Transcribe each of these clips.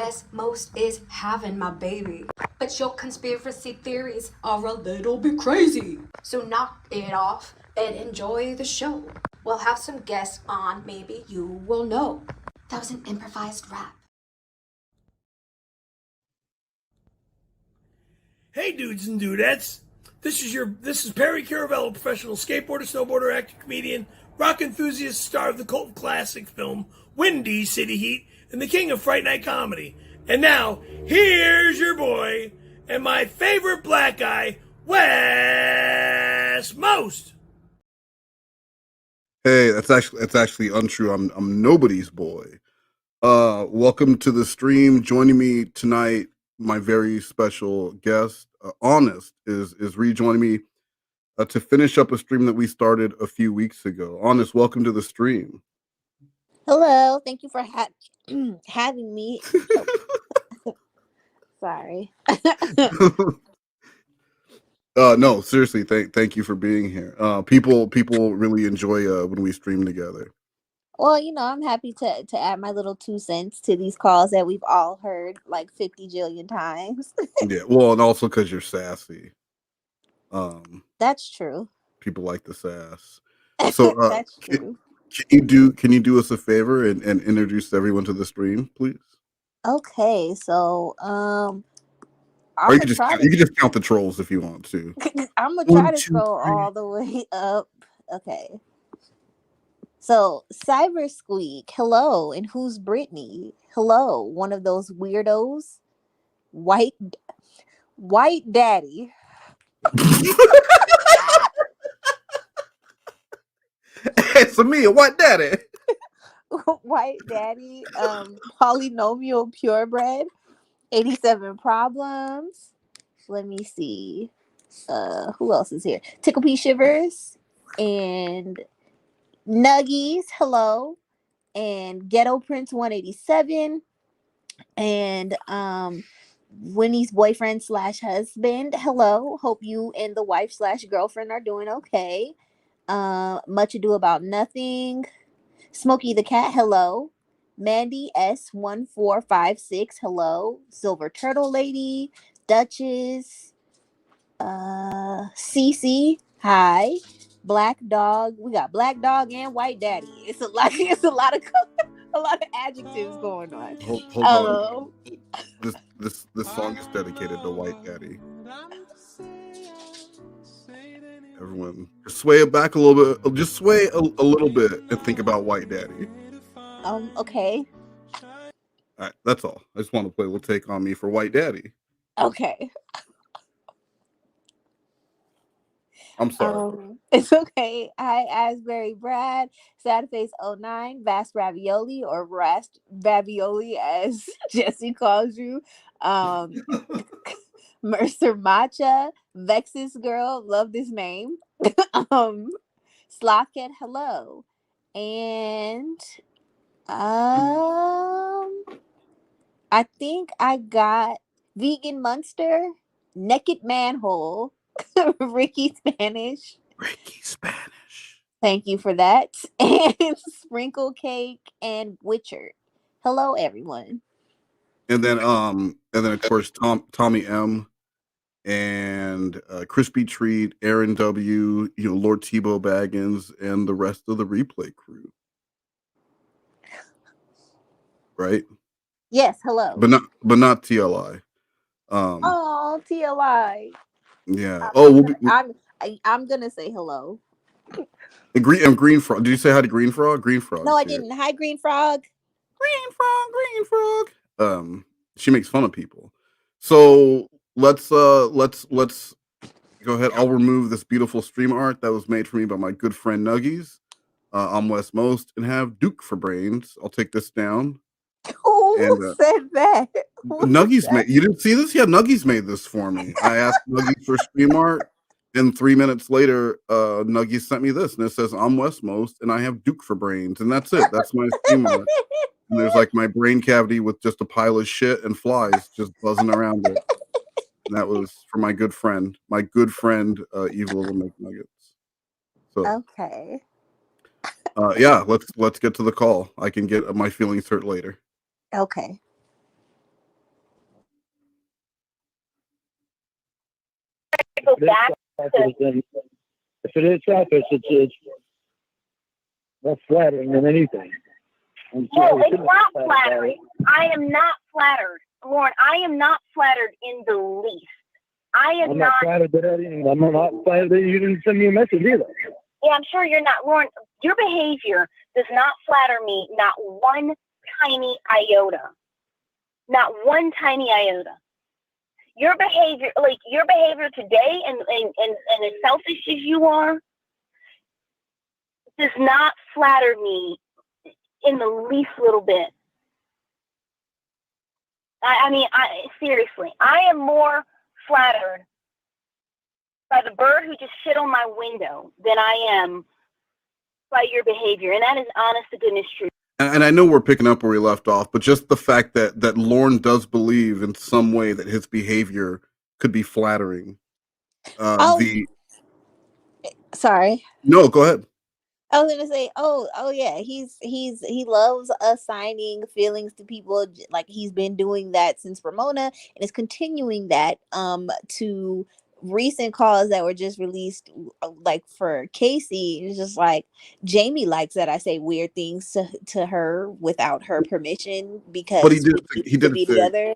West Most is having my baby. But your conspiracy theories are a little bit crazy. So knock it off and enjoy the show. We'll have some guests on, maybe you will know. That was an improvised rap. Hey dudes and dudettes, this is Perry Caravello, professional skateboarder, snowboarder, actor, comedian, rock enthusiast, star of the cult classic film Windy City Heat, and the king of Fright Night comedy. And now, here's your boy and my favorite black guy, Wes Most. Hey, that's actually untrue. I'm nobody's boy. Welcome to the stream. Joining me tonight, my very special guest, Honest, is rejoining me to finish up a stream that we started a few weeks ago. Honest, welcome to the stream. Hello, thank you for having me. Oh, sorry. No, seriously, thank you for being here. People really enjoy when we stream together. Well, I'm happy to add my little 2 cents to these calls that we've all heard like 50 jillion times. Yeah, well, and also because you're sassy. That's true. People like the sass. So, That's true. can you do us a favor and introduce everyone to the stream, please? Okay, so Or I'm you gonna try you can just count the trolls if you want to. I'm gonna One, try to two, scroll three. all the way up. Okay. So Cyber Squeak, hello, and who's Brittany? Hello, one of those weirdos. White Daddy. It's me, a white daddy. White Daddy, Polynomial Purebred, 87 Problems. Let me see. Who else is here? Tickle P Shivers and Nuggies, hello. And Ghetto Prince 187 and Winnie's boyfriend / husband, hello. Hope you and the wife / girlfriend are doing okay. Much Ado About Nothing. Smokey the Cat, hello. Mandy S1456, hello. Silver Turtle Lady, Duchess, Cece, hi. Black Dog, we got Black Dog and White Daddy. It's a lot. It's a lot of adjectives going on. Hold on. This song is dedicated to White Daddy. Everyone, just sway it back a little bit. Just sway a little bit and think about White Daddy. Okay. All right, that's all. I just want to play a little Take on Me for White Daddy. Okay. I'm sorry. It's okay. Hi, Asbury Brad, Sadface09, Vast Ravioli, or Rast Ravioli, as Jesse calls you. Mercer Matcha, Vexus Girl, love this name. Slothcat, hello. And I think I got Vegan Monster, Naked Manhole, Ricky Spanish. Thank you for that. And Sprinkle Cake and Witcher. Hello, everyone. And then of course Tommy M and Crispy Treat, Aaron W, Lord Tebow Baggins, and the rest of the replay crew. Right? Yes, hello. But not TLI. Oh, TLI. Yeah. I'm gonna say hello. And Green Frog. Did you say hi to Green Frog? Green Frog. No, I didn't. Hi, Green Frog. Green Frog. She makes fun of people. So let's go ahead. I'll remove this beautiful stream art that was made for me by my good friend Nuggies. I'm Wes Most and have Duke for brains. I'll take this down. Who said that? Nuggies made. You didn't see this? Yeah, Nuggies made this for me. I asked Nuggies for stream art, and 3 minutes later, Nuggies sent me this, and it says, "I'm Wes Most, and I have Duke for brains," and that's it. That's my stream art. And there's like my brain cavity with just a pile of shit and flies just buzzing around it. And that was for my good friend, Evil Little McNuggets. So okay. Yeah, let's get to the call. I can get my feelings hurt later. Okay. back to... If it is selfish, it's more flattering than anything. No, it's not flattering. I am not flattered. Lorne, I am not flattered in the least. I'm not flattered that I'm not flattered that you didn't send me a message either. Yeah, I'm sure you're not. Lorne, your behavior does not flatter me, not one tiny iota. Not one tiny iota. Your behavior today and as selfish as you are, does not flatter me in the least little bit. I mean, seriously, I am more flattered by the bird who just shit on my window than I am by your behavior. And that is honest to goodness truth. And I know we're picking up where we left off, but just the fact that Lorne does believe in some way that his behavior could be flattering. Sorry. No, go ahead. I was gonna say, oh yeah, he loves assigning feelings to people. Like he's been doing that since Ramona, and is continuing that to recent calls that were just released, like for Casey. It's just like Jamie likes that I say weird things to her without her permission because But he did it together.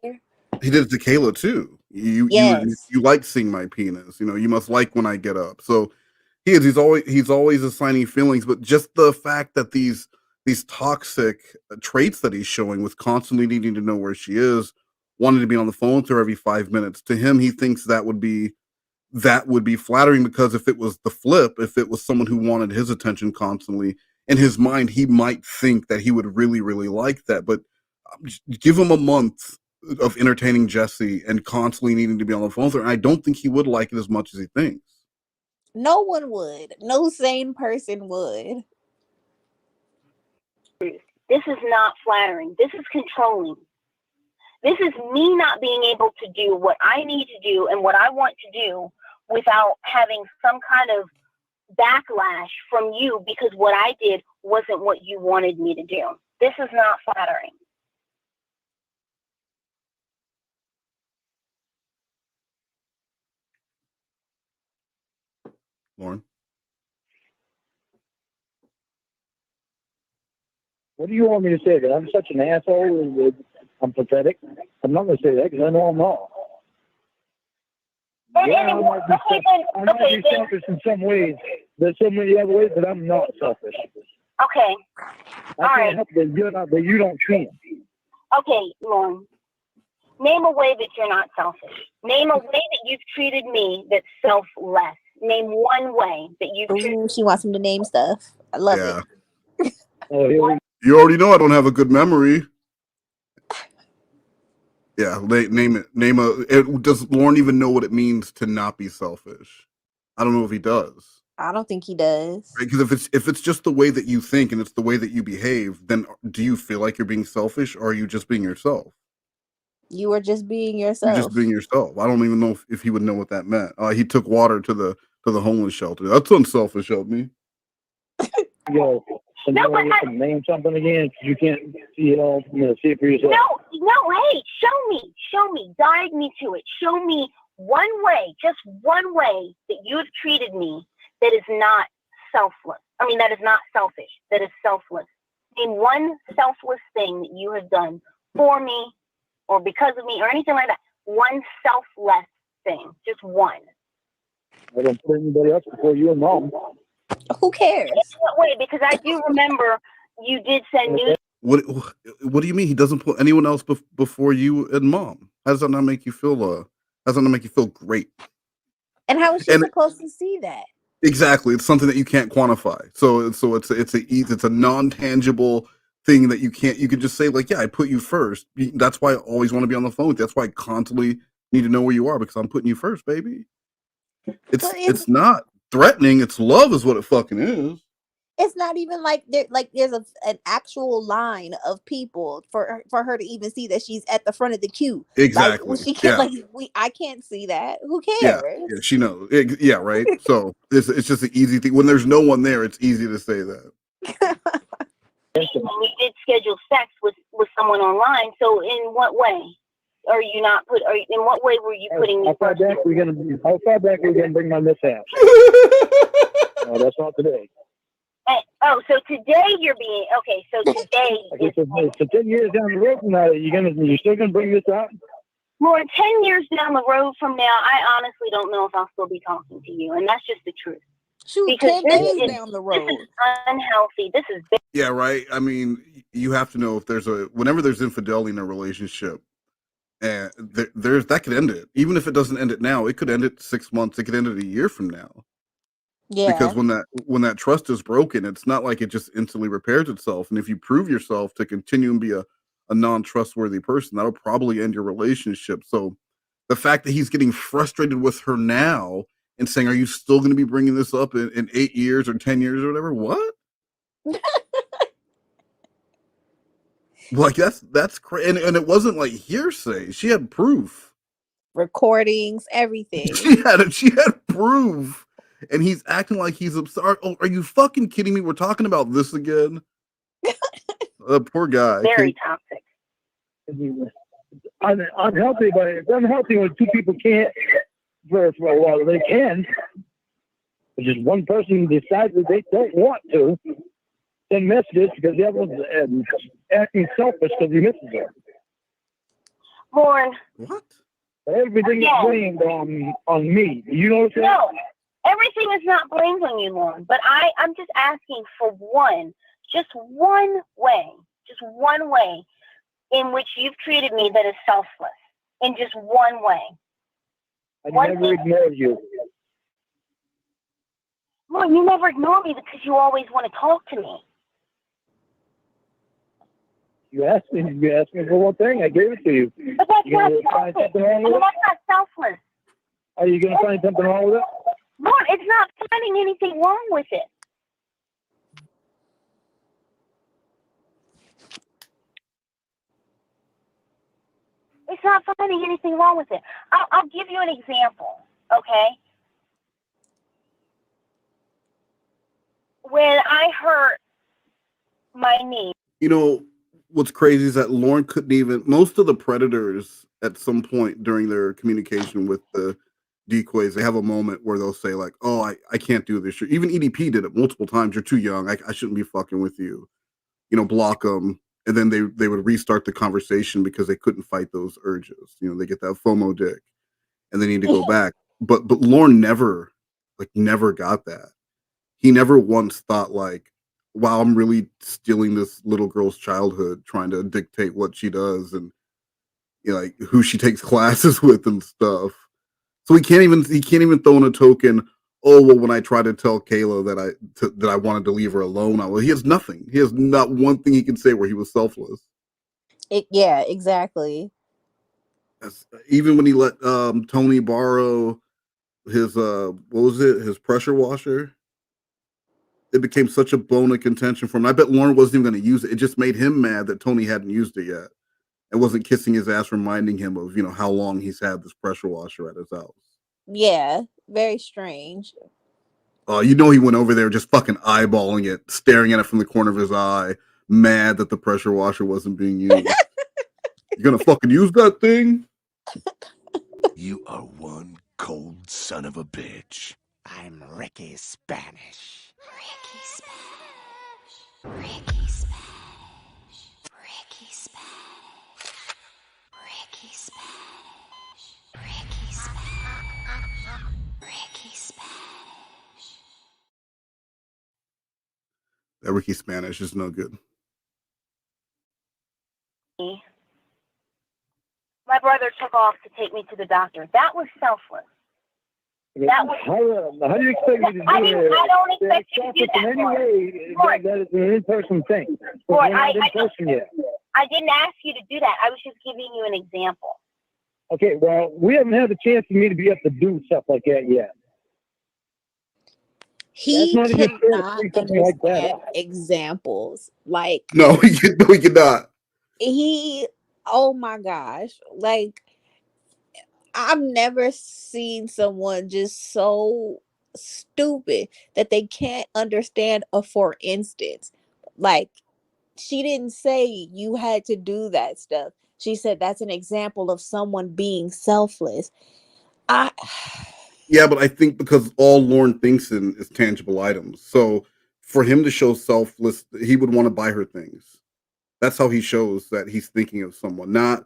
He did it to Kayla too. You like seeing my penis. You know, you must like when I get up. So he's always assigning feelings, but just the fact that these toxic traits that he's showing with constantly needing to know where she is, wanting to be on the phone with her every 5 minutes, to him he thinks that would be flattering, because if it was the flip, if it was someone who wanted his attention constantly, in his mind he might think that he would really, really like that. But give him a month of entertaining Jesse and constantly needing to be on the phone with her, and I don't think he would like it as much as he thinks. No one would. No sane person would. This is not flattering. This is controlling. This is me not being able to do what I need to do and what I want to do without having some kind of backlash from you because what I did wasn't what you wanted me to do. This is not flattering. Lorne? What do you want me to say? That I'm such an asshole and that I'm pathetic? I'm not going to say that because I know I'm not. I might be selfish in some ways. There's so many other ways that I'm not selfish. Okay. I can't help that you don't treat me. Okay, Lorne. Name a way that you're not selfish. Name a way that you've treated me that's selfless. Name one way that you've treated. She wants him to name stuff. I love it. You already know I don't have a good memory. Yeah, name it. Does Lorne even know what it means to not be selfish? I don't know if he does. I don't think he does. Right? Because if it's just the way that you think and it's the way that you behave, then do you feel like you're being selfish, or are you just being yourself? You were just being yourself. You're just being yourself. I don't even know if he would know what that meant. He took water to the homeless shelter. That's unselfish of me. Yo, name something again. You can't see it all. See it for yourself. No. Hey, show me, guide me to it. Show me one way, just one way that you have treated me that is not selfless. I mean, that is not selfish. That is selfless. Name one selfless thing that you have done for me, or because of me, or anything like that. One selfless thing, just one. I don't put anybody else before you and Mom. Who cares? Wait, because I do remember you did send news. What do you mean he doesn't put anyone else before you and Mom? How does that not make you feel? How does that not make you feel great? And how is she supposed to see that? Exactly, it's something that you can't quantify. So it's a non-tangible thing that you can just say, like, yeah, I put you first. That's why I always want to be on the phone with you. That's why I constantly need to know where you are, because I'm putting you first, baby. It's not threatening. It's love is what it fucking is. It's not even like there's an actual line of people for her to even see that she's at the front of the queue. Exactly. Like, she can't, I can't see that. Who cares? Yeah, she knows. Yeah, right. So it's just an easy thing. When there's no one there, it's easy to say that. You did schedule sex with someone online. So in what way? are you not put? In what way were you putting me How far first? back are we gonna bring my mishaps? No, that's not today. Oh, so today you're being okay. So today, Okay, so 10 years down the road from now, you're still gonna bring this up? more than 10 years down the road from now, I honestly don't know if I'll still be talking to you, and that's just the truth. Shoot, Because 10 days down the road. This is unhealthy. This is big. Yeah, right. I mean, you have to know if whenever there's infidelity in a relationship, and there's that could end it. Even if it doesn't end it now, it could end it 6 months. It could end it a year from now. Yeah. Because when that trust is broken, it's not like it just instantly repairs itself. And if you prove yourself to continue and be a non-trustworthy person, that'll probably end your relationship. So the fact that he's getting frustrated with her now and saying, "Are you still going to be bringing this up in 8 years or 10 years or whatever?" What? Like that's crazy, and it wasn't like hearsay. She had proof, Recordings, everything. She had proof, and he's acting like he's upset. Oh, are you fucking kidding me? We're talking about this again. Poor guy. Very toxic. Unhealthy, but it's unhealthy when two people can't. For a while, they can. But just one person decides that they don't want to send messages because the other one's acting selfish because he misses her. Lorne. What? Everything is blamed on me. You know what I'm saying? No, everything is not blamed on you, Lorne. But I'm just asking for just one way in which you've treated me that is selfless. In just one way. I never ignored you. Lorne, you never ignore me because you always want to talk to me. You asked me for one thing, I gave it to you. But that's not selfish. That's not selfless. Are you going to find something wrong with it? Lorne, it's not finding anything wrong with it. It's not finding anything wrong with it. I'll give you an example, okay? When I hurt my knee. You know, what's crazy is that Lorne couldn't even, most of the predators at some point during their communication with the decoys, they have a moment where they'll say like, "Oh, I can't do this." Even EDP did it multiple times. "You're too young. I shouldn't be fucking with you." Block them. And then they would restart the conversation because they couldn't fight those urges. They get that FOMO dick and they need to go back. But Lorne never got that. He never once thought like, wow, I'm really stealing this little girl's childhood, trying to dictate what she does and like who she takes classes with and stuff. So he can't even throw in a token. "Oh, well, when I tried to tell Kayla that I wanted to leave her alone," he has nothing. He has not one thing he can say where he was selfless. Yeah, exactly. Even when he let Tony borrow his his pressure washer, it became such a bone of contention for him. I bet Lorne wasn't even going to use it. It just made him mad that Tony hadn't used it yet and wasn't kissing his ass, reminding him of how long he's had this pressure washer at his house. Yeah, very strange. He went over there just fucking eyeballing it, staring at it from the corner of his eye, mad that the pressure washer wasn't being used. "You gonna fucking use that thing?" You are one cold son of a bitch. I'm Ricky Spanish. Ricky Spanish. Ricky Spanish. Ricky Spanish. Ricky Spanish. Ricky Spanish. Ricky Spanish. That Ricky Spanish is no good. My brother took off to take me to the doctor. That was selfless. That was, how do you expect me to do I don't expect you to do that. In any way, that is an in-person thing. Lord, we're not in person yet. I didn't ask you to do that. I was just giving you an example. Okay, well, we haven't had the chance for me to be able to do stuff like that yet. He cannot understand like that. examples. Like No, he cannot. Oh my gosh. Like, I've never seen someone just so stupid that they can't understand a for instance. Like, she didn't say you had to do that stuff. She said that's an example of someone being selfless. Yeah, but I think because all Lorne thinks in is tangible items. So for him to show selfless, he would want to buy her things. That's how he shows that he's thinking of someone, not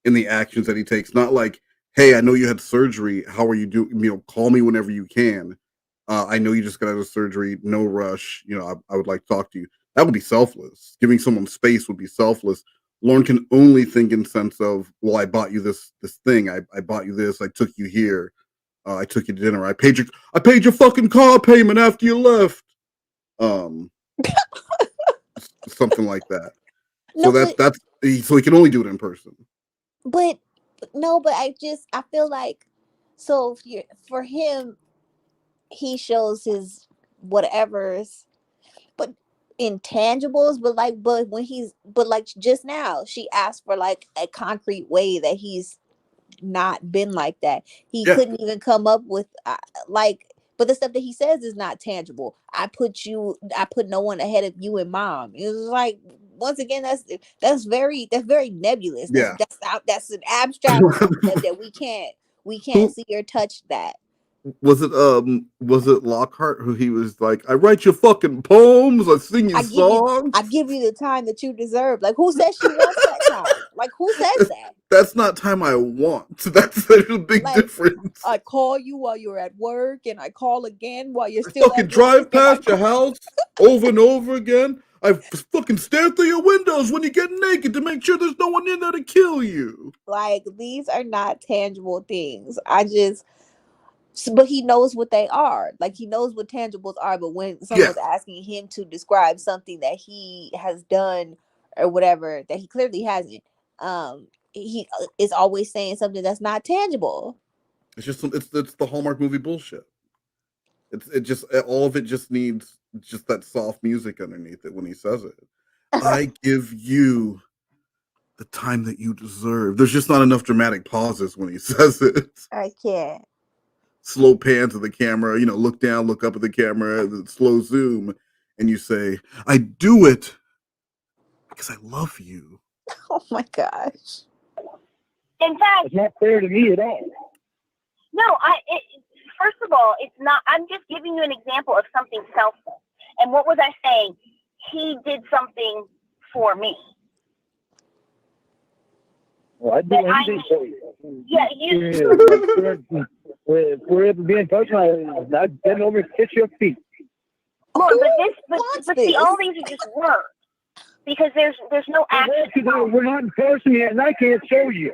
in the actions that he takes. Not like, hey, I know you had surgery. How are you doing? Call me whenever you can. I know you just got out of surgery. No rush. I would like to talk to you. That would be selfless. Giving someone space would be selfless. Lorne can only think in sense of, well, I bought you this thing. I bought you this. I took you here. I took you to dinner. I paid your fucking car payment after you left. Um, Something like that. So No, but so he can only do it in person. but no, but I feel like, so for him, he shows his whatever's, but intangibles, but like just now she asked for like a concrete way that he's not been like that. He Yeah, couldn't even come up with like, but the stuff that he says is not tangible. I put no one ahead of you and mom. It was like, once again, that's very nebulous. yeah. That's an abstract concept that we can't Who see or touch that. was it? Was it Lockhart who he was like, I write you fucking poems, I sing you I give you songs. I give you the time that you deserve. Like, who says she wants that time? Like, who says that? That's not time I want. There's a big Like, difference. I call you while you're at work, and I call again while you're I still fucking at work, drive and I past your house over and over again. I fucking stare through your windows when you get naked to make sure there's no one in there to kill you. like, these are not tangible things. But he knows what they are. Like, he knows what tangibles are. But when Yeah, someone's asking him to describe something that he has done or whatever that he clearly hasn't, he is always saying something that's not tangible. it's the Hallmark movie bullshit. It just all of it just needs just that soft music underneath it when he says it. I give you the time that you deserve. There's just not enough dramatic pauses when he says it. I can't. Slow pan to the camera, look down, look up at the camera, the slow zoom, and you say, I do it because I love you. Oh my gosh. In fact, It's not fair to me at all. no, first of all, it's not. I'm just giving you an example of something selfless. And what was I saying? He did something for me. Well, I'd do anything for you. Yeah, If we're able to be in person, I'd bend over and kiss your feet. Lord, wants but see, this? all these are just words because there's no action. We're not in person yet, and I can't show you.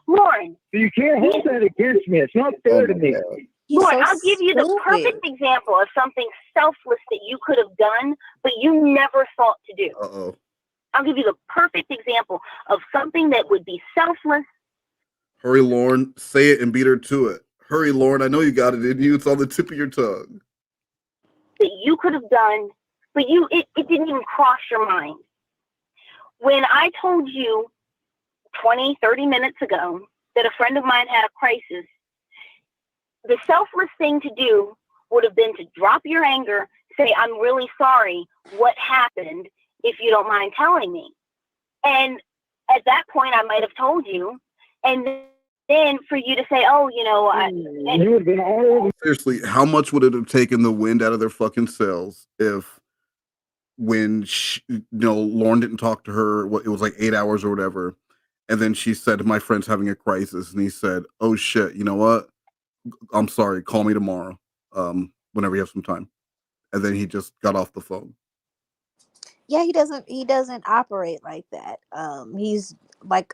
Lauren, So you can't hold that against me. It's not fair to me. He's Lauren, so I'll give you the stupid. perfect example of something selfless that you could have done, but you never thought to do. Uh-oh. I'll give you the perfect example of something that would be selfless. Hurry, Lorne. Say it and beat her to it. Hurry, Lorne. I know you got it in you. It's on the tip of your tongue. That you could have done, but it didn't even cross your mind. When I told you 20, 30 minutes ago that a friend of mine had a crisis, the selfless thing to do would have been to drop your anger, say, I'm really sorry, what happened, if you don't mind telling me. And at that point, I might have told you. And then for you to say, oh, You would have been all over. Seriously, how much would it have taken the wind out of their fucking sails if when Lorne didn't talk to her, it was like 8 hours or whatever, and then she said, my friend's having a crisis, and he said, oh shit, you know what? I'm sorry, call me tomorrow, whenever you have some time. And then he just got off the phone. Yeah, he doesn't operate like that. He's like,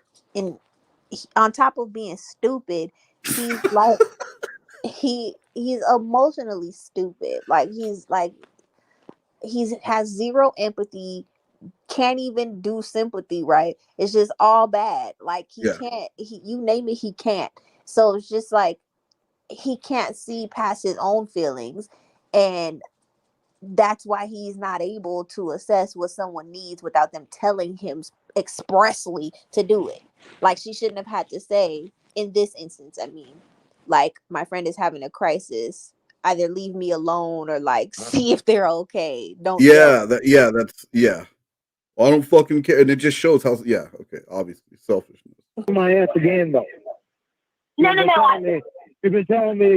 on top of being stupid, he's like he's emotionally stupid. Like, he's has zero empathy, can't even do sympathy right. It's just all bad. Like, he Yeah. can't, you name it, he can't. So it's just like he can't see past his own feelings, and that's why he's not able to assess what someone needs without them telling him expressly to do it. Like, she shouldn't have had to say, in this instance, I mean, like, my friend is having a crisis, either leave me alone or like see if they're okay, don't tell me. Yeah, that's yeah. I don't fucking care. And it just shows how, yeah, okay, obviously, selfishness. My ass again, though. No. You've been telling me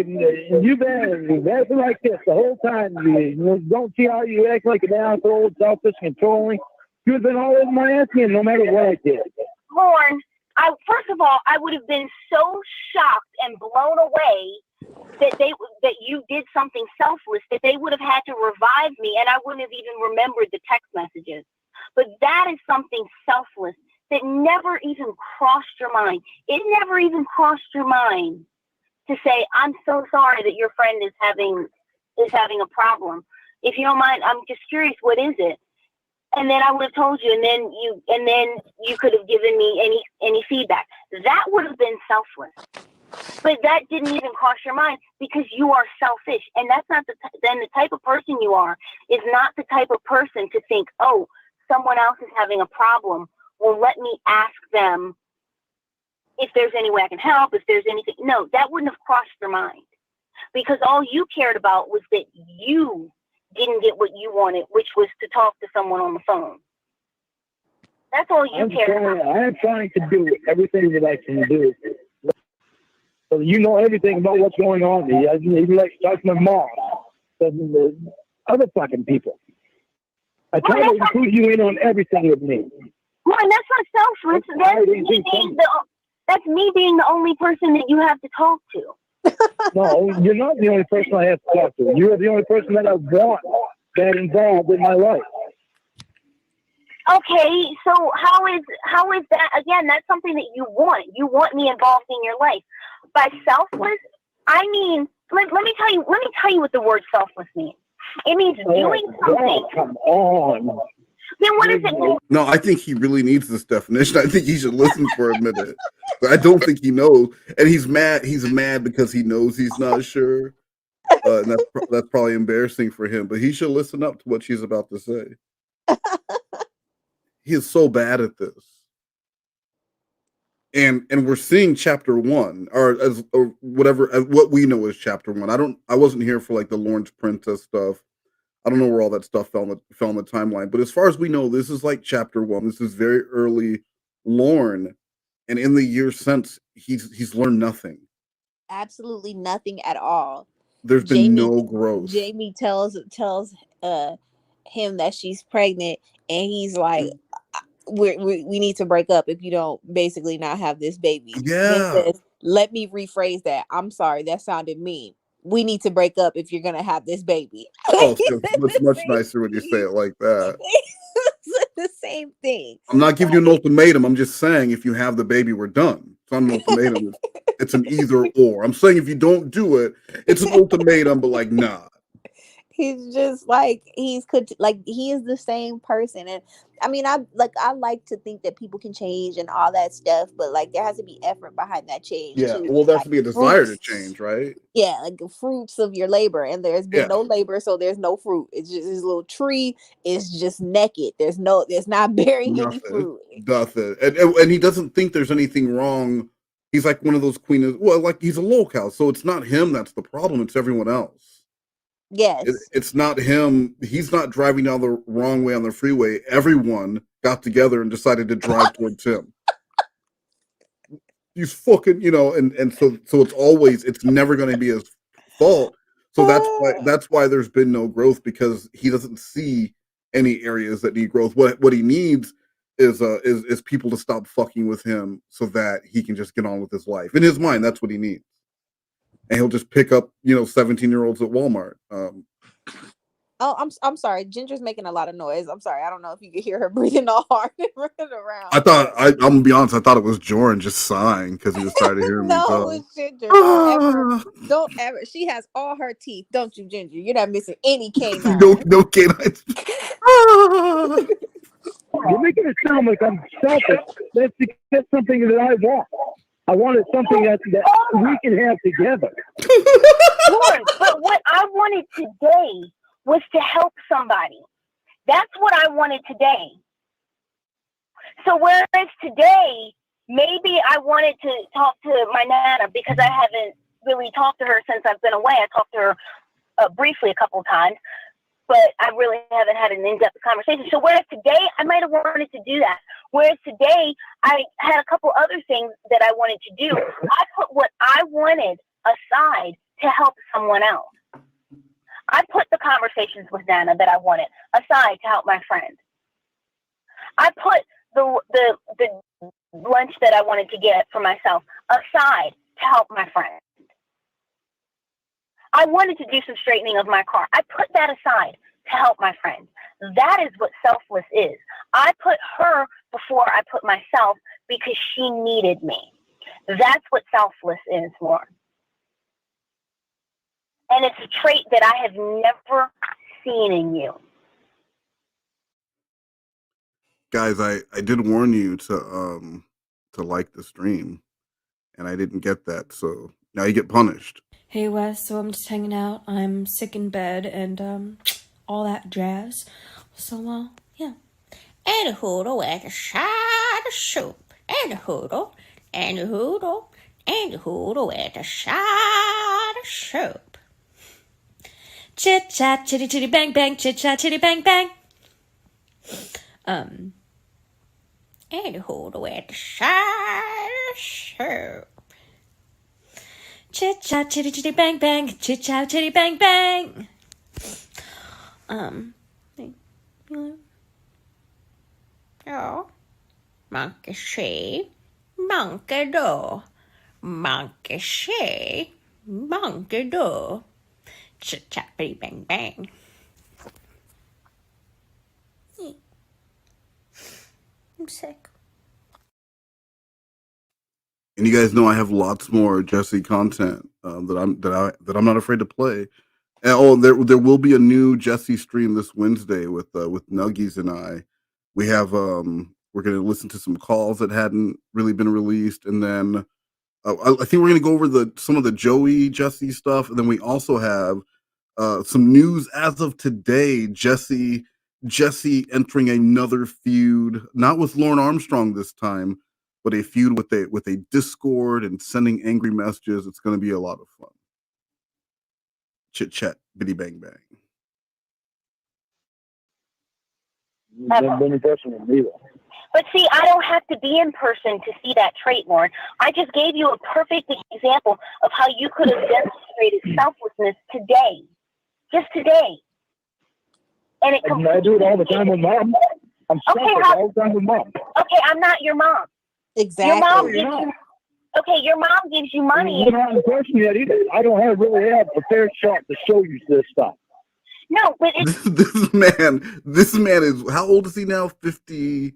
you've been acting like this the whole time. You don't see how you act like an asshole, selfish, controlling. You've been all over my ass again, no matter what I did. Lorne, first of all, I would have been so shocked and blown away that you did something selfless, that they would have had to revive me, and I wouldn't have even remembered the text messages. But that is something selfless that never even crossed your mind. It never even crossed your mind to say, I'm so sorry that your friend is having a problem. If you don't mind, I'm just curious, what is it? And then I would have told you, and then you could have given me any feedback. That would have been selfless. But that didn't even cross your mind because you are selfish. And that's not then the type of person you are is not the type of person to think, oh, someone else is having a problem. Well, let me ask them if there's any way I can help, if there's anything. No, that wouldn't have crossed your mind because all you cared about was that you didn't get what you wanted, which was to talk to someone on the phone. That's all you cared about. I am trying to do everything that I can do. So you know everything about what's going on. Even like talk to my mom, the other fucking people. I try to include you in on everything with me. Well, and that's not selfish. That's me being the only person that you have to talk to. No, you're not the only person I have to talk to. You're the only person that I want that involved in my life. Okay, so how is that? Again, that's something that you want. You want me involved in your life. By selfless, I mean, let me tell you what the word selfless means. It means doing something. Come on. Then what does it mean? No, I think he really needs this definition. I think he should listen for a minute. But I don't think he knows, and he's mad. He's mad because he knows he's not sure, and that's probably embarrassing for him. But he should listen up to what she's about to say. He is so bad at this, and we're seeing chapter 1, or whatever what we know is chapter 1. I wasn't here for like the Lorne's princess stuff. I don't know where all that stuff fell on the timeline, but as far as we know, this is like chapter 1. This is very early Lorne, and in the years since, he's learned nothing. Absolutely nothing at all. There's been no growth. Jamie tells him that she's pregnant, and he's like, we need to break up if you don't basically not have this baby. Yeah. Then says, let me rephrase that. I'm sorry, that sounded mean. We need to break up if you're gonna have this baby. Oh, it's much nicer when you say it like that. The same thing. I'm not giving you an ultimatum. I'm just saying if you have the baby, we're done. It's not an ultimatum. It's an either or. I'm saying if you don't do it, it's an ultimatum, but like, nah. He's just like he is the same person. And I mean, I like to think that people can change and all that stuff, but like there has to be effort behind that change. Yeah, too. well, there has like, to be a desire to change, right? Yeah, like the fruits of your labor, and there's been no labor, so there's no fruit. It's just this little tree is just naked. There's not bearing any fruit. Nothing, and he doesn't think there's anything wrong. He's like one of those like he's a lolcow, so it's not him that's the problem. It's everyone else. Yes. It's not him. He's not driving down the wrong way on the freeway. Everyone got together and decided to drive towards him. He's fucking, and so it's never going to be his fault. So that's why there's been no growth, because he doesn't see any areas that need growth. What he needs is people to stop fucking with him so that he can just get on with his life. In his mind, that's what he needs. And he'll just pick up, 17-year-olds at Walmart. Oh, I'm sorry. Ginger's making a lot of noise. I'm sorry. I don't know if you can hear her breathing all hard and running around. I'm gonna be honest. I thought it was Jordan just sighing because he was tired of hearing me talk. No, it's Ginger. Don't ever. She has all her teeth, don't you, Ginger? You're not missing any canine. No canines. You're making it sound like I'm selfish. That's something that I want. I wanted something that we can have together. Lord, but what I wanted today was to help somebody. That's what I wanted today. So whereas today, maybe I wanted to talk to my Nana because I haven't really talked to her since I've been away. I talked to her briefly a couple times. but I really haven't had an in-depth conversation. So whereas today I might have wanted to do that, whereas today I had a couple other things that I wanted to do. I put what I wanted aside to help someone else. I put the conversations with Nana that I wanted aside to help my friend. I put the lunch that I wanted to get for myself aside to help my friend. I wanted to do some straightening of my car. I put that aside to help my friend. That is what selfless is. I put her before I put myself because she needed me. That's what selfless is, Lorne. And it's a trait that I have never seen in you. Guys, I did warn you to like the stream, and I didn't get that, so now you get punished. Hey Wes, so I'm just hanging out. I'm sick in bed and all that jazz. So yeah. And a hoodle and a side of soup. And a hoodle and a hoodle and a hoodle and a side of soup. Chit chat, chitty chitty bang bang, chit chat, chitty bang bang. And a hoodle and a side of soup. Chit chat, chitty chitty bang bang, chit chat, chitty bang bang. Ja. Monkey see, monkey do. Monkey see, monkey do. Chit chat bang bang. I'm sick. And you guys know I have lots more Jesse content that I'm not afraid to play. And there will be a new Jesse stream this Wednesday with Nuggies and I. We have we're going to listen to some calls that hadn't really been released, and then I think we're going to go over some of the Joey Jesse stuff, and then we also have some news as of today. Jesse entering another feud, not with Lorne Armstrong this time, but a feud with a Discord and sending angry messages. It's going to be a lot of fun. Chit chat, bitty bang bang. Never been in person with me. But see, I don't have to be in person to see that trait, Lorne. I just gave you a perfect example of how you could have demonstrated selflessness today. Just today. And I do it all the time with Mom. I'm selfish all the time with Mom. Okay, I'm not your mom. Exactly. Your mom gives you, okay, your mom gives you money. You're not in person yet either. I don't really have a fair shot to show you this stuff. No, but it's... This man is, how old is he now? 52?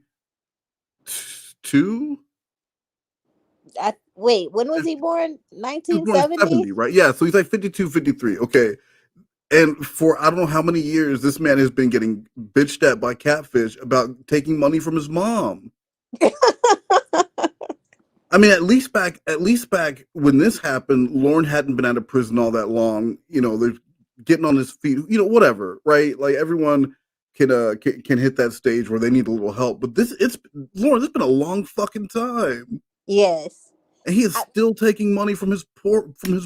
Wait, when was he born? He was born 1970? 70, right? Yeah, so he's like 52, 53. Okay. And for I don't know how many years, this man has been getting bitched at by Catfish about taking money from his mom. I mean, at least back when this happened, Lorne hadn't been out of prison all that long. You know, they're getting on his feet. You know, whatever, right? Like everyone can hit that stage where they need a little help. But Lorne, it's been a long fucking time. Yes. And he is still taking money from his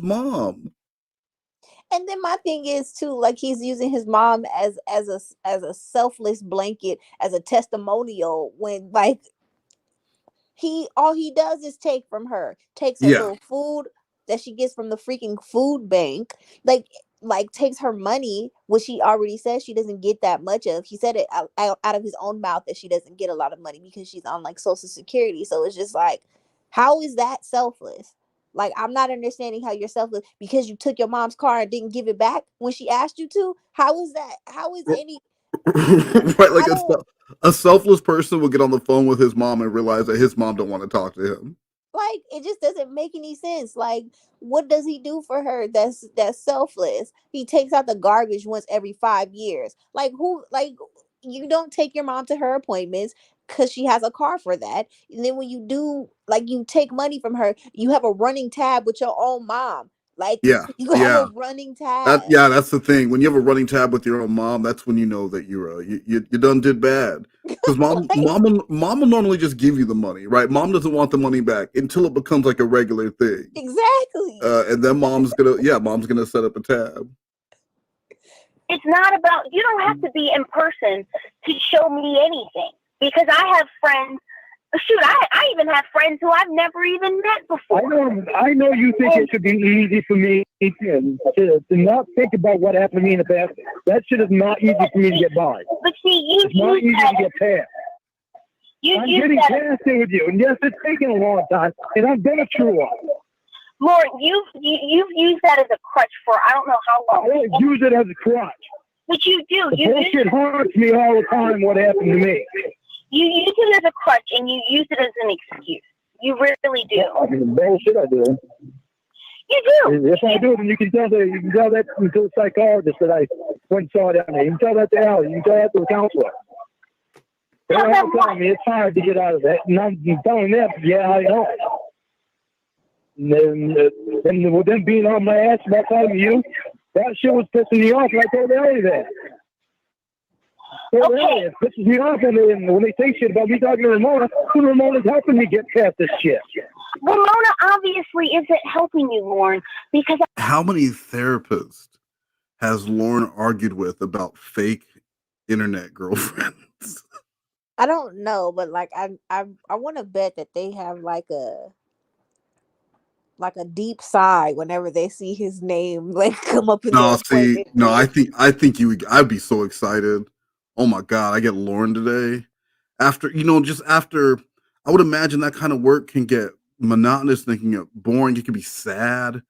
mom. And then my thing is too, like he's using his mom as a selfless blanket, as a testimonial when like all he does is take from her, takes her little food that she gets from the freaking food bank, like takes her money, which he already says she doesn't get that much of. He said it out of his own mouth that she doesn't get a lot of money because she's on like Social Security. So it's just like, how is that selfless? Like, I'm not understanding how you're selfless because you took your mom's car and didn't give it back when she asked you to. How is that? How is any right? Like a selfless person will get on the phone with his mom and realize that his mom don't want to talk to him. Like, it just doesn't make any sense. Like, what does he do for her that's selfless? He takes out the garbage once every 5 years. Like, you don't take your mom to her appointments because she has a car for that. And then when you do, like, you take money from her, you have a running tab with your own mom. Like, you have a running tab. That's the thing. When you have a running tab with your own mom, that's when you know that you done did bad. Because mom will normally just give you the money, right? Mom doesn't want the money back until it becomes like a regular thing. Exactly. And then mom's gonna set up a tab. It's not about, you don't have to be in person to show me anything. Because I have friends, shoot, I even have friends who I've never even met before. I know you think it should be easy for me to not think about what happened to me in the past. That shit is not easy for me to get by. But see, it's not easy to get past. I'm getting past it with you. And yes, it's taken a long time. And I've been a true one. Lorne, you've used that as a crutch for I don't know how long. I don't use it as a crutch. But you do. The bullshit haunts me all the time what happened to me. You use it as a crutch and you use it as an excuse. You really do. I mean, bullshit I do. You do. If I do, then you can tell that to the psychologist that I went and saw down there. You can tell that to Allie. You can tell that to the counselor. They're all telling me it's hard to get out of that. And I'm telling them, yeah, I know. And with them being on my ass about talking to you, that shit was pissing me off. And I told Ellie that. It pisses me off when they say shit about me talking to Ramona. Ramona's helping me get past this shit. Ramona obviously isn't helping you, Lorne, because how many therapists has Lorne argued with about fake internet girlfriends? I don't know, but like I want to bet that they have like a deep sigh whenever they see his name like come up in I think I'd be so excited. Oh my God, I get Lorne today. After I would imagine that kind of work can get monotonous and it can get boring. It can be sad.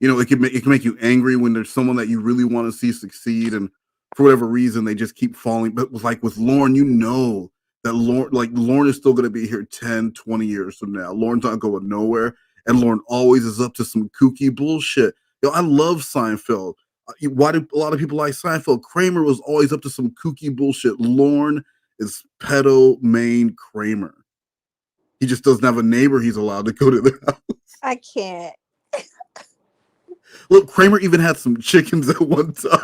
It can make you angry when there's someone that you really want to see succeed, and for whatever reason they just keep falling. But with Lorne, that Lorne is still going to be here 10, 20 years from now. Lorne's not going nowhere. And Lorne always is up to some kooky bullshit. I love Seinfeld. Why do a lot of people like Seinfeld? Kramer was always up to some kooky bullshit. Lorne is pedo main Kramer. He just doesn't have a neighbor he's allowed to go to their house. I can't. Look, Kramer even had some chickens at one time.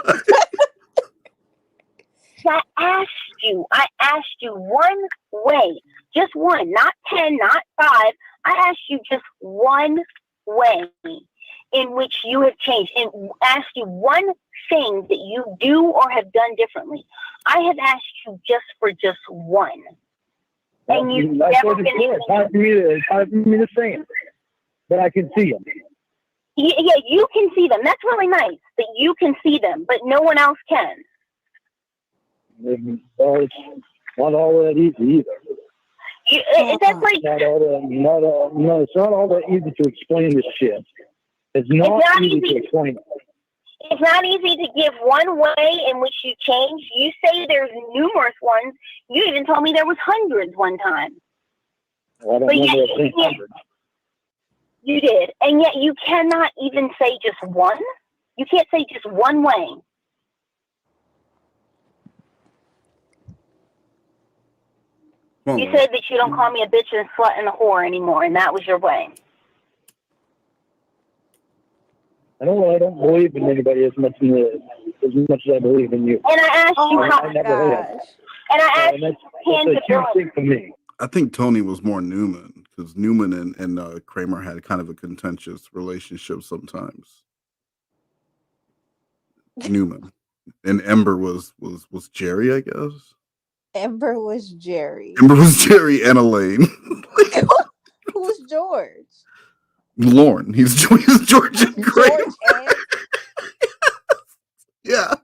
I asked you one way, just one, not 10, not 5. I asked you just one way in which you have changed, and asked you one thing that you do or have done differently. I have asked you just one. And you've never been able to. It's hard for me to say it, but I can see them. Yeah, you can see them. That's really nice that you can see them, but no one else can. Well, it's not all that easy either. That's like it's not all that easy to explain this shit. It's not easy to explain. It's not easy to give one way in which you change. You say there's numerous ones. You even told me there was hundreds one time. Well, I don't remember saying hundreds. You did, and yet you cannot even say just one. You can't say just one way. You said that you don't call me a bitch and a slut and a whore anymore, and that was your way. I don't believe in anybody as much as I believe in you. And I asked you how. I never have. And I asked that's a huge thing for me. I think Tony was more Newman, because Newman and Kramer had kind of a contentious relationship sometimes. Newman. And Ember was Jerry, I guess. Ember was Jerry. Ember was Jerry and Elaine. Who was George? Lorne. He's George and Kramer. Yeah.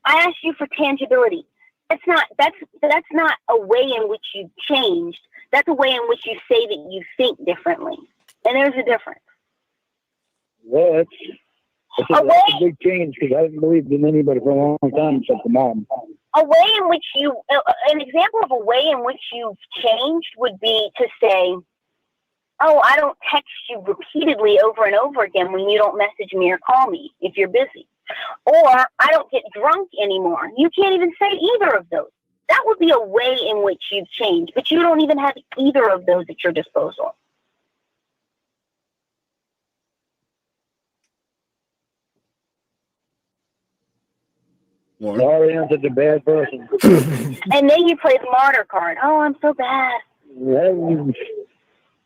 I asked you for tangibility. That's not a way in which you changed. That's a way in which you say that you think differently. And there's a difference. Well, that's a big change, because I haven't believed in anybody for a long time except the mom. A way in which an example of a way in which you've changed would be to say, oh, I don't text you repeatedly over and over again when you don't message me or call me if you're busy. Or I don't get drunk anymore. You can't even say either of those. That would be a way in which you've changed, but you don't even have either of those at your disposal. Sorry, I'm such a bad person. And then you play the martyr card. Oh, I'm so bad. What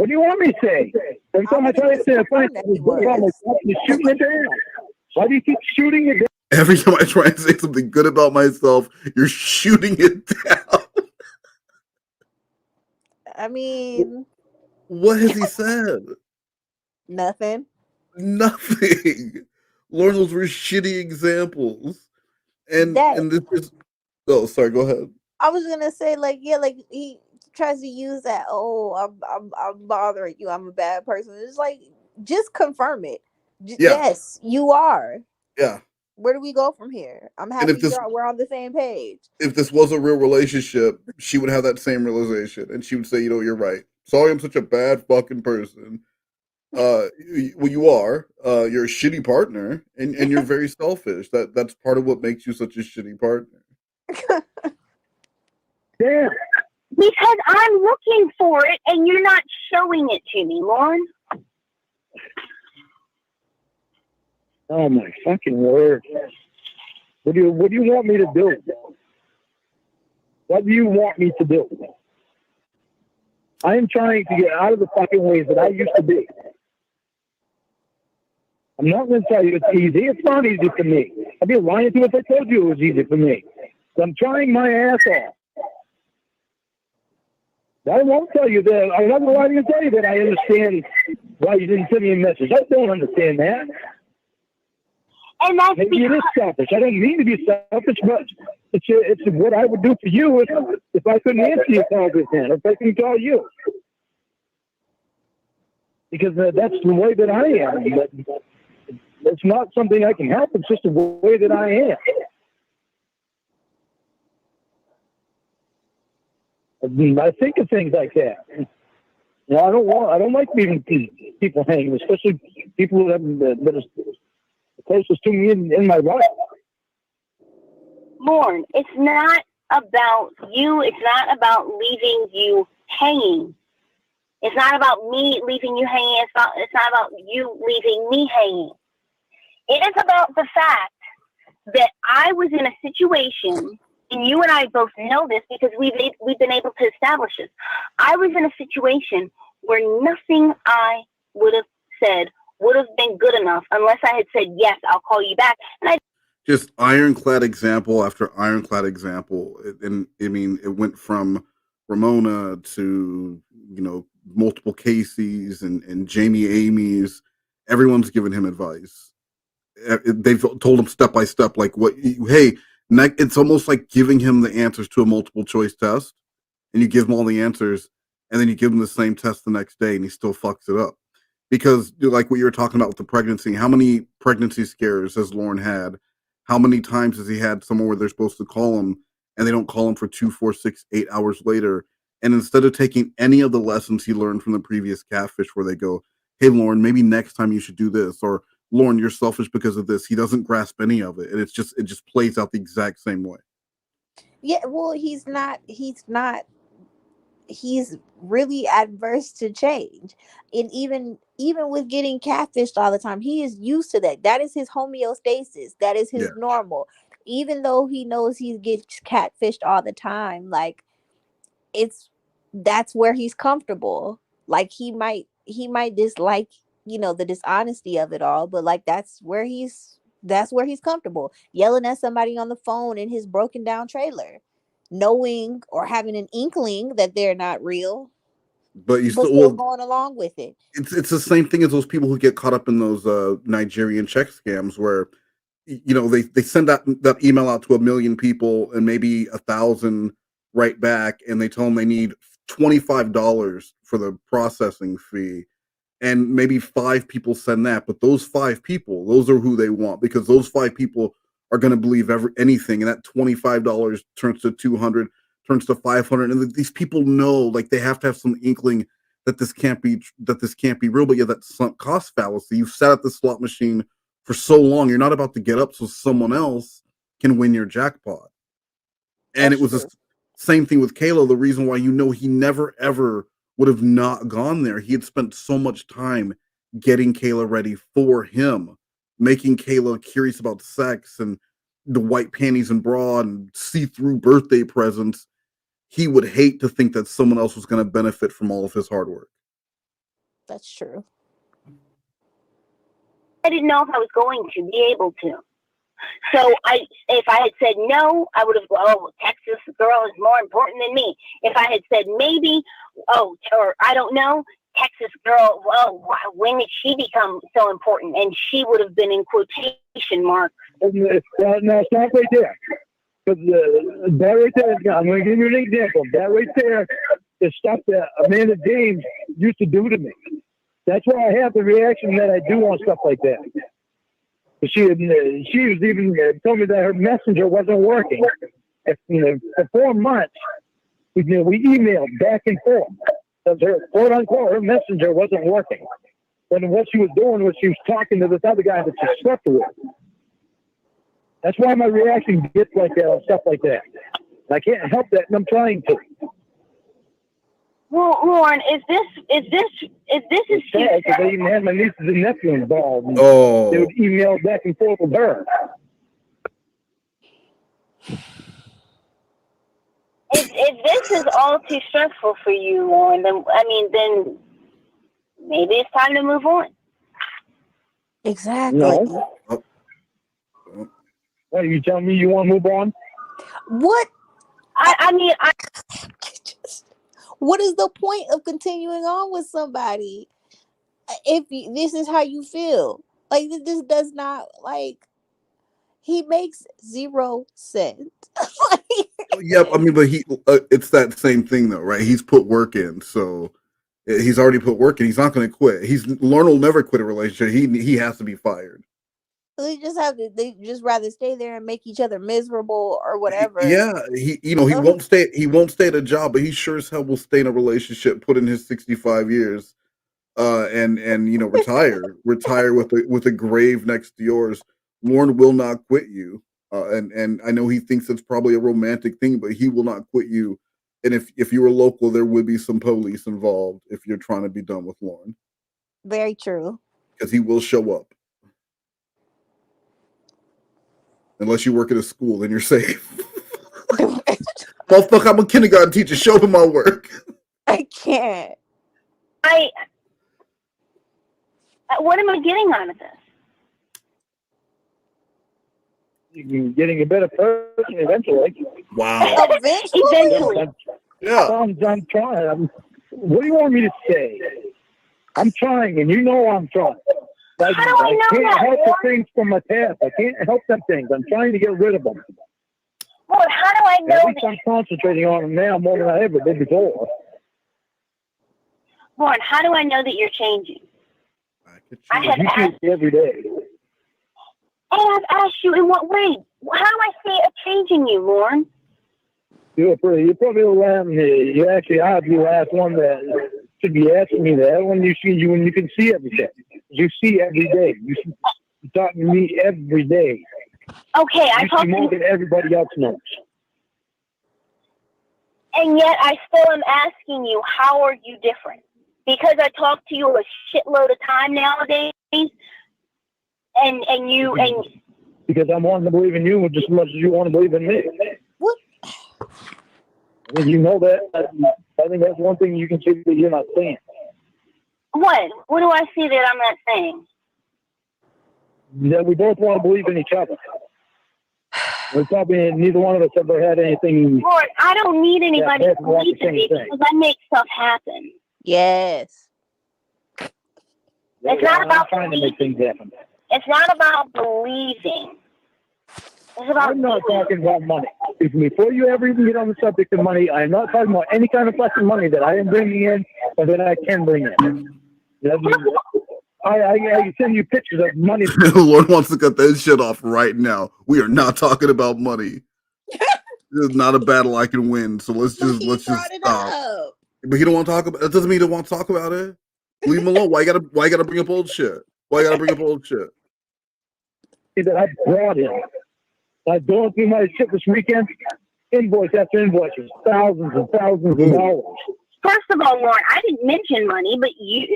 do you want me to say? Every time I try to say a funny thing, you shoot me there. Why do you keep shooting it down? Every time I try and say something good about myself, you're shooting it down. I mean, What has he said? nothing. Nothing. Lorne, those were shitty examples. And That and this is oh sorry, go ahead. I was gonna say, like, yeah, like he tries to use that. Oh, I'm bothering you. I'm a bad person. It's like, just confirm it. Yeah, Yes, you are. yeah. Where do we go from here? I'm And happy we're on the same page. if this was a real relationship, she would have that same realization and she would say, you know, you're right. Sorry I'm such a bad fucking person. Well you are. You're a shitty partner and you're very selfish. That's part of what makes you such a shitty partner. Yeah. Because I'm looking for it and you're not showing it to me, Lorne. Oh my fucking word. What do you want me to do? What do you want me to do? I am trying to get out of the fucking ways that I used to be. I'm not going to tell you it's easy. It's not easy for me. I'd be lying to you if I told you it was easy for me. So I'm trying my ass off. I won't tell you that. I'm not going to tell you that I understand why you didn't send me a message. I don't understand that. And that's Maybe it is selfish. I don't mean to be selfish, but it's what I would do for you if I couldn't answer your call this hand, if I couldn't call you. Because that's the way that I am. But it's not something I can help. It's just the way that I am. I think of things like that. You know, I don't like leaving people hanging, especially people that are closest to me in my life. Lorne, it's not about you. It's not about leaving you hanging. It's not about me leaving you hanging. It's not about you leaving me hanging. It is about the fact that I was in a situation, and you and I both know this because we've been able to establish this. I was in a situation where nothing I would have said would have been good enough unless I had said, yes, I'll call you back. And I Just ironclad example after ironclad example. And I mean, it went from Ramona to, you know, multiple Casey's and Jamie Amy's. Everyone's given him advice. They've told him step by step, like what, hey, it's almost like giving him the answers to a multiple choice test. And you give him all the answers, and then you give him the same test the next day, and he still fucks it up. Because like what you were talking about with the pregnancy, how many pregnancy scares has Lorne had? How many times has he had somewhere where they're supposed to call him and they don't call him for 2, 4, 6, 8 hours later? And instead of taking any of the lessons he learned from the previous catfish, where they go, "Hey, Lorne, maybe next time you should do this," or "Lorne, you're selfish because of this," he doesn't grasp any of it, and it just plays out the exact same way. Yeah, well, he's really adverse to change. And even with getting catfished all the time, he is used to that. That is his homeostasis. That is his Yeah. normal. Even though he knows he gets catfished all the time, like, it's that's where he's comfortable. Like, he might dislike, the dishonesty of it all, but like that's where he's comfortable. Yelling at somebody on the phone in his broken down trailer, knowing or having an inkling that they're not real, But you but still, still well, going along with it. it's the same thing as those people who get caught up in those Nigerian check scams where you know they send that email out to 1 million people and maybe 1,000 write back and they tell them they need $25 for the processing fee and maybe 5 people send that, but those 5 people, those are who they want because those 5 people are going to believe anything, and that $25 turns to 200, turns to 500, and these people know, like they have to have some inkling that this can't be real. But yeah, that sunk cost fallacy. You've sat at the slot machine for so long, you're not about to get up so someone else can win your jackpot. And it That's was the true. same thing with Kalo. The reason why he never ever would have not gone there. He had spent so much time getting Kayla ready for him, making Kayla curious about sex and the white panties and bra and see-through birthday presents. He would hate to think that someone else was going to benefit from all of his hard work. That's true. I didn't know if I was going to be able to. So if I had said no, I would have gone, oh, Texas girl is more important than me. If I had said maybe, or I don't know, Texas girl, well, when did she become so important? And she would have been in quotation marks. Well, no, stop right there. Because that right there, I'm going to give you an example. That right there is stuff that Amanda James used to do to me. That's why I have the reaction that I do on stuff like that. She was even told me that her messenger wasn't working. For 4 months, we emailed back and forth. Because her, quote unquote, her messenger wasn't working. When what she was doing was she was talking to this other guy that she slept with. That's why my reaction gets like that on stuff like that. I can't help that, and I'm trying to. Well, Lorne, is this sad because I even had my nieces and nephew involved. And Oh. they would email back and forth with her. If this is all too stressful for you, Lorne, then maybe it's time to move on. Exactly. No. What, are you telling me you want to move on? What? I mean, what is the point of continuing on with somebody if this is how you feel? Like, this does not, like, he makes 0 sense. Yep, I mean, but it's that same thing though, right? He's put work in, so he's already put work in. He's not going to quit. Lorne will never quit a relationship. He has to be fired. They just rather stay there and make each other miserable or whatever. Yeah, he won't stay. He won't stay at a job, but he sure as hell will stay in a relationship, put in his 65 years, and retire with a grave next to yours. Lorne will not quit you, and I know he thinks it's probably a romantic thing, but he will not quit you. And if you were local, there would be some police involved if you're trying to be done with Lorne. Very true. Because he will show up. Unless you work at a school, then you're safe. Motherfucker, I'm a kindergarten teacher. Show him my work. I can't. What am I getting out of this? You're getting a better person eventually. Wow. Eventually. Yeah. I'm trying. What do you want me to say? I'm trying, and you know I'm trying. I can't help the things from my past. I can't help them things. I'm trying to get rid of them. Lord, how do I know At least I'm concentrating on them now more than I ever did before. Lord, how do I know that you're changing? I have asked you every day. And I've asked you in what way? How do I see a change in you, Lorne? You're probably the last. You actually are the last one that should be asking me that. When you can see everything. You see every day. You talk to me every day. Okay, I talk to you more than everybody else knows. And yet I still am asking you, how are you different? Because I talk to you a shitload of time nowadays, and because I'm wanting to believe in you just as much as you want to believe in me. What? I mean, you know that. I think that's one thing you can see that you're not saying. What? What do I see that I'm not saying? That we both want to believe in each other. We probably neither one of us ever had anything. Lord, I don't need anybody to believe in me because I make stuff happen. Yes. It's not about trying to make things happen. It's not about believing. It's about I'm not talking about money. Before you ever even get on the subject of money, I'm not talking about any kind of fucking money that I am bringing in or that I can bring in. I send you pictures of money. Lord wants to cut that shit off right now. We are not talking about money. This is not a battle I can win. So let's just stop. But he don't want to talk about it. Doesn't mean he don't want to talk about it. Leave him alone. Why you gotta bring up old shit? Why you gotta bring up old shit? That I brought in. I going through my shit this weekend. Invoice after invoice, thousands and thousands of dollars. First of all, Lorne, I didn't mention money, but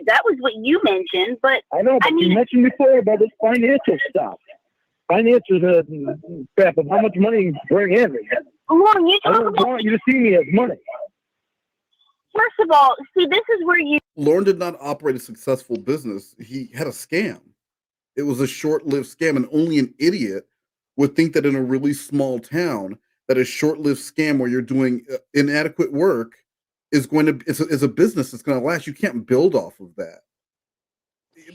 that was what you mentioned. But I know, but you mentioned before about this financial stuff. Financial crap of how much money you bring in. Lorne, I don't want you to see me as money. First of all, see, this is where you... Lorne did not operate a successful business. He had a scam. It was a short-lived scam, and only an idiot would think that in a really small town, that a short-lived scam where you're doing inadequate work is a business that's going to last. You can't build off of that.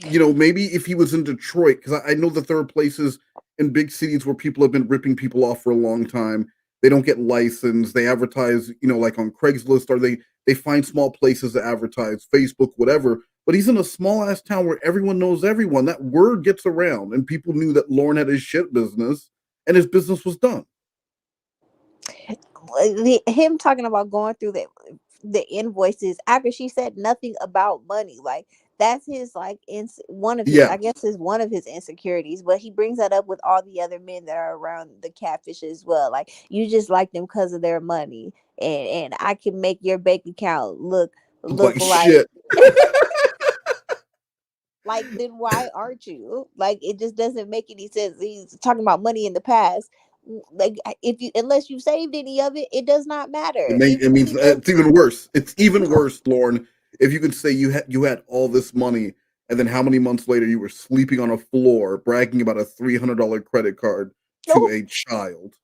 Maybe if he was in Detroit, because I know that there are places in big cities where people have been ripping people off for a long time. They don't get licensed. They advertise, like on Craigslist, or they find small places to advertise, Facebook, whatever. But he's in a small ass town where everyone knows everyone. That word gets around, and people knew that Lorne had his shit business, and his business was done. Him talking about going through the invoices after she said nothing about money, like that's his one of his, Yeah, I guess, is one of his insecurities, but he brings that up with all the other men that are around the catfish as well. Like, you just like them because of their money, and I can make your bank account look look like like shit. like, then why aren't you? Like, it just doesn't make any sense. He's talking about money in the past. Like, if you, unless you saved any of it, it does not matter. It Even if means you just, it's even worse. It's even worse, Lorne. If you could say you had all this money, and then how many months later you were sleeping on a floor bragging about a $300 credit card to no, a child.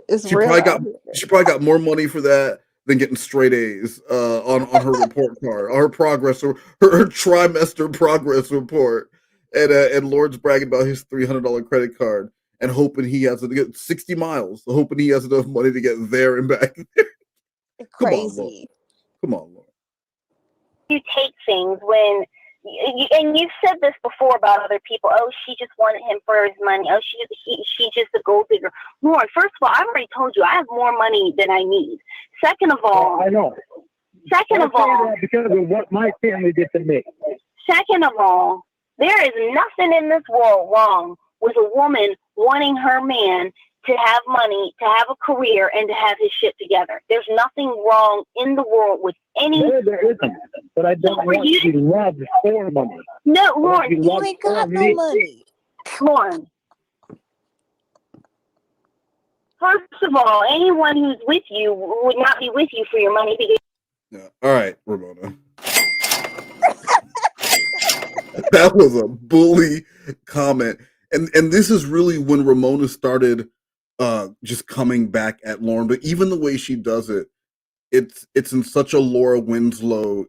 it's She real probably got out here. she probably got more money for that than getting straight A's on her report card, on her progress, or her trimester progress report. And Lord's bragging about his $300 credit card and hoping he has to get 60 miles, hoping he has enough money to get there and back. Come on, Lord. Crazy. Come on, Lord. You take things when, and you've said this before about other people. Oh, she just wanted him for his money. Oh, she just a gold digger. Lord, first of all, I've already told you I have more money than I need. Second of all, I know. Second of all, that because of what my family did to me. Second of all, there is nothing in this world wrong with a woman wanting her man to have money, to have a career, and to have his shit together. There's nothing wrong in the world with any. There isn't. But I don't want to be loved for money. No, Lorne, You ain't got no money. Lorne. First of all, anyone who's with you would not be with you for your money because. Yeah. All right, Ramona. That was a bully comment. And this is really when Ramona started just coming back at Lorne. But even the way she does it, it's in such a Laura Winslow,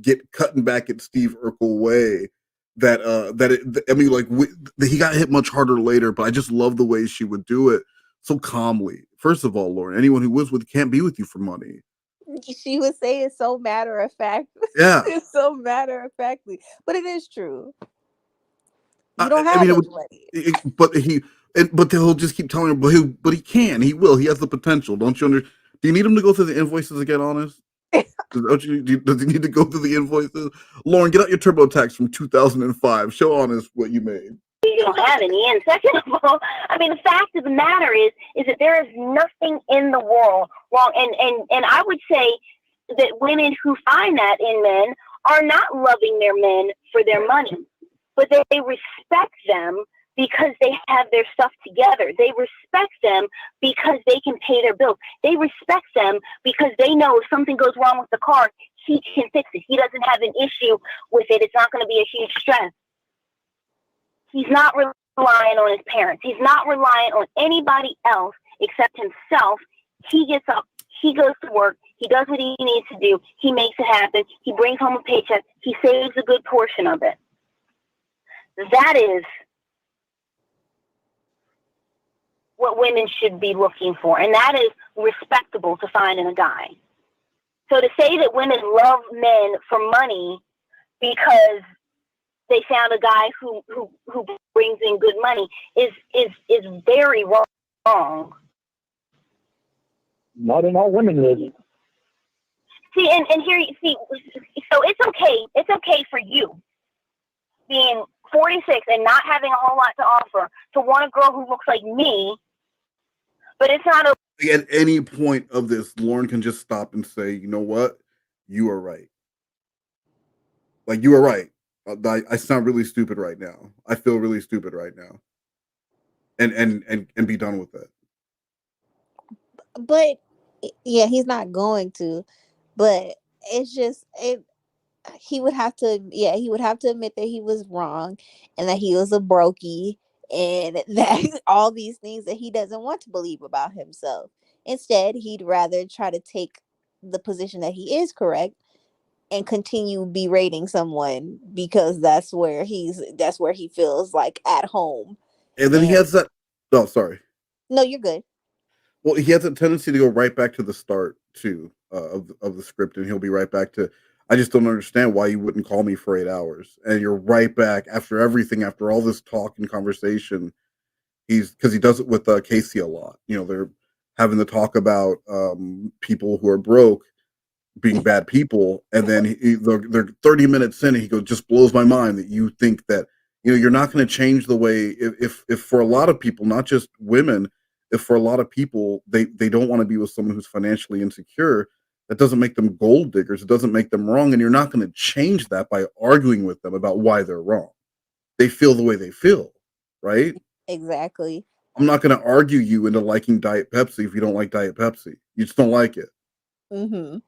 get cutting back at Steve Urkel way he got hit much harder later, but I just love the way she would do it so calmly. First of all, Lauren, anyone who was with can't be with you for money. She would say it so matter of fact. Yeah. It's so matter of factly, but it is true. You don't I have mean, much money. but he'll just keep telling her, but he can, he will, he has the potential. Don't you Do you need him to go through the invoices to get honest? Does he need to go through the invoices? Lauren, get out your TurboTax from 2005. Show honest what you made. You don't have any. And second of all, I mean, the fact of the matter is that there is nothing in the world wrong. And I would say that women who find that in men are not loving their men for their money, but they respect them because they have their stuff together. They respect them because they can pay their bills. They respect them because they know if something goes wrong with the car, he can fix it. He doesn't have an issue with it. It's not going to be a huge stress. He's not relying on his parents. He's not relying on anybody else except himself. He gets up. He goes to work. He does what he needs to do. He makes it happen. He brings home a paycheck. He saves a good portion of it. That is what women should be looking for. And that is respectable to find in a guy. So to say that women love men for money because they found a guy who brings in good money is very wrong. Not in all women live. See, and here you see, so it's okay. It's okay for you being 46 and not having a whole lot to offer to want a girl who looks like me, but it's not okay. At any point of this, Lauren can just stop and say, you know what? You are right. Like, you are right. I sound really stupid right now. I feel really stupid right now. And be done with it. But yeah, he's not going to. But it's just he would have to, he would have to admit that he was wrong and that he was a brokey and that all these things that he doesn't want to believe about himself. Instead, he'd rather try to take the position that he is correct and continue berating someone because that's where he feels like at home. And then he And has that. Oh, sorry. no, you're good. Well, he has a tendency to go right back to the start too of the script, and he'll be right back to. I just don't understand why you wouldn't call me for 8 hours, and you're right back after everything, after all this talk and conversation. Because he does it with Casey a lot. You know, they're having to talk about people who are broke being bad people, and then they're 30 minutes in, and he goes, "Just blows my mind that you think that you're not going to change the way if for a lot of people, not just women, if for a lot of people they don't want to be with someone who's financially insecure, that doesn't make them gold diggers. It doesn't make them wrong, and you're not going to change that by arguing with them about why they're wrong. They feel the way they feel, right? Exactly. I'm not going to argue you into liking Diet Pepsi if you don't like Diet Pepsi. You just don't like it. Mm-hmm.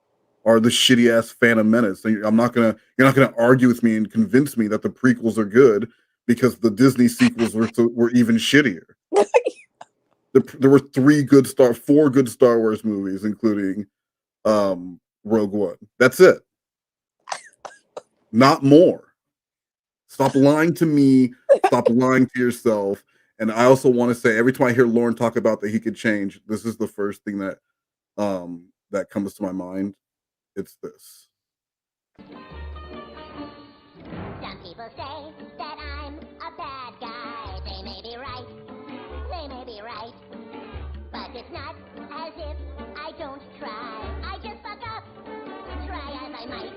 Or the shitty ass Phantom Menace. You're not gonna argue with me and convince me that the prequels are good because the Disney sequels were even shittier. There were four good Star Wars movies, including Rogue One. That's it. Not more. Stop lying to me. Stop lying to yourself. And I also want to say, every time I hear Lorne talk about that he could change, this is the first thing that that comes to my mind. It's this. Some people say that I'm a bad guy. They may be right. They may be right. But it's not as if I don't try. I just fuck up. Try as I might.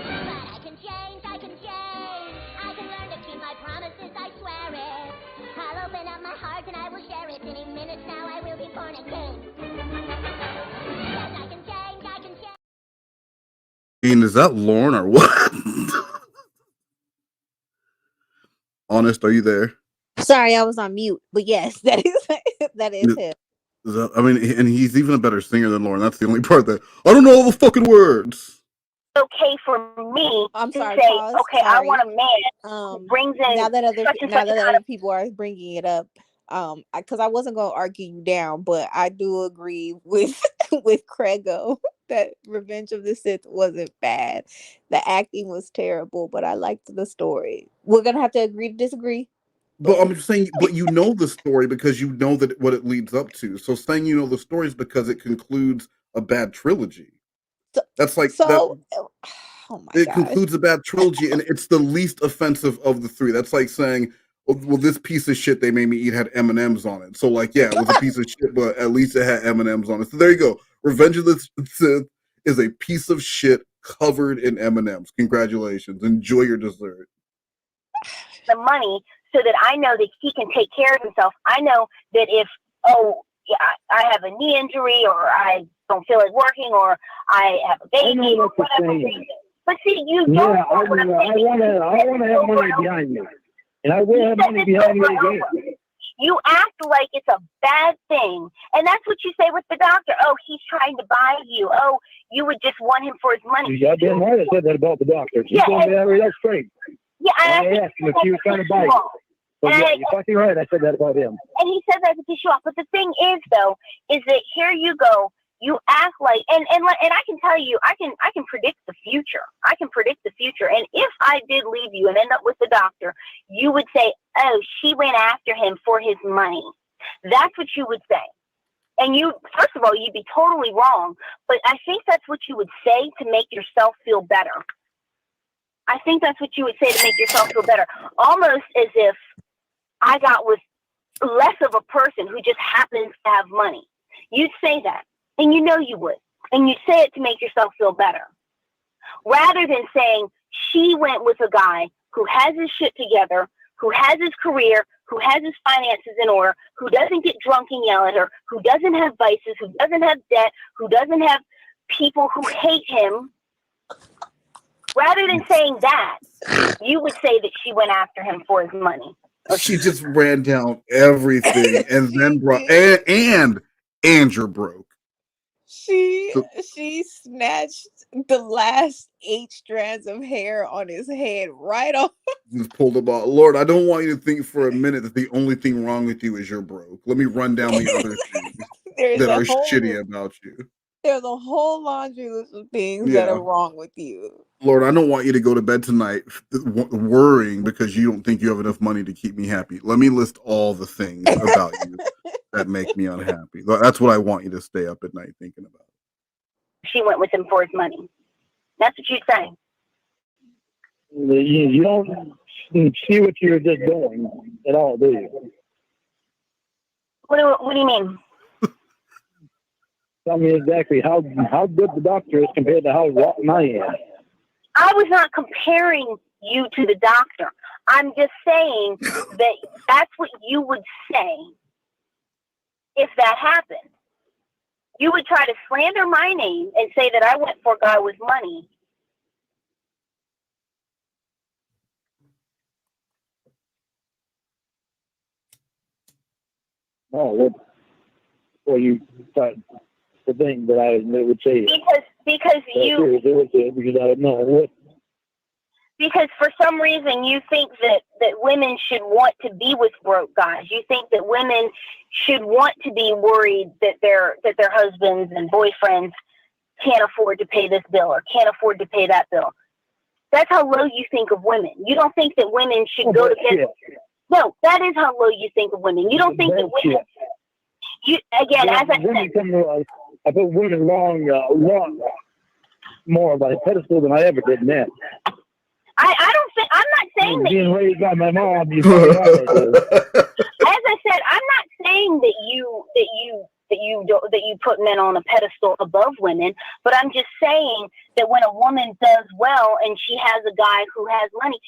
But I can change. I can change. I can learn to keep my promises. I swear it. I'll open up my heart and I will share it. Any minute now I will be born again. Yes, I can change. I can change. Is that Lorne or what? Honest, are you there? Sorry, I was on mute, but yes, that is him. I mean, and he's even a better singer than Lorne. That's the only part that I don't know all the fucking words. Okay for me I'm to sorry, say, pause. okay, I Sorry. want a man who brings in Now that such and such a kind other of. people are bringing it up, because I wasn't gonna argue you down, but I do agree with with Craigo that Revenge of the Sith wasn't bad. The acting was terrible, but I liked the story. We're gonna have to agree to disagree. But But I'm just saying, but you know the story because you know that what it leads up to. So saying you know the story is because it concludes a bad trilogy. That's like that. so oh my It gosh. concludes a bad trilogy, and it's the least offensive of the three. That's like saying, well, this piece of shit they made me eat had M&Ms on it. So, like, yeah, it was a piece of shit, but at least it had M&Ms on it. So there you go. Revenge of the Sith is a piece of shit covered in M&Ms. Congratulations. Enjoy your dessert. The money so that I know that he can take care of himself. I know that if, I have a knee injury or I don't feel like working or I have a baby or whatever reason. But see, you don't. Yeah, I want to have money behind me. And I will have money behind me again. You act like it's a bad thing. And that's what you say with the doctor. Oh, he's trying to buy you. Oh, you would just want him for his money. You got damn right I said that about the doctor. He's going to be that's straight. Yeah, I asked him if he was trying to buy you. So yeah, you're fucking right. I said that about him. And he said that to piss you off. But the thing is, though, is that here you go. You act like, and I can tell you, I can predict the future. I can predict the future. And if I did leave you and end up with the doctor, you would say, oh, she went after him for his money. That's what you would say. And you, first of all, you'd be totally wrong. But I think that's what you would say to make yourself feel better. I think that's what you would say to make yourself feel better. Almost as if I got with less of a person who just happens to have money. You'd say that. And you know you would. And you say it to make yourself feel better. Rather than saying, she went with a guy who has his shit together, who has his career, who has his finances in order, who doesn't get drunk and yell at her, who doesn't have vices, who doesn't have debt, who doesn't have people who hate him. Rather than saying that, you would say that she went after him for his money. She just ran down everything and then brought and you're broke. She snatched the last 8 strands of hair on his head right off. Just pulled them out. Lord, I don't want you to think for a minute that the only thing wrong with you is you're broke. Let me run down the other things that are shitty about you. There's a whole laundry list of things that Yeah. are wrong with you. Lord, I don't want you to go to bed tonight worrying because you don't think you have enough money to keep me happy. Let me list all the things about you that make me unhappy. That's what I want you to stay up at night thinking about. She went with him for his money. That's what you'd say. You don't see what you're just doing at all, do you? What do you mean? Tell me exactly how good the doctor is compared to how rotten I am. I was not comparing you to the doctor. I'm just saying that that's what you would say if that happened. You would try to slander my name and say that I went for a guy with money. Oh, well, you thought the thing that I would say. Because you. Because I don't know what. Because for some reason you think that women should want to be with broke guys. You think that women should want to be worried that their husbands and boyfriends can't afford to pay this bill or can't afford to pay that bill. That's how low you think of women. You don't think that women should go to bed. Yeah. No, that is how low you think of women. You don't think that women. You again, as I said. I put women long more by a pedestal than I ever did men. I don't think. I'm not saying that. Being raised by my mom, you as I said, I'm not saying that you put men on a pedestal above women, but I'm just saying that when a woman does well and she has a guy who has money.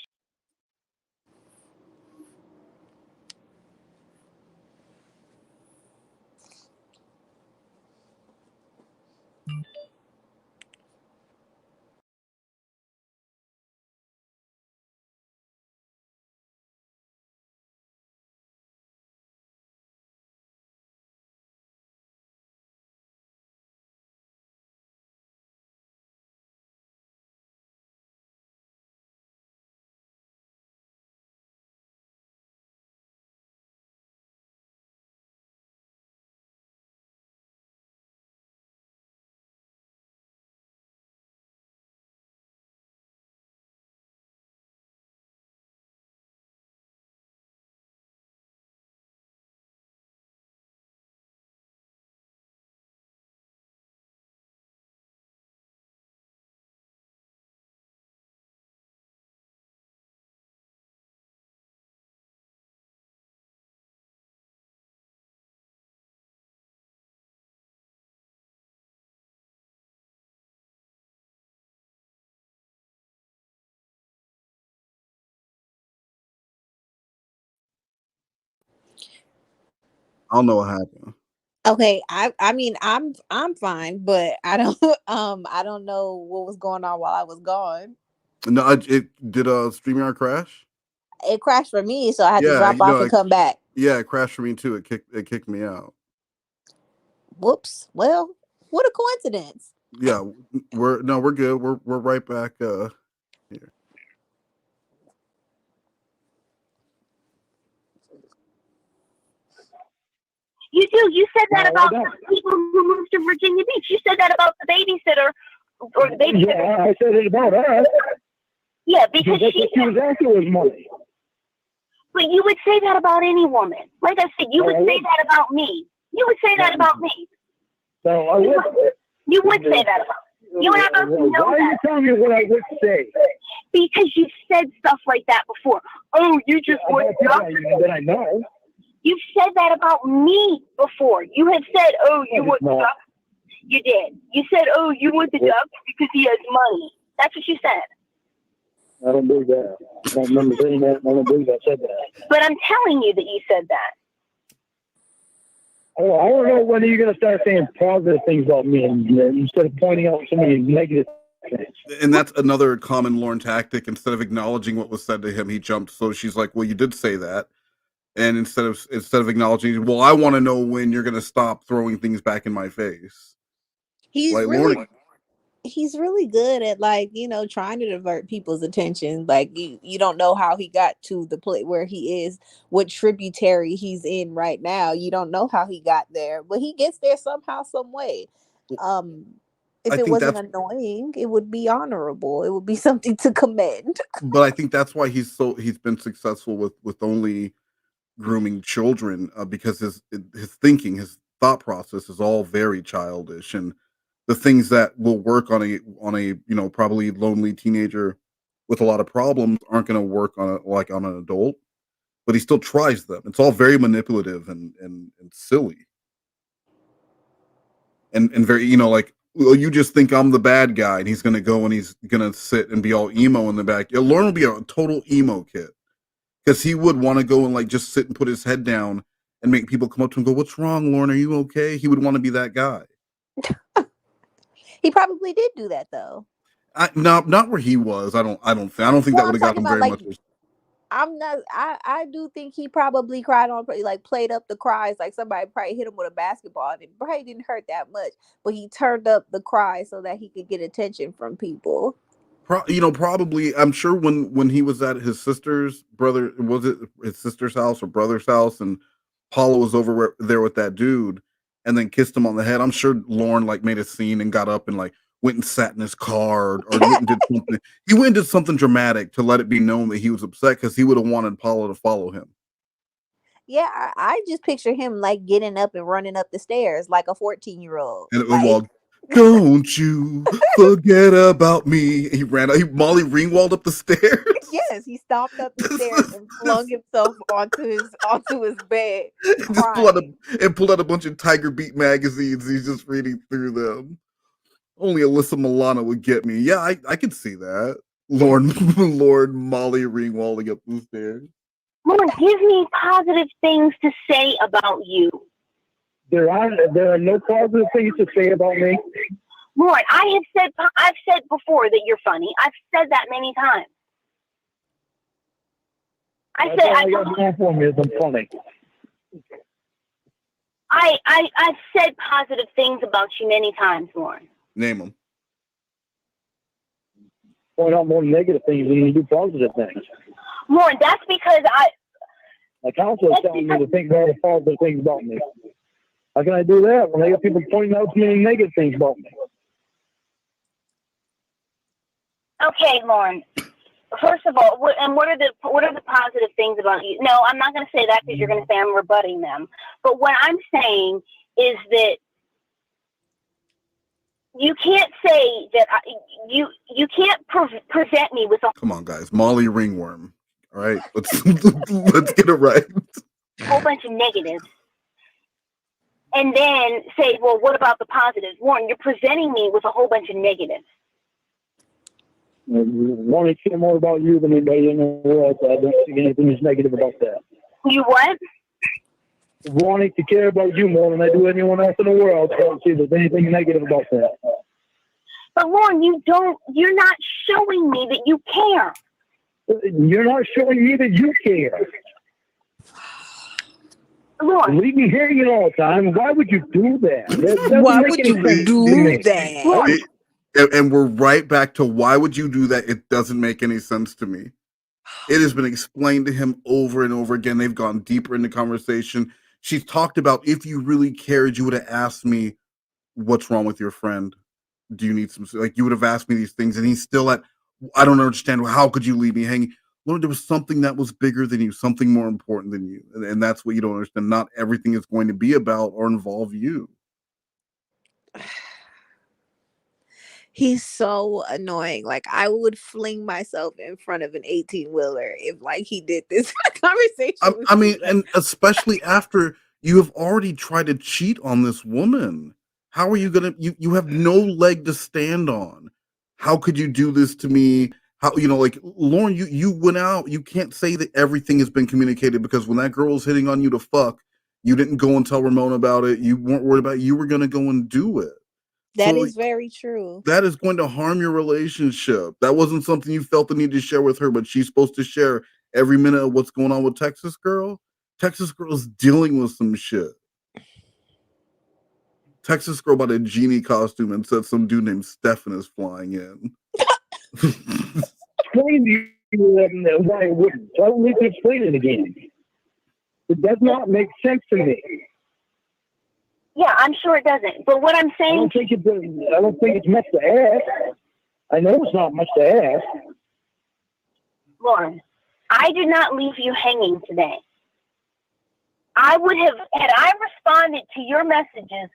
I don't know what happened. Okay, I mean I'm fine, but I don't I don't know what was going on while I was gone. No, it did StreamYard crash? It crashed for me, so I had to Yeah, drop off and come back. Yeah, it crashed for me too. It kicked me out. Whoops. Well, what a coincidence. Yeah, we're good. We're right back here. You do. You said that about the people who moved to Virginia Beach. You said that about the babysitter or the babysitter. Yeah, I said it about her. Yeah, because she was after his money. But you would say that about any woman. Like I said, you would say that about me. You would say that about me. So I would. You would say that about me. You and I both know Why are you telling me what I would say? Because you said stuff like that before. Oh, you just want that I know. You've said that about me before. You have said, oh, you want the doctor. You did. You said, oh, you want the doctor because he has money. That's what you said. I don't believe that. I don't remember saying that. I don't believe I said that. But I'm telling you that you said that. Oh, I don't know when you're going to start saying positive things about me instead of pointing out so many negative things. And that's another common Lorne tactic. Instead of acknowledging what was said to him, he jumped. So she's like, well, you did say that. And instead of acknowledging, well, I want to know when you're going to stop throwing things back in my face. He's Like really Lorne, he's really good at, like, trying to divert people's attention. Like, you don't know how he got to the place where he is, what tributary he's in right now. You don't know how he got there, but he gets there somehow, some way. um I if it think wasn't that's, annoying, it would be honorable. It would be something to commend. but I think that's why he's been successful with only grooming children, because his thinking, his thought process is all very childish, and the things that will work on a probably lonely teenager with a lot of problems aren't going to work on an adult. But he still tries them. It's all very manipulative and silly, and very, like, well, you just think I'm the bad guy, and he's going to go and he's going to sit and be all emo in the back. Yeah, Lauren will be a total emo kid, because he would want to go and like just sit and put his head down and make people come up to him and go, "What's wrong, Lauren? Are you okay?" He would want to be that guy. He probably did do that, though. Not where he was. I don't think Well, that would I'm have got talking him about, very like, much. I'm not. I do think he probably cried on, like, played up the cries. Like, somebody probably hit him with a basketball, and it probably didn't hurt that much. But he turned up the cry so that he could get attention from people. Probably. I'm sure when he was at his sister's brother, was it his sister's house or brother's house, and Paula was over there with that dude, and then kissed him on the head. I'm sure Lauren like made a scene and got up and like went and sat in his car, or went and did something. He went and did something dramatic to let it be known that he was upset, because he would have wanted Paula to follow him. Yeah, I just picture him, like, getting up and running up the stairs like a 14-year-old. And it was Like, all, "Don't you forget about me." He Molly Ringwald up the stairs. yes, he stomped up the This stairs is- and flung this- himself onto his bed, just crying. pulled out a bunch of Tiger Beat magazines. He's just reading through them. Only Alyssa Milano would get me. Yeah, I could see that. Lord Molly Ringwalding up the stairs. Lord, give me positive things to say about you. There are no positive things to say about me. Lord, I've said before that you're funny. I've said that many times. That's all I got going for me is I'm funny. I've said positive things about you many times, Lorne. Name them. Point out more negative things than you do positive things. Lorne, that's because My counselor is telling me to think more positive things about me. How can I do that when I got people pointing out to me negative things about me? Okay, Lorne. First of all, what are the positive things about you? No, I'm not going to say that because you're going to say I'm rebutting them. But what I'm saying is that you can't say that you can't present me with a Come on, guys. Molly Ringworm. All right, let's get it right. whole bunch of negatives and then say, well, what about the positives? Warren, you're presenting me with a whole bunch of negatives. I want to care more about you than anybody in the world, so I don't see anything that's negative about that. You what? Wanting to care about you more than I do anyone else in the world, so I don't see there's anything negative about that. But Warren, you're not showing me that you care. You're not showing me that you care. Lorne, Leave me hanging all the time. Why would you do that? Why would you do that? Lorne, And we're right back to, why would you do that? It doesn't make any sense to me. It has been explained to him over and over again. They've gone deeper into conversation. She's talked about, if you really cared, you would have asked me, "What's wrong with your friend? Do you need some," like, you would have asked me these things. And he's still at, "I don't understand. How could you leave me hanging?" Lord, there was something that was bigger than you, something more important than you. And that's what you don't understand. Not everything is going to be about or involve you. He's so annoying. Like, I would fling myself in front of an 18-wheeler if, like, he did this conversation with I me. mean, Like, and especially after you have already tried to cheat on this woman. How are you gonna, you have no leg to stand on? How could you do this to me? How, like, Lauren, you went out. You can't say that everything has been communicated, because when that girl was hitting on you to fuck, you didn't go and tell Ramona about it. You weren't worried about it. You were gonna go and do it. that So, is very true. that is going to harm your relationship. That wasn't something you felt the need to share with her, but she's supposed to share every minute of what's going on with Texas Girl. Texas Girl is dealing with some shit. Texas girl bought a genie costume and said some dude named Stefan is flying in. Explain to you why it wouldn't. So I don't need to explain it again. It does not make sense to me. Yeah, I'm sure it doesn't. But what I'm I saying, don't think it's much to ask. I know it's not much to ask. Lorne, I did not leave you hanging today. I would have, had I responded to your messages,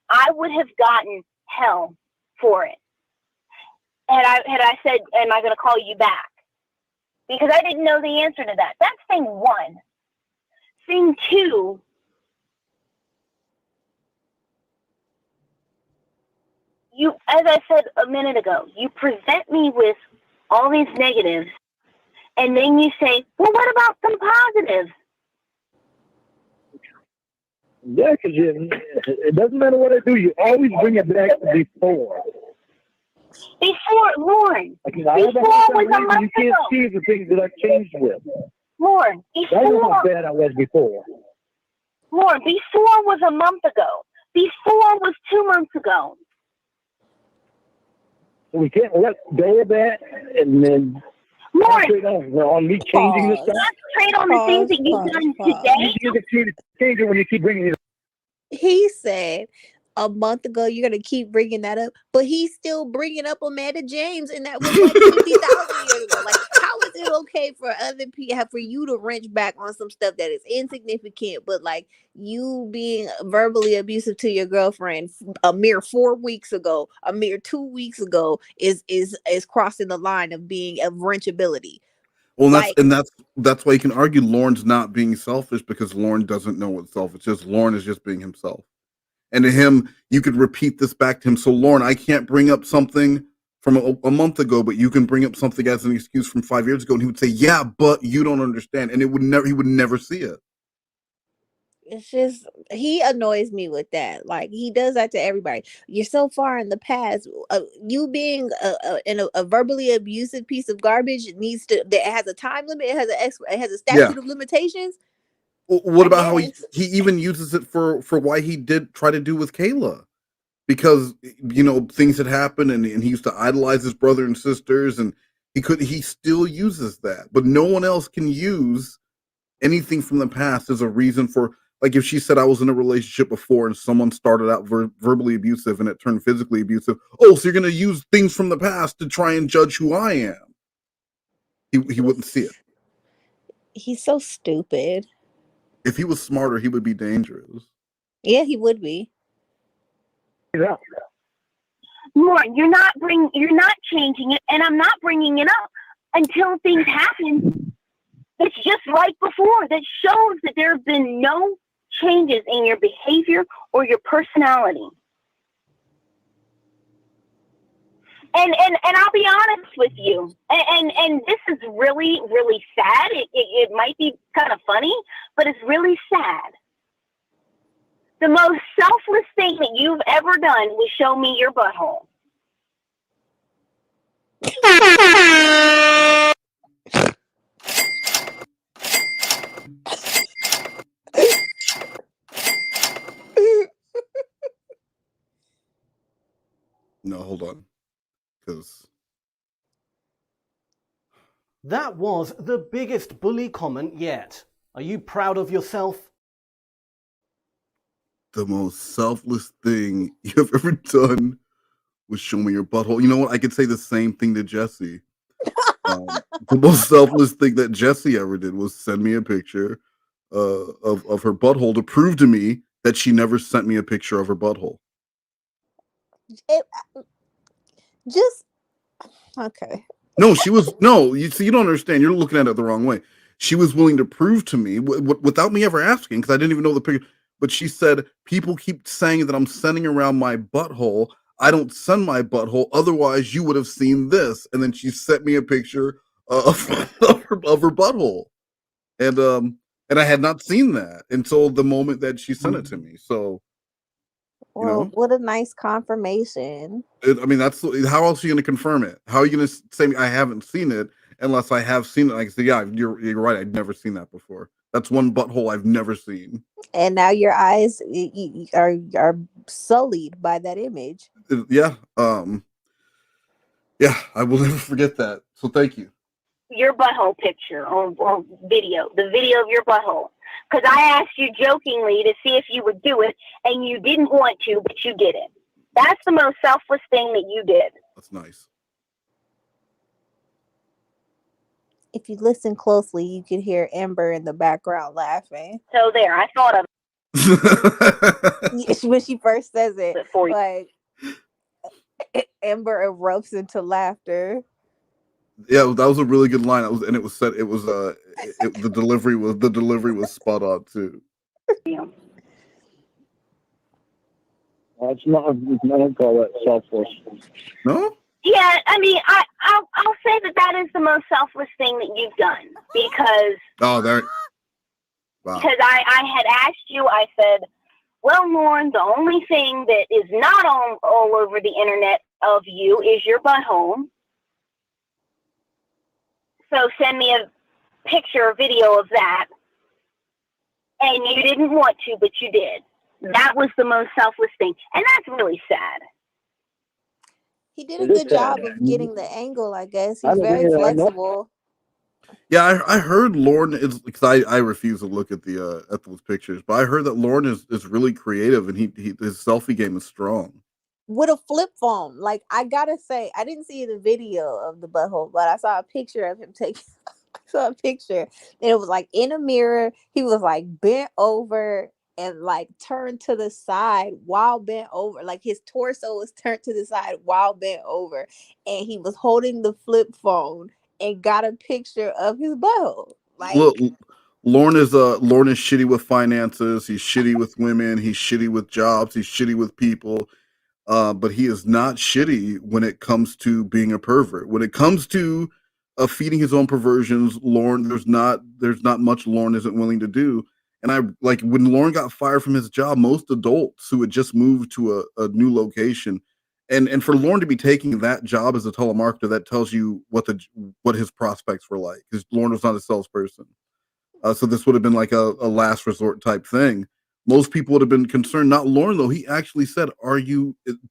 I would have gotten hell for it. Had I said, am I going to call you back? Because I didn't know the answer to that. That's thing one. Thing two, you, as I said a minute ago, you present me with all these negatives, and then you say, well, what about some positives? Yeah, because it doesn't matter what I do. You always bring it back to before. Before, Lorne, I have a hard time believing you can't see the things that I've changed with. Lorne, I know how bad I was before. Lorne, before was a month ago. Before was 2 months ago. So we can't let go of that and then concentrate on me changing this stuff. Concentrate on the things that you've done today. You change it when you keep bringing it. He said a month ago you're gonna keep bringing that up, but he's still bringing up Amanda James, and that was like 50,000 years ago. Like, how is it okay for other people, for you to wrench back on some stuff that is insignificant, but like you being verbally abusive to your girlfriend a mere 4 weeks ago, a mere 2 weeks ago, is crossing the line of being of wrenchability. Well, that's why you can argue Lorne's not being selfish, because Lorne doesn't know what's selfish. It's just Lorne is just being himself. And to him, you could repeat this back to him. So, Lorne, I can't bring up something from a month ago, but you can bring up something as an excuse from 5 years ago. And he would say, yeah, but you don't understand. And he would never see it. It's just, he annoys me with that. Like, he does that to everybody. You're so far in the past. You being a verbally abusive piece of garbage that has a time limit. It has a statute of limitations. What about how he even uses it for why he did try to do with Kayla? Because, things had happened, and he used to idolize his brother and sisters, and he still uses that. But no one else can use anything from the past as a reason for, like, if she said, I was in a relationship before and someone started out verbally abusive and it turned physically abusive. Oh, so you're going to use things from the past to try and judge who I am. He wouldn't see it. He's so stupid. If he was smarter, he would be dangerous. Yeah, he would be. Yeah. Lorne, you're not changing it, and I'm not bringing it up until things happen. It's just like before. That shows that there have been no changes in your behavior or your personality. And I'll be honest with you, and this is really, really sad. It might be kind of funny, but it's really sad. The most selfless thing that you've ever done was show me your butthole. No, hold on. Because that was the biggest bully comment yet. Are you proud of yourself? The most selfless thing you've ever done was show me your butthole. You know what? I could say the same thing to Jesse. The most selfless thing that Jesse ever did was send me a picture of her butthole to prove to me that she never sent me a picture of her butthole. Okay. No, you see, you don't understand. You're looking at it the wrong way. She was willing to prove to me without me ever asking, because I didn't even know the picture. But she said, people keep saying that I'm sending around my butthole. I don't send my butthole. Otherwise, you would have seen this. And then she sent me a picture of her butthole. And I had not seen that until the moment that she sent it to me. So, well, what a nice confirmation. That's how else are you going to confirm it? How are you going to say I haven't seen it unless I have seen it? I can say, yeah, you're right. I'd never seen that before. That's one butthole I've never seen. And now your eyes are sullied by that image. Yeah. Yeah, I will never forget that. So thank you. Your butthole picture or video, the video of your butthole. Because I asked you jokingly to see if you would do it, and you didn't want to, but you did it. That's the most selfless thing that you did. That's nice. If you listen closely, you could hear Ember in the background laughing. So there, I thought of it. When she first says it, for you. like Ember erupts into laughter. Yeah, that was a really good line. The delivery was spot on too. It's not. I don't call that selfless. No. Yeah, I mean, I'll say that is the most selfless thing that you've done because. Oh, there. Wow. Because I had asked you, I said, well, Lorne, the only thing that is not all over the internet of you is your butthole. So send me a picture or video of that. And you didn't want to, but you did. That was the most selfless thing. And that's really sad. He did a good job of getting the angle, I guess. He's very flexible. Yeah, I heard Lorne is because I refuse to look at those pictures, but I heard that Lorne is really creative and his selfie game is strong. With a flip phone, like I gotta say, I didn't see the video of the butthole, but I saw a picture of him taking. I saw a picture, and it was like in a mirror. He was like bent over and like turned to the side while bent over, like his torso was turned to the side while bent over, and he was holding the flip phone and got a picture of his butthole. Like, look, Lorne is shitty with finances. He's shitty with women. He's shitty with jobs. He's shitty with people. But he is not shitty when it comes to being a pervert. When it comes to feeding his own perversions, Lorne, there's not much Lorne isn't willing to do. And I like when Lorne got fired from his job, most adults who had just moved to a new location, and for Lorne to be taking that job as a telemarketer, that tells you what his prospects were like. Because Lorne was not a salesperson. So this would have been like a last resort type thing. Most people would have been concerned. Not Lorne though. He actually said,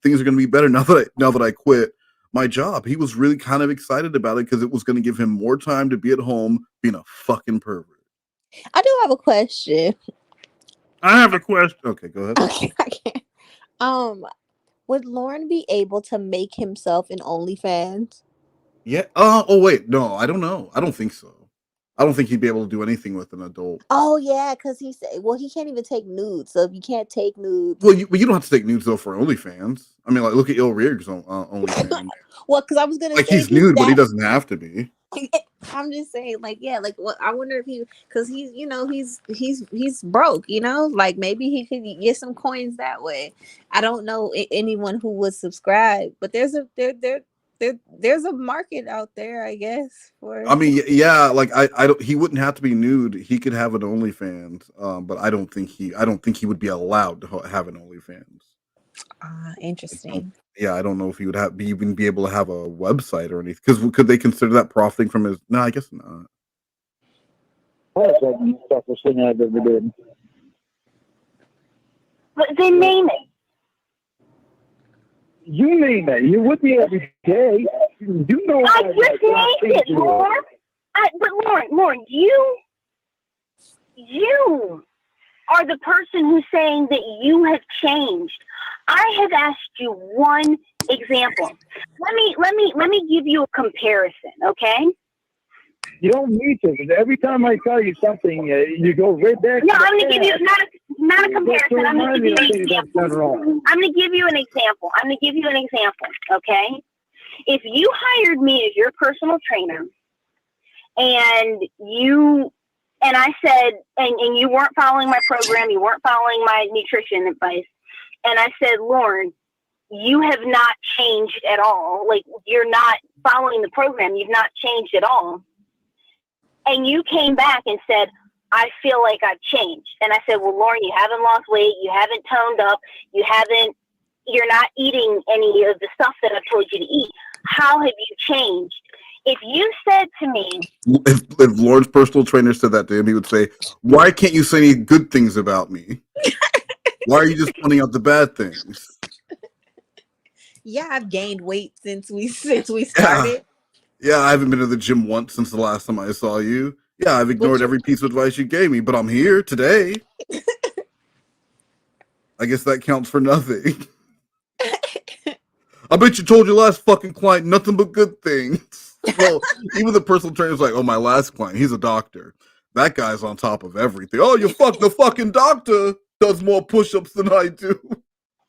things are going to be better now that I quit my job?" He was really kind of excited about it because it was going to give him more time to be at home being a fucking pervert. I do have a question. I have a question. Okay, go ahead. Okay, I can't. Would Lorne be able to make himself an OnlyFans? Yeah. Oh wait, no, I don't know. I don't think so. I don't think he'd be able to do anything with an adult. Oh yeah, because he said, well, he can't even take nudes. So if you can't take nudes, well, you don't have to take nudes though for OnlyFans. I mean, like look at Il Rig's on OnlyFans. Well, because I was gonna like say he's nude, but he doesn't have to be. I'm just saying, like, yeah, like, what? I wonder if because he's, he's broke, like maybe he could get some coins that way. I don't know anyone who would subscribe, but there's a market out there, I guess. For I mean, yeah, like I don't. He wouldn't have to be nude. He could have an OnlyFans, but I don't think he would be allowed to have an OnlyFans. Interesting. I don't know if he would even be able to have a website or anything. Because could they consider that profiting from his? No, I guess not. That's the toughest thing I've ever did. But then name it. You name it. You're with me every day. You know. I just named it, Lorne. But Lorne, you are the person who's saying that you have changed. I have asked you one example. Let me give you a comparison, okay? You don't need to, because every time I tell you something, you go right back. No, I'm going to give you not a comparison. I'm going to give you an example. I'm going to give you an example, okay? If you hired me as your personal trainer, and I said, and you weren't following my program, you weren't following my nutrition advice, and I said, Lorne, you have not changed at all. Like, you're not following the program. You've not changed at all. And you came back and said, I feel like I've changed. And I said, well, Lorne, you haven't lost weight. You haven't toned up. You're not eating any of the stuff that I've told you to eat. How have you changed? If you said to me, If Lorne's personal trainer said that to him, he would say, "Why can't you say any good things about me? Why are you just pointing out the bad things?" Yeah, I've gained weight since we started. Yeah, I haven't been to the gym once since the last time I saw you. Yeah, I've ignored every piece of advice you gave me, but I'm here today. I guess that counts for nothing. I bet you told your last fucking client nothing but good things. Well, even the personal trainer's like, "Oh, my last client, he's a doctor. That guy's on top of everything. Oh, the fucking doctor does more push-ups than I do."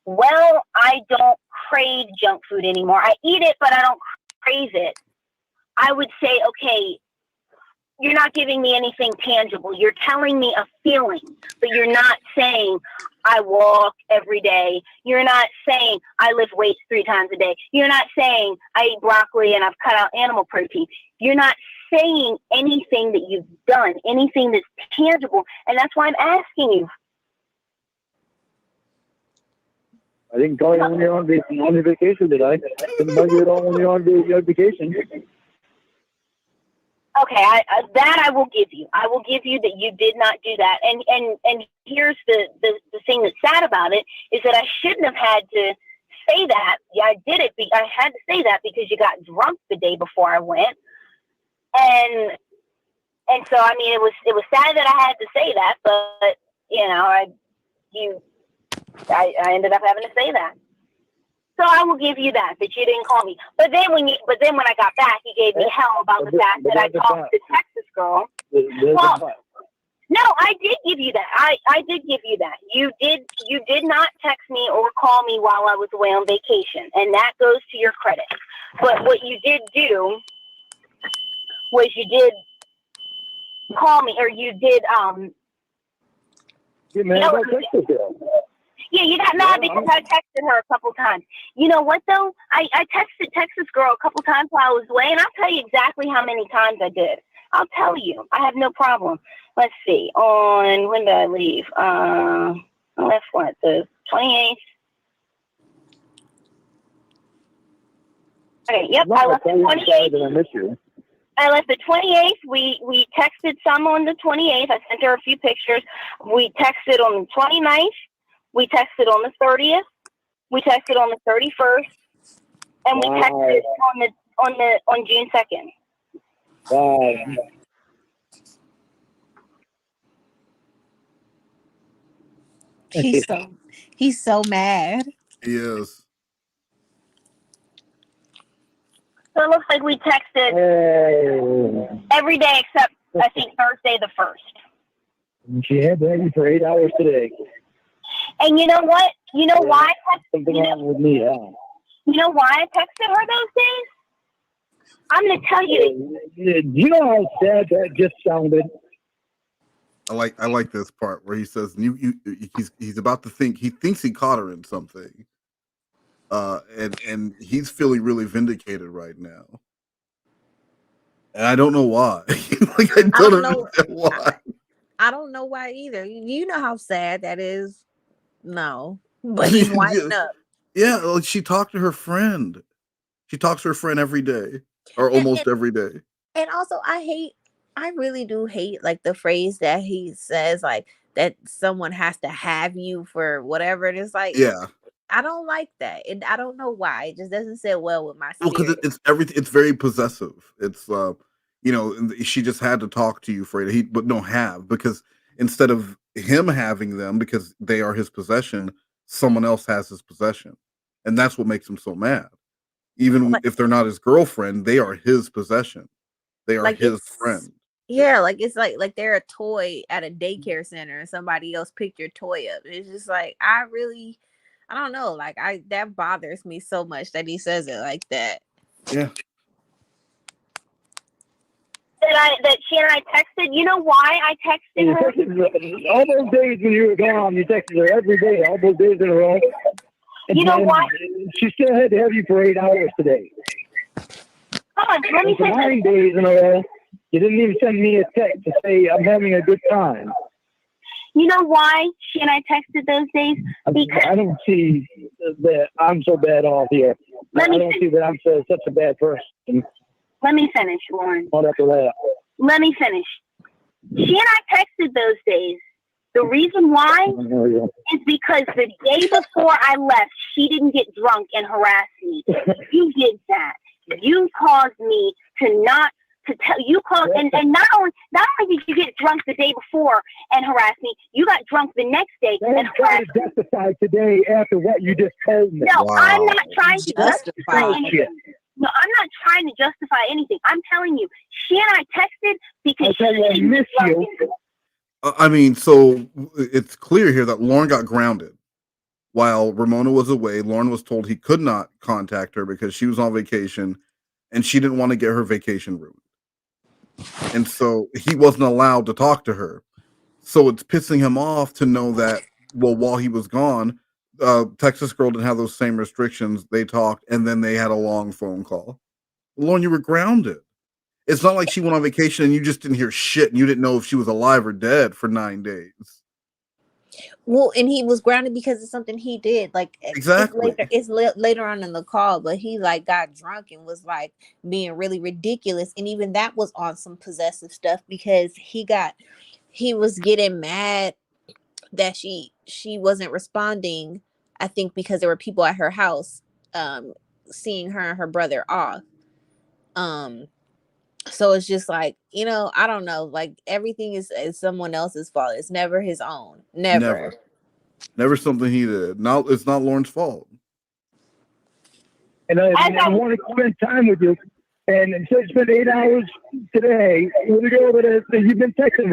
well, I don't crave junk food anymore. I eat it, but I don't crave it. I would say, okay, you're not giving me anything tangible. You're telling me a feeling, but you're not saying I walk every day. You're not saying I lift weights 3 times a day. You're not saying I eat broccoli and I've cut out animal protein. You're not saying anything that you've done, anything that's tangible. And that's why I'm asking you. I didn't call you when you're on your vacation, did I? Didn't bug you at all when you're on your vacation. Okay, that I will give you. I will give you that you did not do that. And here's the thing that's sad about it is that I shouldn't have had to say that. Yeah, I did it. I had to say that because you got drunk the day before I went, and so I mean it was sad that I had to say that, but you know I ended up having to say that. So I will give you that you didn't call me. But then when I got back, you gave me hell about the fact that I talked to Texas girl. Well, no, I did give you that. I did give you that. You did not text me or call me while I was away on vacation, and that goes to your credit. But what you did do was you did call me, or you did Texas girl. Yeah, you got mad because I texted her a couple times. You know what, though? I texted Texas girl a couple times while I was away, and I'll tell you exactly how many times I did. I'll tell you. I have no problem. Let's see. When did I leave? I left the 28th? Okay, yep, I left the 28th. I left the 28th. We texted some on the 28th. I sent her a few pictures. We texted on the 29th. We texted on the 30th. We texted on the 31st, and we texted on June 2nd. Wow. He's so mad. He is. So it looks like we texted every day except I think Thursday the 1st. She had to have you for 8 hours today. And you know what? You know why I texted something wrong with me, yeah. You know why I texted her those days? I'm gonna tell you. You know how sad that just sounded? I like this part where he says he's about to think he thinks he caught her in something. And he's feeling really vindicated right now. And I don't know why. I don't know why. I don't know why either. You know how sad that is. No, but he's winding up. Yeah, like she talked to her friend. She talks to her friend every day, or almost every day. And also, I really do hate like the phrase that he says, like that someone has to have you for whatever. It is like, yeah, I don't like that, and I don't know why. It just doesn't sit well with my spirit. Well, because it's everything. It's very possessive. It's she just had to talk to you for it. But don't have, because instead of him having them because they are his possession, someone else has his possession, and that's what makes him so mad. Even if they're not his girlfriend, they are his possession. They are like his friend. Yeah, like it's like they're a toy at a daycare center and somebody else picked your toy up. It's just like I don't know. Like that bothers me so much that he says it like that. Yeah. That she and I texted. You know why I texted her? All those days when you were gone, you texted her every day, all those days in a row. And you know why? She still had to have you for 8 hours today. Hold on, let me say 9 days in a row. You didn't even send me a text to say I'm having a good time. You know why she and I texted those days? Because I don't see that I'm so bad off here. I don't see that I'm such a bad person. Let me finish, Lorne. Not after that. Let me finish. She and I texted those days. The reason why is because the day before I left, she didn't get drunk and harass me. You did that. You caused me to not to tell you called and not only did you get drunk the day before and harass me, you got drunk the next day and harassed me. Justify today after what you just told me. No, wow. I'm not trying to justify anything. No, I'm not trying to justify anything. I'm telling you, she and I texted because I miss you. I mean, so it's clear here that Lorne got grounded. While Ramona was away, Lorne was told he could not contact her because she was on vacation and she didn't want to get her vacation ruined. And so he wasn't allowed to talk to her. So it's pissing him off to know that, well, while he was gone, Texas Girl didn't have those same restrictions. They talked and then they had a long phone call. Lorne, you were grounded. It's not like she went on vacation and you just didn't hear shit and you didn't know if she was alive or dead for 9 days. Well, and he was grounded because of something he did. Like exactly, it's later on in the call, but he like got drunk and was like being really ridiculous, and even that was on some possessive stuff because he was getting mad that she wasn't responding. I think because there were people at her house, seeing her and her brother off. So it's just like, I don't know, like everything is someone else's fault. It's never his own. Never something he did. No, it's not Lorne's fault. And I want to spend time with you. And instead of spend 8 hours today, we're going to go over this. You've been texting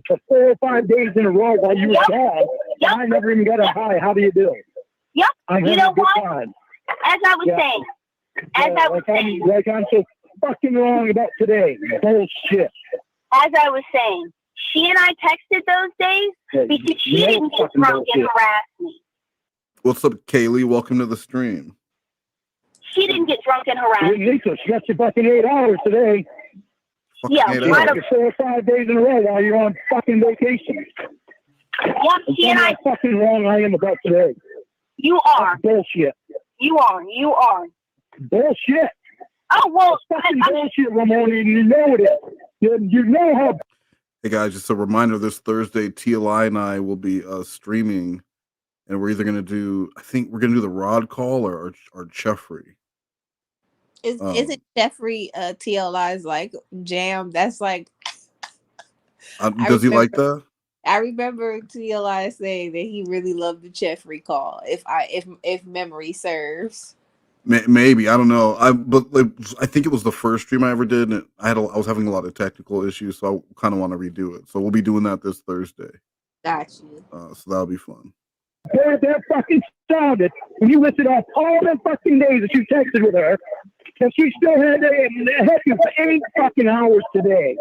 for 4 or 5 days in a row while you were gone. Yep. I never even got a hi. How do you do? Yep. I'm you know what? Time. As I was saying. Like I'm so fucking wrong about today. Bullshit. As I was saying, she and I texted those days because she didn't get drunk and harass me. What's up, Kaylee? Welcome to the stream. She didn't get drunk and harass me. She got you fucking 8 hours today. Yeah, right up 4 or 5 days in a row while you're on fucking vacation. Yep, she and I. How fucking wrong I am about today. You are. That's bullshit. You are. Bullshit. Oh, well. Fucking bullshit, Ramona. You know it is. You know how. Hey, guys, just a reminder, this Thursday, TLI and I will be streaming, and we're either going to do, I think we're going to do the Rod Call or Jeffrey. Isn't Jeffrey TLI's like jam? That's like. Does he like that? I remember TLI saying that he really loved the Jeffrey call. If memory serves. Maybe, I don't know. I think it was the first stream I ever did, and I was having a lot of technical issues, so I kind of want to redo it. So we'll be doing that this Thursday. Got you. So that'll be fun. That fucking sounded when you listed off all the fucking days that you texted with her, and she still had you for 8 fucking hours today.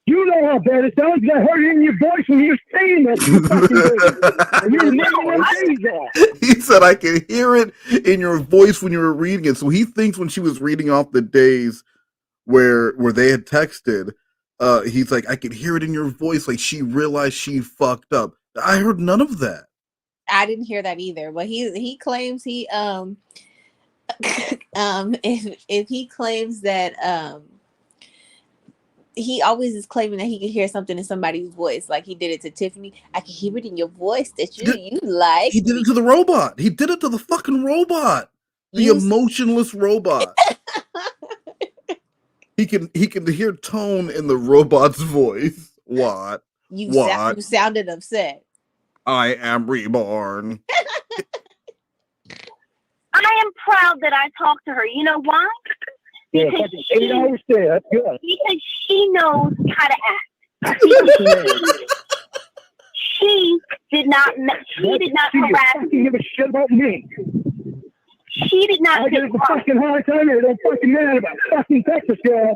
You know how bad it sounds. I heard it in your voice when you were saying that. He said, I can hear it in your voice when you were reading it. So he thinks when she was reading off the days where they had texted, he's like, I can hear it in your voice. Like she realized she fucked up. I heard none of that. I didn't hear that either. But he claims he if he claims that he always is claiming that he can hear something in somebody's voice, like he did it to Tiffany. I can hear it in your voice that you like. He did it to the robot. He did it to the fucking robot. The emotionless robot. He can hear tone in the robot's voice. What? You sounded upset. I am reborn. I am proud that I talked to her. You know why? Yeah, because 8 hours there. That's good. Because she knows how to act. She did not harass me. Give a shit about me. She did not. I give a fucking hard time. I don't fucking mad about fucking Texas girl.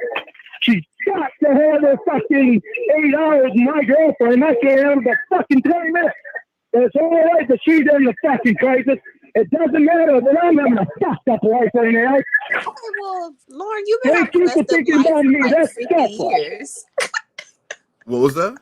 She got to have her fucking 8 hours. My girlfriend, I can't have about fucking 20 minutes. It's all right that she's in the fucking crisis. It doesn't matter that I'm having a fucked up life right now. Okay, well, Lorne, you've been thinking about me. That's years. What was that?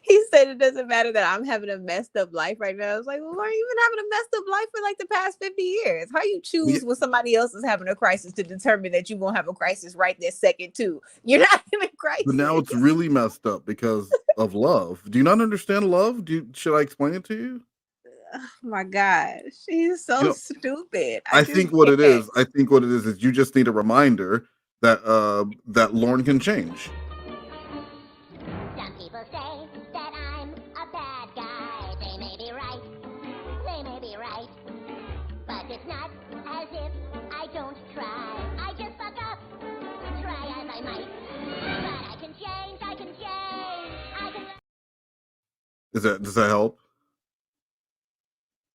He said it doesn't matter that I'm having a messed up life right now. I was like, well, are you even having a messed up life for like the past 50 years? How you choose when somebody else is having a crisis to determine that you won't have a crisis right this second too? You're not in a crisis. But now it's really messed up because of love. Do you not understand love? Should I explain it to you? Oh my gosh, he's so stupid. I think what it is you just need a reminder that that Lorne can change. Some people say that I'm a bad guy. They may be right. They may be right. But it's not as if I don't try. I just fuck up. Try as I might. But I can change. I can change. I can... Does that help?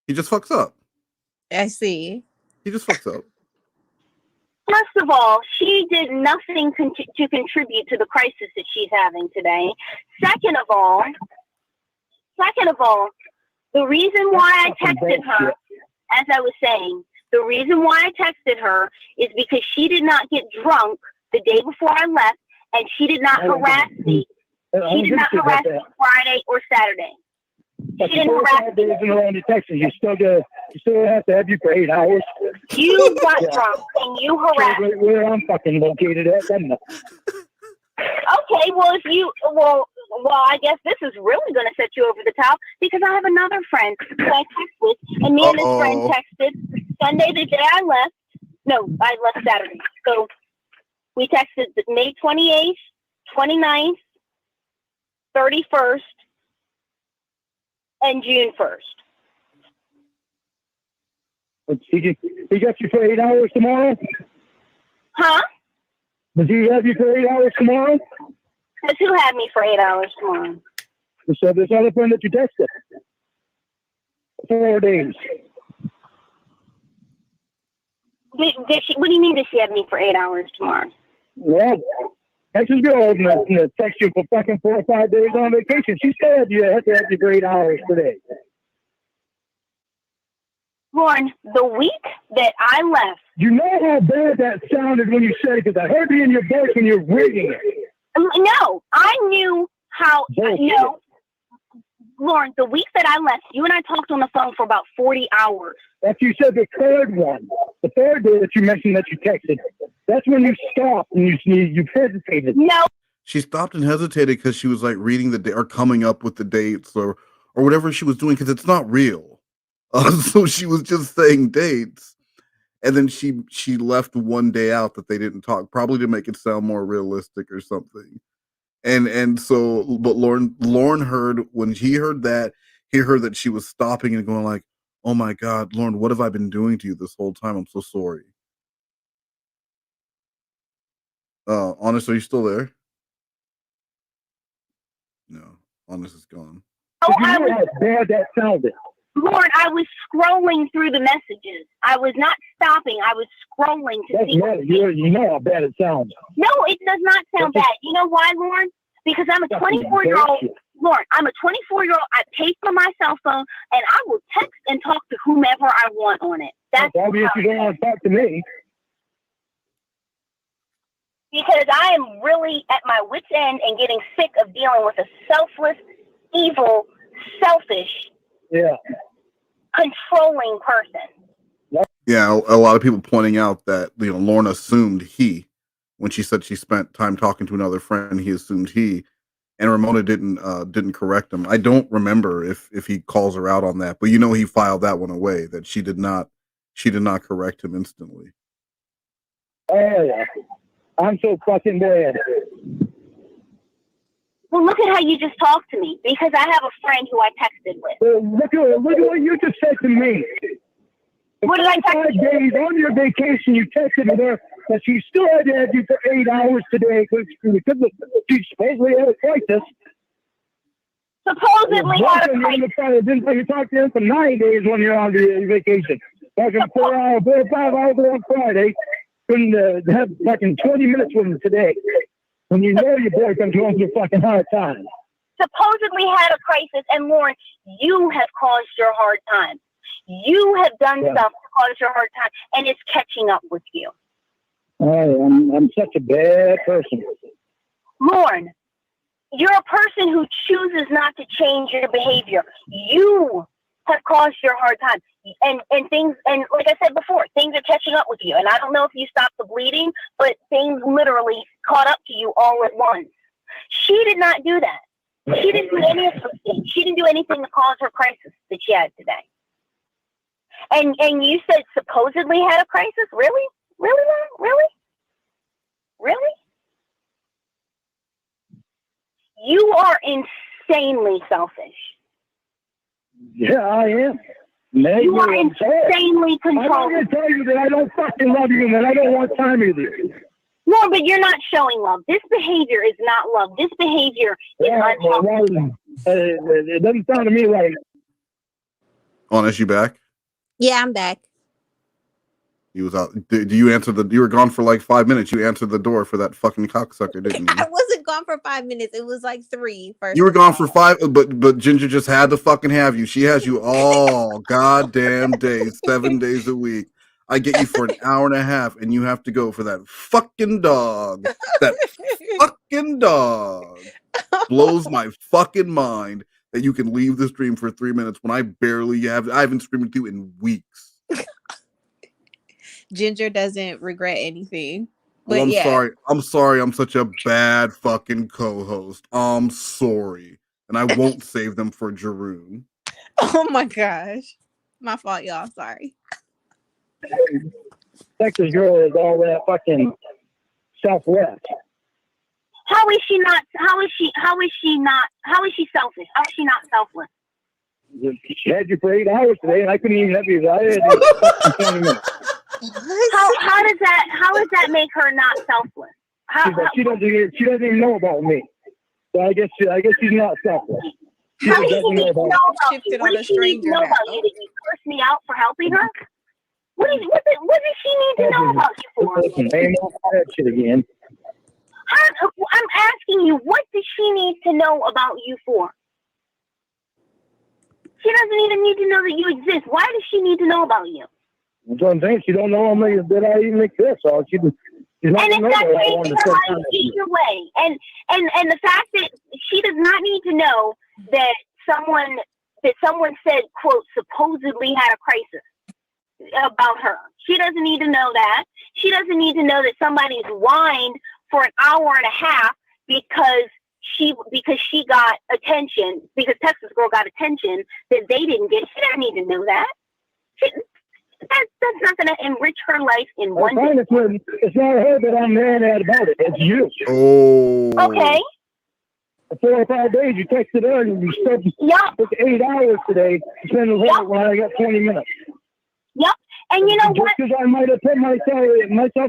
He just fucks up. I see. He just fucks up. First of all, she did nothing to contribute to the crisis that she's having today. Second of all, the reason why I texted her, as I was saying, the reason why I texted her is because she did not get drunk the day before I left, and she did not harass me. She did not harass me Friday or Saturday. But you still have days in around the Texas. You still have to have you for 8 hours. You got drunk and you harassed me. Where I'm fucking located at, then. Okay, well, I guess this is really going to set you over the top because I have another friend who I text with, and me and this friend texted Sunday the day I left. No, I left Saturday. So we texted May 28th, 29th, 31st, and June 1st. He got you for 8 hours tomorrow? Huh? Does he have you for 8 hours tomorrow? Does who have me for 8 hours tomorrow? So this other friend that you texted. 4 days. What do you mean does she have me for 8 hours tomorrow? Well, Texas girl and text you for fucking 4 or 5 days on vacation. She said you have to have you for 8 hours today. Lorne, the week that I left. You know how bad that sounded when you said it, because I heard it in your voice when you're reading it. No, I knew how. No, Lorne, the week that I left, you and I talked on the phone for about 40 hours. After you said the third one, the third day that you mentioned that you texted, that's when you stopped and you hesitated. No. She stopped and hesitated because she was like reading the day or coming up with the dates or whatever she was doing because it's not real. So she was just saying dates, and then she left one day out that they didn't talk, probably to make it sound more realistic or something. And so, but Lorne heard when he heard that she was stopping and going like, "Oh my God, Lorne, what have I been doing to you this whole time? I'm so sorry." Honest, are you still there? No, Honest is gone. Oh, I was how bad that sounded. Lord, I was scrolling through the messages. I was not stopping. I was scrolling to see. You know how bad it sounds. No, it does not sound bad. You know why, Lauren? Because I'm a 24-year-old. Lauren, I'm a 24-year-old. I pay for my cell phone, and I will text and talk to whomever I want on it. That's obvious you don't want to talk to me. Because I am really at my wit's end and getting sick of dealing with a selfless, evil, selfish, controlling person. Yeah, a lot of people pointing out that Lorne assumed he, when she said she spent time talking to another friend, he assumed he, and Ramona didn't correct him. I don't remember if he calls her out on that, but he filed that one away, that she did not correct him instantly. Oh yeah, I'm so fucking bad. Well, look at how you just talked to me, because I have a friend who I texted with. Look at what you just said to me. What did I text 5 days on your vacation, you texted me there that she still had to have you for 8 hours today because she supposedly had a crisis. Supposedly had a crisis. Didn't you talk to him for 9 days when you're on your vacation? Talking 4 or 5 hours on Friday. Couldn't have fucking 20 minutes with him today. When you know your boyfriend's going through a fucking hard time. Supposedly had a crisis, and Lauren, you have caused your hard time. You have done stuff to cause your hard time, and it's catching up with you. I'm such a bad person. Lauren, You're a person who chooses not to change your behavior. You have caused your hard time. And things, and like I said before, things are catching up with you. And I don't know if you stopped the bleeding, but things literally caught up to you all at once. She did not do that. She didn't do any of those things. She didn't do anything to cause her crisis that she had today. And you said supposedly had a crisis? Really? Really? Really? Really? You are insanely selfish. Yeah, I am. Maybe You are I'm insanely I'm not controlled. going to tell you that I don't fucking love you and that I don't want time with you. No, but you're not showing love. This behavior is not love. This behavior is unhealthy. It doesn't sound to me right. Honest, you back? Yeah, I'm back. He was out. Did you answer the? You were gone for like 5 minutes. You answered the door for that fucking cocksucker, didn't you? I wasn't gone for 5 minutes. It was like 3 first. You were gone for 5, but Ginger just had to fucking have you. She has you all goddamn days, 7 days a week. I get you for an hour and a half, and you have to go for that fucking dog. That fucking dog blows my fucking mind that you can leave the stream for 3 minutes when I haven't streamed with you in weeks. Ginger doesn't regret anything. But Well, I'm yeah. sorry. I'm sorry. I'm such a bad fucking co-host. I'm sorry, and I won't save them for Jeroen. Oh my gosh, my fault, y'all. Sorry. Texas girl is all that fucking Southwest. How is she not? How is she selfish? How is she not selfless? She had you for 8 hours today, and I couldn't even have you. I had you for 20 minutes. How does that make her not selfless? She doesn't even know about me. So I guess she's not selfless. How does she need to know about you? Shifted What on a does she need to stranger know now. about you? Did you curse me out for helping her? What does she need to know about you for? Ain't no that shit again. I'm asking you, what does she need to know about you for? She doesn't even need to know that you exist. Why does she need to know about you? That's what I'm saying. She don't know that I even exist. So she's not And gonna it's know not that I changing wanted to her spend life time with you. either way. And the fact that she does not need to know that someone said, quote, supposedly had a crisis about her. She doesn't need to know that. She doesn't need to know that somebody's whined for an hour and a half because she got attention, because Texas girl got attention that they didn't get. She doesn't need to know that. That's not going to enrich her life in one day. It's not her that I'm mad at about it. It's you. Oh. Okay. For 4 or 5 days, you texted her and you said took 8 hours today to spend with her when I got 20 minutes. Yep. And you know just what? because I might have put myself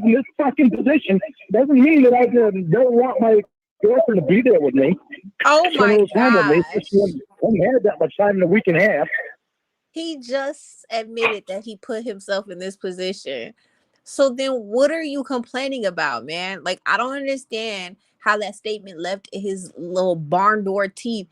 in this fucking position doesn't mean that I don't want my girlfriend to be there with me. Oh my gosh. I haven't had that much time in a week and a half. He just admitted that he put himself in this position. So then what are you complaining about, man? Like, I don't understand how that statement left his little barn door teeth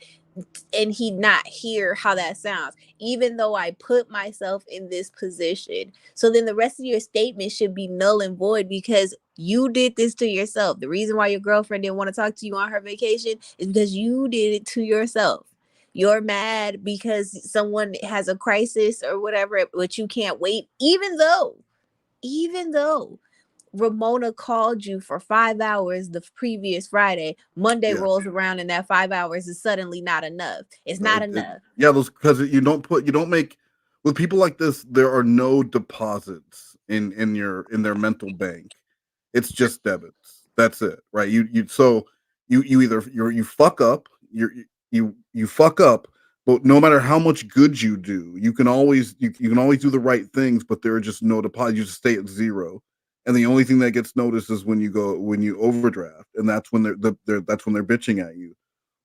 and he not hear how that sounds, even though I put myself in this position. So then the rest of your statement should be null and void because you did this to yourself. The reason why your girlfriend didn't want to talk to you on her vacation is because you did it to yourself. You're mad because someone has a crisis or whatever, but you can't wait, even though Ramona called you for 5 hours the previous Friday. Monday rolls around and that 5 hours is suddenly not enough. It's not enough. Those, because you don't make with people like this. There are no deposits in their mental bank. It's just debits. That's it, right? You either you fuck up. You fuck up, but no matter how much good you do, you can always do the right things, but there are just no deposit. You just stay at zero, and the only thing that gets noticed is when you overdraft, and that's when they're bitching at you.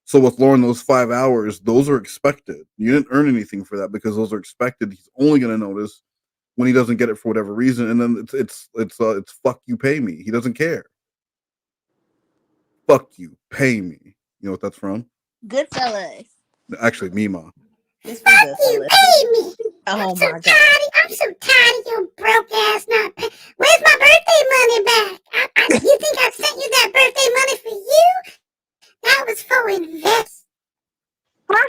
So with Lorne, those 5 hours, those are expected. You didn't earn anything for that because those are expected. He's only going to notice when he doesn't get it for whatever reason, and then it's fuck you, pay me. He doesn't care. Fuck you, pay me. You know what that's from? Goodfellas. Actually, Mima. It's from Goodfellas. Pay me. Oh my god. I'm so tired of your broke ass not pay. Where's my birthday money back? You think I sent you that birthday money for you? That was for an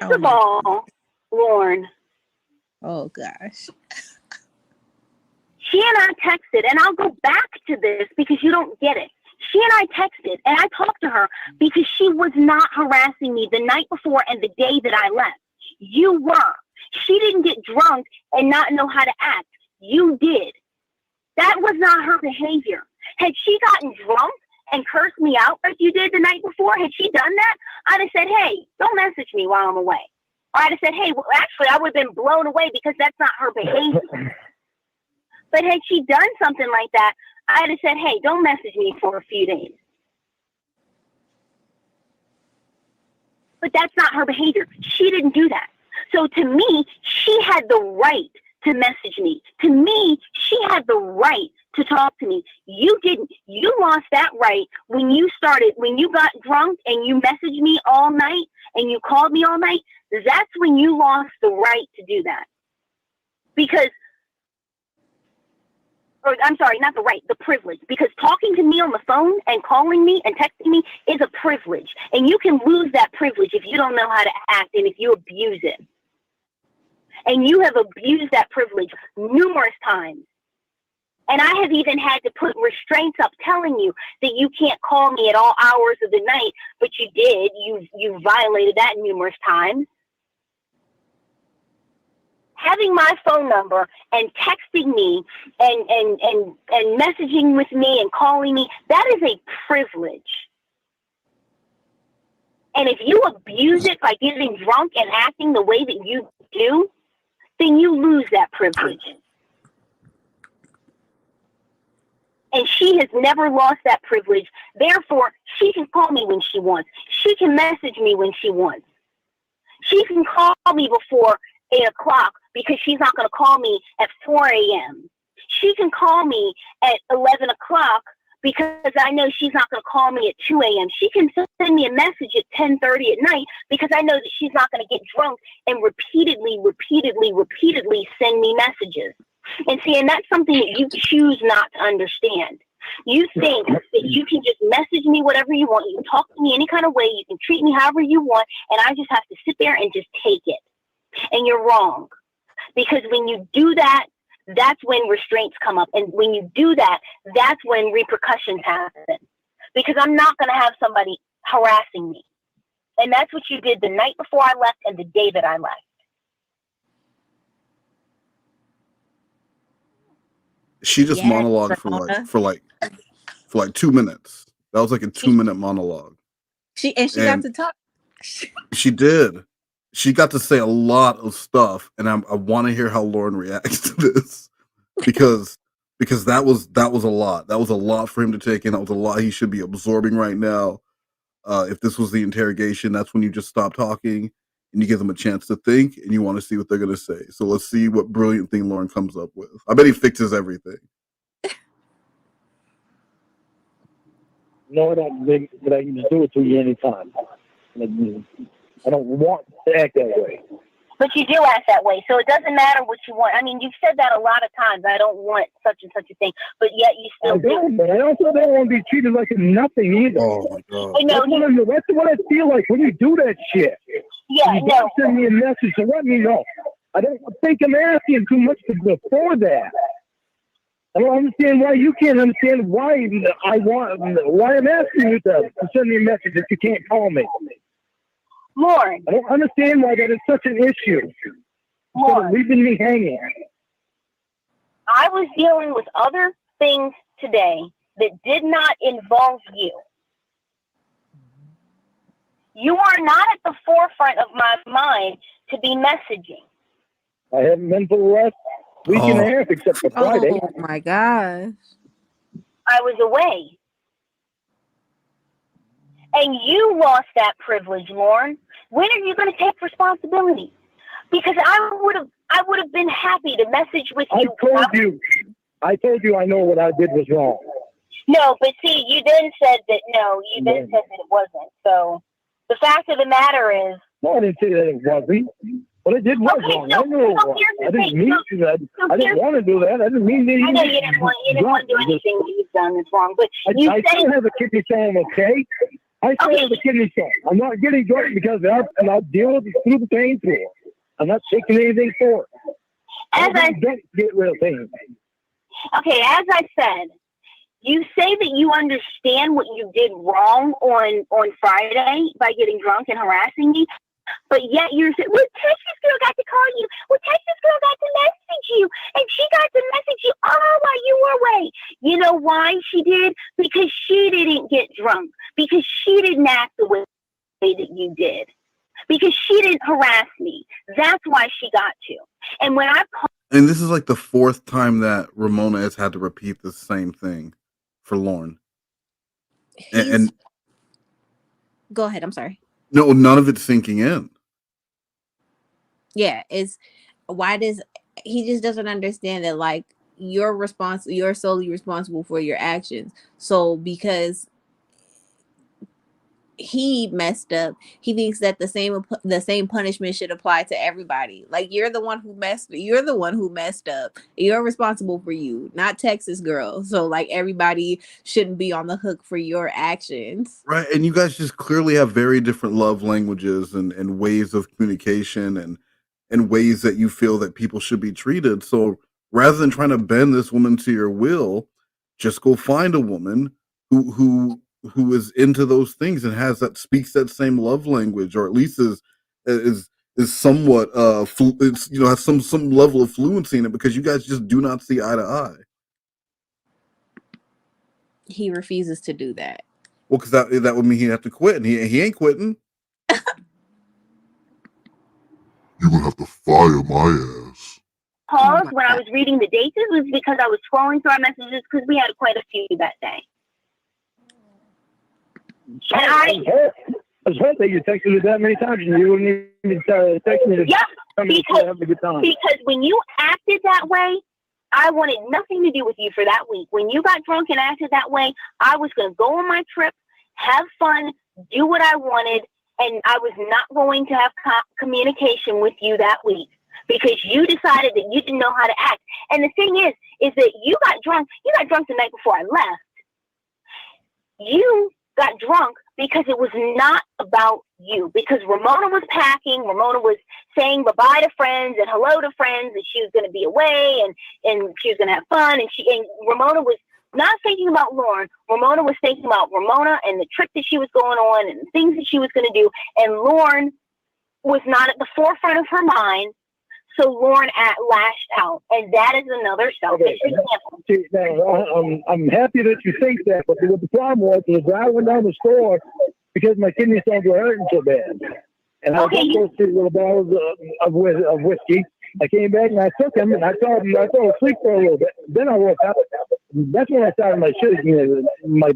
First of all, Lorne. Oh gosh. She and I texted, and I'll go back to this because you don't get it. She and I texted, and I talked to her because she was not harassing me the night before and the day that I left. You were. She didn't get drunk and not know how to act. You did. That was not her behavior. Had she gotten drunk and cursed me out like you did the night before, had she done that, I'd have said, hey, don't message me while I'm away. Or I'd have said, hey, well, actually, I would have been blown away because that's not her behavior. But had she done something like that, I'd have said, hey, don't message me for a few days. But that's not her behavior. She didn't do that. So to me, she had the right to message me. To me, she had the right to talk to me. You didn't. You lost that right when you got drunk and you messaged me all night and you called me all night. That's when you lost the right to do that. Because I'm sorry, not the right, the privilege. Because talking to me on the phone and calling me and texting me is a privilege. And you can lose that privilege if you don't know how to act and if you abuse it. And you have abused that privilege numerous times. And I have even had to put restraints up telling you that you can't call me at all hours of the night, but you did. You violated that numerous times. Having my phone number and texting me and messaging with me and calling me, that is a privilege. And if you abuse it by getting drunk and acting the way that you do, then you lose that privilege. And she has never lost that privilege. Therefore, she can call me when she wants. She can message me when she wants. She can call me before 8 o'clock because she's not going to call me at 4 a.m. She can call me at 11 o'clock because I know she's not going to call me at 2 a.m. She can send me a message at 10:30 at night because I know that she's not going to get drunk and repeatedly send me messages. And see, and that's something that you choose not to understand. You think that you can just message me whatever you want. You can talk to me any kind of way. You can treat me however you want. And I just have to sit there and just take it. And you're wrong. Because when you do that, that's when restraints come up. And when you do that, that's when repercussions happen. Because I'm not going to have somebody harassing me. And that's what you did the night before I left and the day that I left. She just monologued for like 2 minutes. That was like a 2-minute monologue. She got to talk. She did. She got to say a lot of stuff, and I want to hear how Lorne reacts to this because that was a lot. That was a lot for him to take in. That was a lot he should be absorbing right now. If this was the interrogation, that's when you just stop talking and you give them a chance to think, and you want to see what they're going to say. So let's see what brilliant thing Lorne comes up with. I bet he fixes everything. No, I don't think that I can just do it to you anytime. I don't want to act that way. But you do act that way, so it doesn't matter what you want. I mean, you've said that a lot of times. I don't want such and such a thing, but yet you still do. But I also don't want to be treated like a nothing either. Oh my God. That's what I feel like when you do that shit. Yeah, you don't send me a message to let me know. I don't think I'm asking too much before that. I don't understand why you can't understand why I'm asking you to send me a message if you can't call me. Lorne. I don't understand why that is such an issue. Instead of leaving me hanging. I was dealing with other things today that did not involve you. You are not at the forefront of my mind to be messaging. I haven't been for the last week and a half except for Friday. Oh my gosh. I was away. And you lost that privilege, Lorne. When are you going to take responsibility? Because I would have been happy to message with you. I told you I know what I did was wrong. No, but see, you then said that it wasn't. So the fact of the matter is. No, I didn't say that it wasn't. What I did was wrong. I knew it was wrong. I didn't mean to. I didn't want to do that. I didn't mean that. I know you didn't want to do anything that you've done that's wrong. But I still have a kidney saying, okay? I still have a kidney stone. I'm not getting drunk because I'm not dealing through the pain for it. I'm not taking anything for it. I don't get rid of pain. Okay, as I said, you say that you understand what you did wrong on Friday by getting drunk and harassing me, but yet you're saying, well, Texas girl got to call you. Well, Texas girl got to message you, and she got to message you all while you were away. You know why she did? Because she didn't get drunk. Because she didn't act the way that you did. Because she didn't harass me. That's why she got to. And when I called, and this is like the fourth time that Ramona has had to repeat the same thing for Lorne. And go ahead. I'm sorry. no, none of it's sinking in. Yeah, it's why does he just doesn't understand that like you're solely responsible for your actions. So because he messed up, he thinks that the same punishment should apply to everybody. Like you're the one who messed up. You're responsible for you, not Texas girl. So like everybody shouldn't be on the hook for your actions. Right. And you guys just clearly have very different love languages and ways of communication and ways that you feel that people should be treated. So rather than trying to bend this woman to your will, just go find a woman who is into those things and speaks that same love language, or at least is somewhat has some level of fluency in it, because you guys just do not see eye to eye. He refuses to do that. Well, because that would mean he'd have to quit, and he ain't quitting. You would have to fire my ass. calls when I was reading the dates was because I was scrolling through our messages because we had quite a few that day. So I was hurt that you texted me that many times and you wouldn't even text me to come and have a good time. Because when you acted that way, I wanted nothing to do with you for that week. When you got drunk and acted that way, I was going to go on my trip, have fun, do what I wanted, and I was not going to have communication with you that week because you decided that you didn't know how to act. And the thing is that you got drunk. You got drunk the night before I left. You got drunk because it was not about you. Because Ramona was packing, Ramona was saying bye-bye to friends and hello to friends, and she was going to be away and she was going to have fun. And Ramona was not thinking about Lorne. Ramona was thinking about Ramona and the trip that she was going on and the things that she was going to do. And Lorne was not at the forefront of her mind. So Lorne lashed out, and that is another selfish example. See, now, I'm happy that you think that, but what the problem was I went down the store because my kidney stones were hurting so bad, and I got those 2 little bottles of whiskey. I came back and I took them, and I fell asleep for a little bit. Then I woke up. That's when I started my shit, my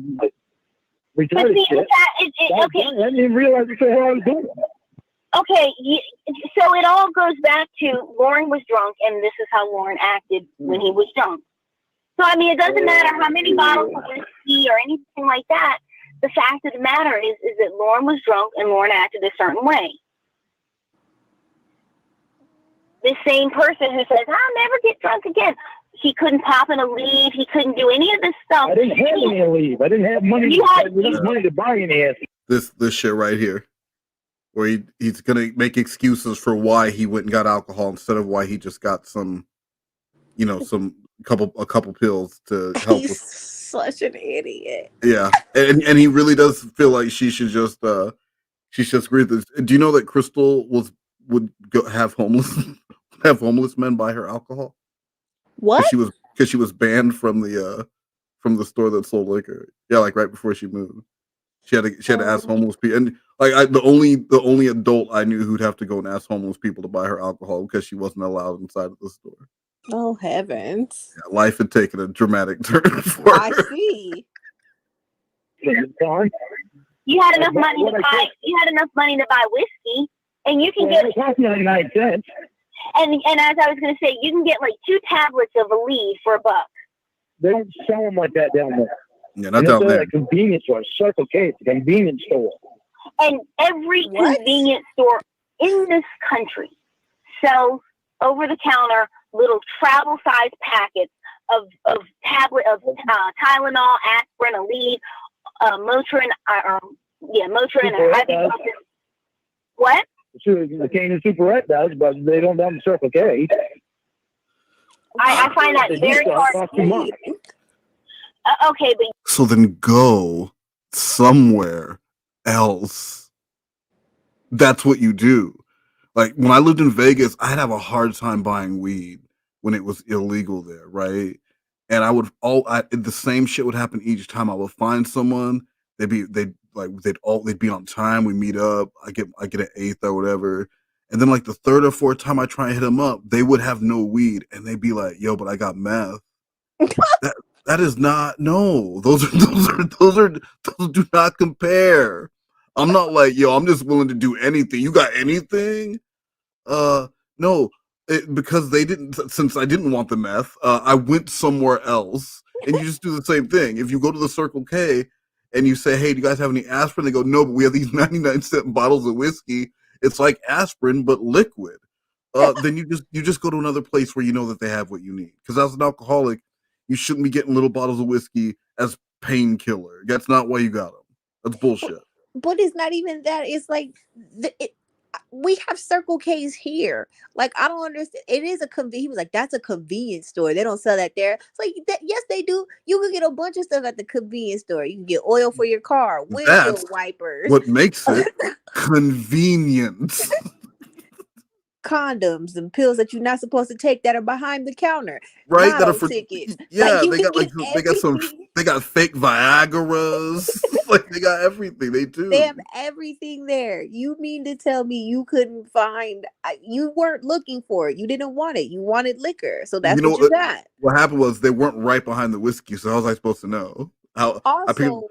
retarded shit. I didn't even realize what the hell I was doing. Okay, so it all goes back to Lorne was drunk, and this is how Lorne acted when he was drunk. So, I mean, it doesn't matter how many bottles of whiskey or anything like that. The fact of the matter is that Lorne was drunk, and Lorne acted a certain way. This same person who says, I'll never get drunk again. He couldn't pop in a leave. He couldn't do any of this stuff. I didn't have any leave. I didn't have money. Money to buy any ass. This shit right here, where he's gonna make excuses for why he went and got alcohol instead of why he just got some, a couple pills to help. He's such an idiot. Yeah, and he really does feel like she should just agree with this. Do you know that Crystal would go have homeless men buy her alcohol? What? Because she was banned from the store that sold liquor. Yeah, like right before she moved. She had to ask homeless people, and like the only adult I knew who'd have to go and ask homeless people to buy her alcohol because she wasn't allowed inside of the store. Oh heavens! Yeah, life had taken a dramatic turn for her. I see. You had enough money to buy. You had enough money to buy whiskey, and you can get. It cost 99 cents. And as I was going to say, you can get like 2 tablets of Aleve for $1. They don't sell them like that down there. Yeah, not down there. A convenience store, Circle K, it's a convenience store. And every convenience store in this country sells over-the-counter little travel-sized packets of Tylenol, aspirin, Aleve, Motrin, Yeah, Motrin. Super I think does. what? The Cane and Superette does, but they don't have the Circle K. I find that They very do hard cost to too much. believe. Okay, but So then go somewhere else. That's what you do. Like when I lived in Vegas, I'd have a hard time buying weed when it was illegal there, right? And the same shit would happen each time. I would find someone, they'd be on time, we meet up, I get an eighth or whatever. And then like the third or fourth time I try and hit them up, they would have no weed and they'd be like, yo, but I got meth. That is not, no. Those do not compare. I'm not like, yo, I'm just willing to do anything. You got anything? No, because they didn't. Since I didn't want the meth, I went somewhere else. And you just do the same thing. If you go to the Circle K and you say, "Hey, do you guys have any aspirin?" They go, "No, but we have these 99-cent bottles of whiskey. It's like aspirin but liquid." Then you just go to another place where you know that they have what you need. Because as an alcoholic, you shouldn't be getting little bottles of whiskey as painkiller. That's not why you got them. That's bullshit. But it's not even that. It's like we have Circle K's here. Like, I don't understand. It is a convenience. He was like, that's a convenience store. They don't sell that there. It's like, yes, they do. You can get a bunch of stuff at the convenience store. You can get oil for your car, windshield That's wipers, what makes it convenient. condoms, and pills that you're not supposed to take that are behind the counter, Right? That are lotto for tickets. Like, yeah, you can get everything. they got fake Viagra's. Like they got everything. They They have do. everything there. You mean to tell me you couldn't find, you weren't looking for it. You didn't want it. You wanted liquor. So You that's know what you got. what happened was they weren't right behind the whiskey, so how was I supposed to know? How I picked Also,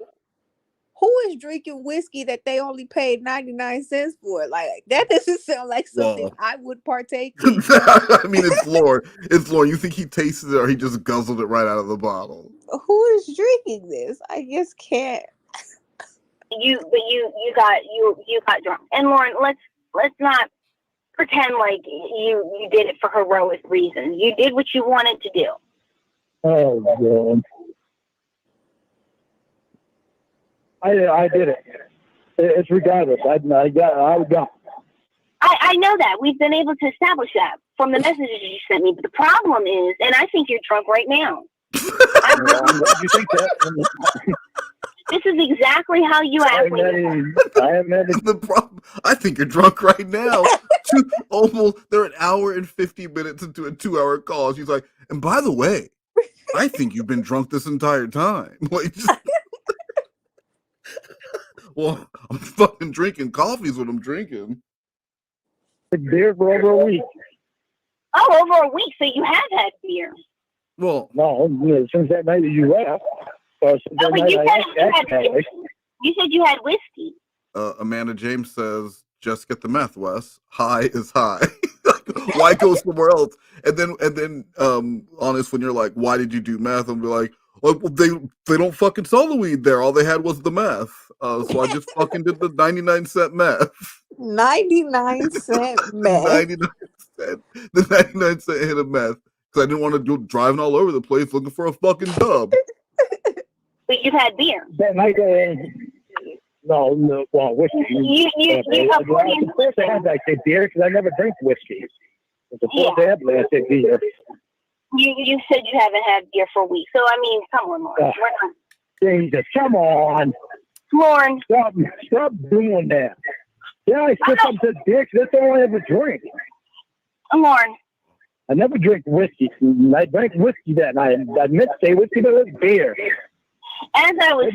who is drinking whiskey that they only paid 99 cents for? Like, that doesn't sound like something well. I would partake in. I mean it's Lorne. It's Lorne. You think he tasted it or he just guzzled it right out of the bottle? Who is drinking this? I just can't. you got drunk. And Lorne, let's not pretend like you did it for heroic reasons. You did what you wanted to do. Oh, God. I did it. It's regardless. I would go. I know that. We've been able to establish that from the messages you sent me. But the problem is, and I think you're drunk right now. I'm glad you think that. This is exactly how you act. The problem. I think you're drunk right now. They're an hour and 50 minutes into a 2-hour call. She's like, and by the way, I think you've been drunk this entire time. Like, well, I'm fucking drinking coffee is what I'm drinking. Beer for over a week. Oh, over a week. So you have had beer. Well, no, since that night that you left. Or since that night you said you had whiskey. Amanda James says, just get the meth, Wes. High is high. Why go somewhere else? And then, honest, when you're like, why did you do meth? And be like, well, they don't fucking sell the weed there. All they had was the meth. So I just fucking did the 99-cent meth. 99-cent meth. 99-cent. The 99-cent hit of meth. Because I didn't want to do driving all over the place looking for a fucking dub. But you've had beer. That night, no, well, whiskey. Of course I had that beer because I never drink whiskey. It's the first day I said beer. You said you haven't had beer for a week. So, I mean, come on, Lorne. Jesus, come on. Lorne. Stop doing that. Yeah, I sip up the dick. That's all I ever drink. Lorne. I never drink whiskey. I drank whiskey that night. I meant to say whiskey, but it was beer. As I was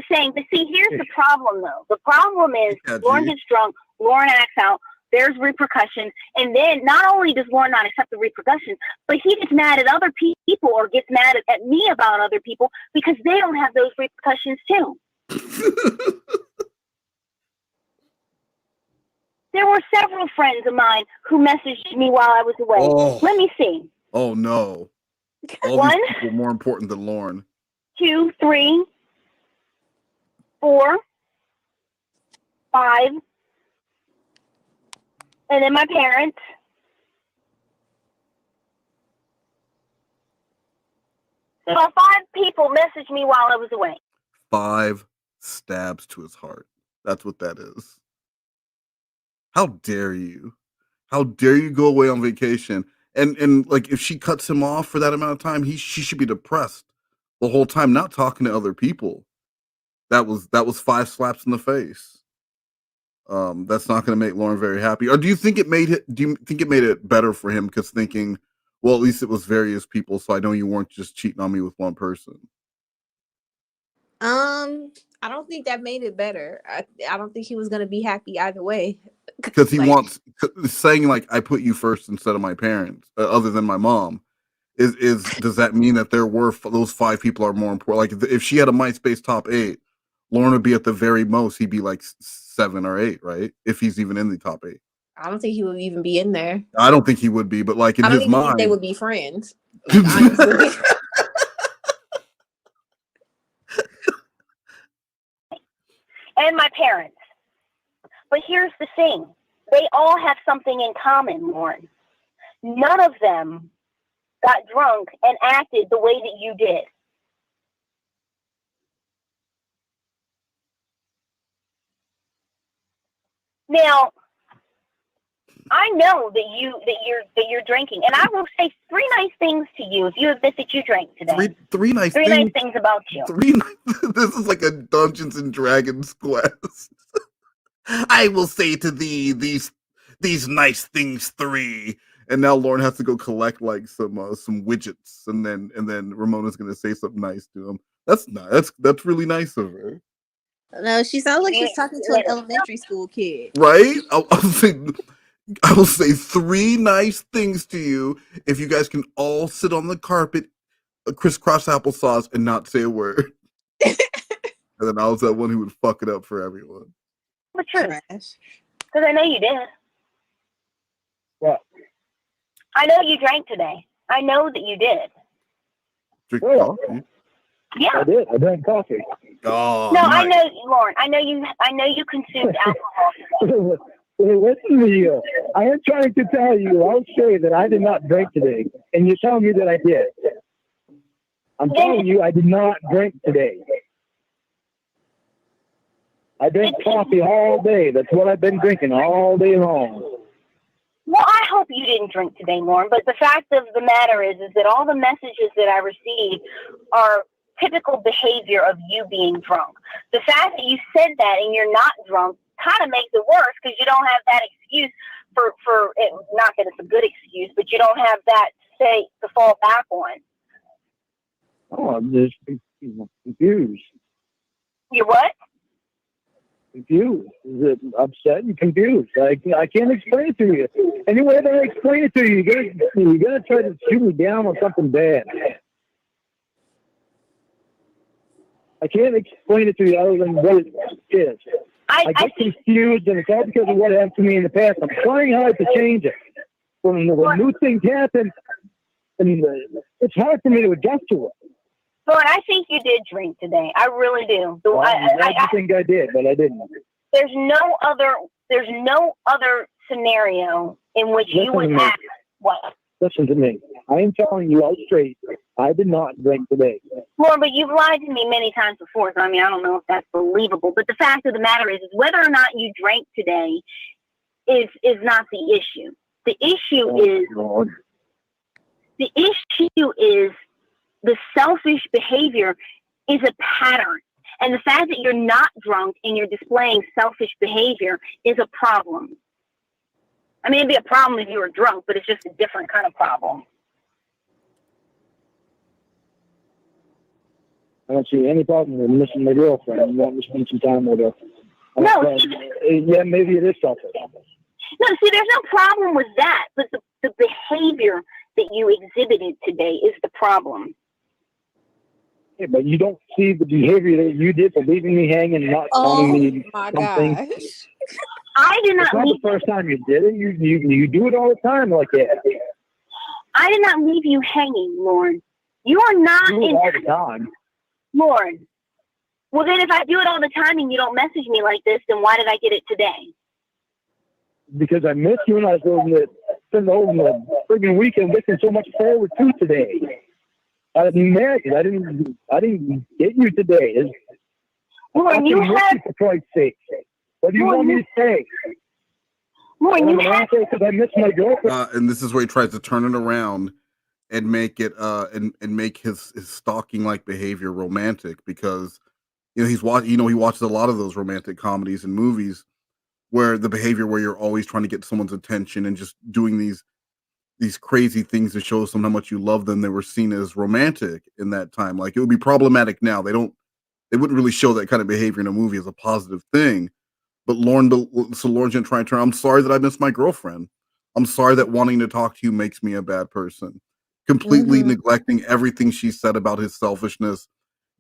saying, but see, here's the problem, though. The problem is Lorne gets drunk, Lorne acts out, there's repercussions, and then not only does Lorne not accept the repercussions, but he gets mad at other people or gets mad at me about other people because they don't have those repercussions, too. There were several friends of mine who messaged me while I was away. Oh. Let me see. Oh, no. All 1, these people are more important than Lorne. 2, 3, 4, 5, and then my parents. So about 5 people messaged me while I was away. 5 stabs to his heart. That's what that is. How dare you? How dare you go away on vacation? And like if she cuts him off for that amount of time, she should be depressed the whole time, not talking to other people. That was 5 slaps in the face. That's not going to make Lorne very happy. Or do you think it made it better for him because thinking, well, at least it was various people, so I know you weren't just cheating on me with one person. I don't think that made it better. I don't think he was gonna be happy either way. Because he wants saying like I put you first instead of my parents, other than my mom. Does that mean that there were those 5 people are more important? Like if she had a MySpace top 8, Lorne would be at the very most. He'd be like 7 or 8, right? If he's even in the top 8. I don't think he would even be in there. I don't think he would be, but like in his mind, think they would be friends. Like, honestly. And my parents. But here's the thing. They all have something in common, Lorne. None of them got drunk and acted the way that you did. Now, I know that you're drinking, and I will say 3 nice things to you if you admit that you drank today. Three nice things about you. This is like a Dungeons and Dragons quest. I will say to thee these nice things 3, and now Lorne has to go collect like some widgets, and then Ramona's gonna say something nice to him. That's nice. That's really nice of her. No, she sounds like she's talking to an elementary school kid. Right? I will say 3 nice things to you if you guys can all sit on the carpet, crisscross applesauce, and not say a word. And then I was that one who would fuck it up for everyone. The truth. Because I know you did. What? I know you drank today. I know that you did. Drink coffee? Yeah. I did. I drank coffee. Oh, no, nice. I know, Lorne. I know you consumed alcohol today. Listen to you. I am trying to tell you, I'll say that I did not drink today, and you're telling me that I did. I'm telling you, I did not drink today. I drank coffee all day. That's what I've been drinking all day long. Well, I hope you didn't drink today, Lorne, but the fact of the matter is that all the messages that I receive are typical behavior of you being drunk. The fact that you said that and you're not drunk kind of makes it worse because you don't have that excuse for it. Not that it's a good excuse, but you don't have that to fall back on. Oh, I'm just confused. You what? Confused. Is it upset and confused? I can't explain it to you. Any way that I explain it to you, you're gonna try to shoot me down on something bad. I can't explain it to you other than what it is. I get confused, and it's all because of what happened to me in the past. I'm trying hard to change it. When new things happen, and it's hard for me to adjust to it. Lorne, I think you did drink today. I really do. I think I did, but I didn't. There's no other scenario in which you would act. What? Listen to me. I am telling you all straight. I did not drink today. Lorne, but you've lied to me many times before, so I mean, I don't know if that's believable. But the fact of the matter is whether or not you drank today is not the issue. The issue is the selfish behavior is a pattern. And the fact that you're not drunk and you're displaying selfish behavior is a problem. I mean, it'd be a problem if you were drunk, but it's just a different kind of problem. I don't see any problem with missing my girlfriend and wanting to spend some time with her. No, yeah, maybe it is selfish. No, see, there's no problem with that, but the behavior that you exhibited today is the problem. Yeah, but you don't see the behavior that you did for leaving me hanging and not telling me something. Gosh. I did not It's not leave the first time you did it. You do it all the time like that. I did not leave you hanging, Lorne. You are not You do it all the time. Lorne. Well, then if I do it all the time and you don't message me like this, then why did I get it today? Because I miss you and I was going to spend the whole friggin' weekend looking so much forward to today. I didn't get you today. Lorne, you had for Christ's sake. What do you want me to say? Lorne, you had because I miss my girlfriend. And this is where he tries to turn it around and make it and make his stalking like behavior romantic, because he watches a lot of those romantic comedies and movies where the behavior where you're always trying to get someone's attention and just doing these crazy things to show someone how much you love them. They were seen as romantic in that time. Like, it would be problematic now. They wouldn't really show that kind of behavior in a movie as a positive thing. But Lorne's gonna try and turn. I'm sorry that I miss my girlfriend. I'm sorry that wanting to talk to you makes me a bad person. Completely neglecting everything she said about his selfishness,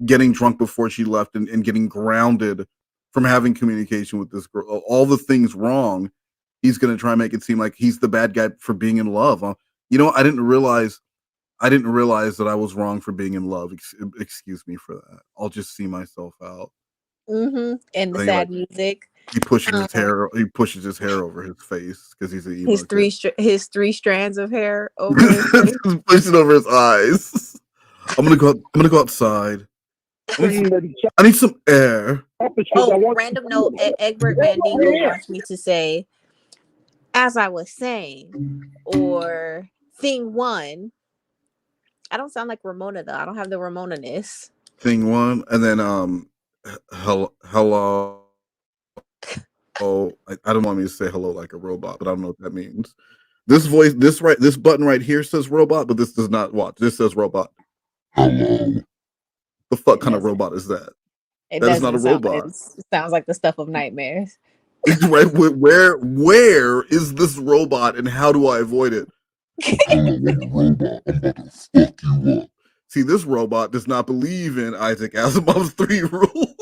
getting drunk before she left, and getting grounded from having communication with this girl. All the things wrong. He's gonna try and make it seem like he's the bad guy for being in love. I didn't realize that I was wrong for being in love. Excuse me for that. I'll just see myself out. And the Then sad music. he pushes his hair. He pushes his hair over his face because he's an emo. His three strands of hair over his face. Pushing over his eyes. I'm gonna go outside. I need some air. Oh, random note. Egbert Mandingo wants me to say, as I was saying, or thing one. I don't sound like Ramona though. I don't have the Ramona-ness. Thing one, and then hello. Oh, I don't want me to say hello like a robot, but I don't know what that means. This button right here says robot, but this does not. Watch. This says robot. Hello. The fuck kind of robot is that? That is not a robot. It sounds like the stuff of nightmares. Right? Where is this robot, and how do I avoid it? Robot, I'm about to fuck you up. See, this robot does not believe in Isaac Asimov's 3 rules.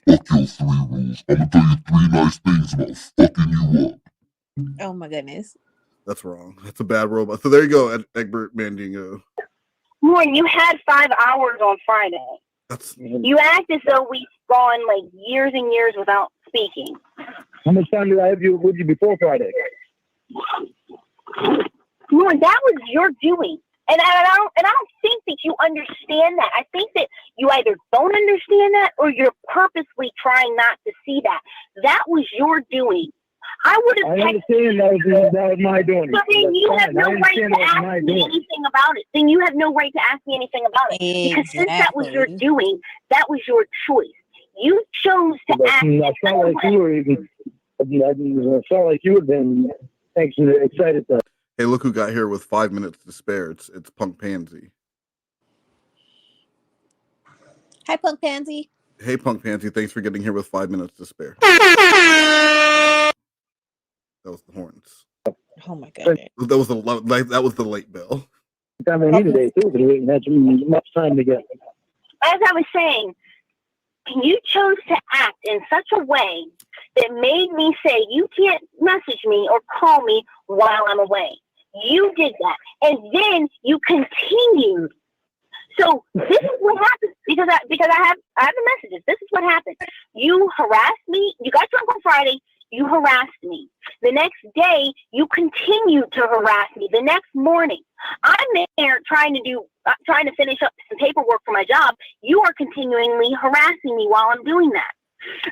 Fuck your 3 rules. I'm gonna tell you 3 nice things about fucking you up. Oh my goodness. That's wrong. That's a bad robot. So there you go, Egbert Mandingo. Lorne, you had 5 hours on Friday. You act as though we've gone like years and years without speaking. How much time did I have with you before Friday? Lorne, that was your doing. And I don't think that you understand that. I think that you either don't understand that or you're purposely trying not to see that. That was your doing. I understand that was my doing. So then you have no right to ask me anything about it. Then you have no right to ask me anything about it. Because since that was your doing, that was your choice. You chose to act. I felt like you had been excited to. Hey, look who got here with 5 minutes to spare. It's Punk Pansy. Hi, Punk Pansy. Hey, Punk Pansy. Thanks for getting here with 5 minutes to spare. That was the horns. Oh my god. That was the late bell. Time I needed it too, but we didn't have much time to get. As I was saying, you chose to act in such a way that made me say you can't message me or call me while I'm away. You did that, and then you continued. So this is what happened because I have the messages. This is what happened. You harassed me. You got drunk on Friday. You harassed me. The next day, you continued to harass me. The next morning, I'm there trying to finish up some paperwork for my job. You are continually harassing me while I'm doing that.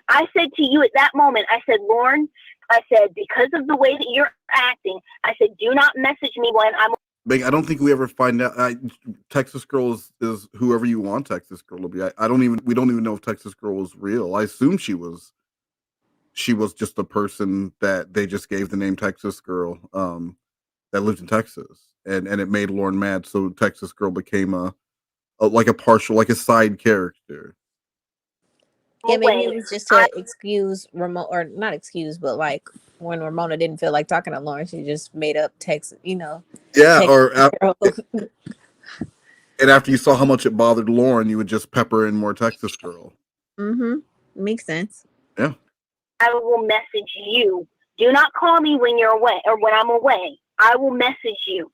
I said to you at that moment, I said, Lorne, I said, because of the way that you're acting, I said, do not message me when I'm. I don't think we ever find out. Texas Girl is whoever you want Texas Girl to be. We don't even know if Texas Girl was real. I assume she was just a person that they just gave the name Texas Girl that lived in Texas, and it made Lorne mad. So Texas Girl became a side character. Yeah, maybe it was just to excuse Ramona, or not excuse, but like when Ramona didn't feel like talking to Lorne, she just made up Texas, Yeah, and after you saw how much it bothered Lorne, you would just pepper in more Texas Girl. Makes sense. Yeah. I will message you. Do not call me when you're away or when I'm away. I will message you.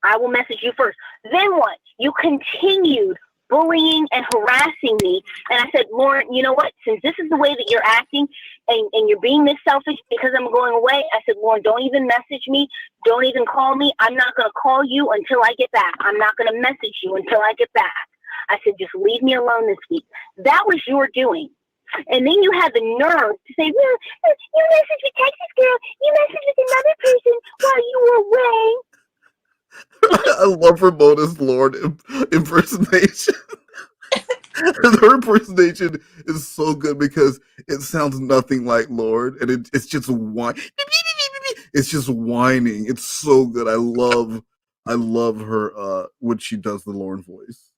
I will message you first. Then what? You continued bullying and harassing me. And I said, Lorne, you know what? Since this is the way that you're acting and you're being this selfish because I'm going away, I said, Lorne, don't even message me. Don't even call me. I'm not going to call you until I get back. I'm not going to message you until I get back. I said, just leave me alone this week. That was your doing. And then you had the nerve to say, well, you messaged with Texas girl, you messaged with another person while you were away. I love Ramona's Lorne impersonation. Her impersonation is so good because it sounds nothing like Lord, and it's just whine. It's just whining. It's so good. I love her when she does the Lorne voice.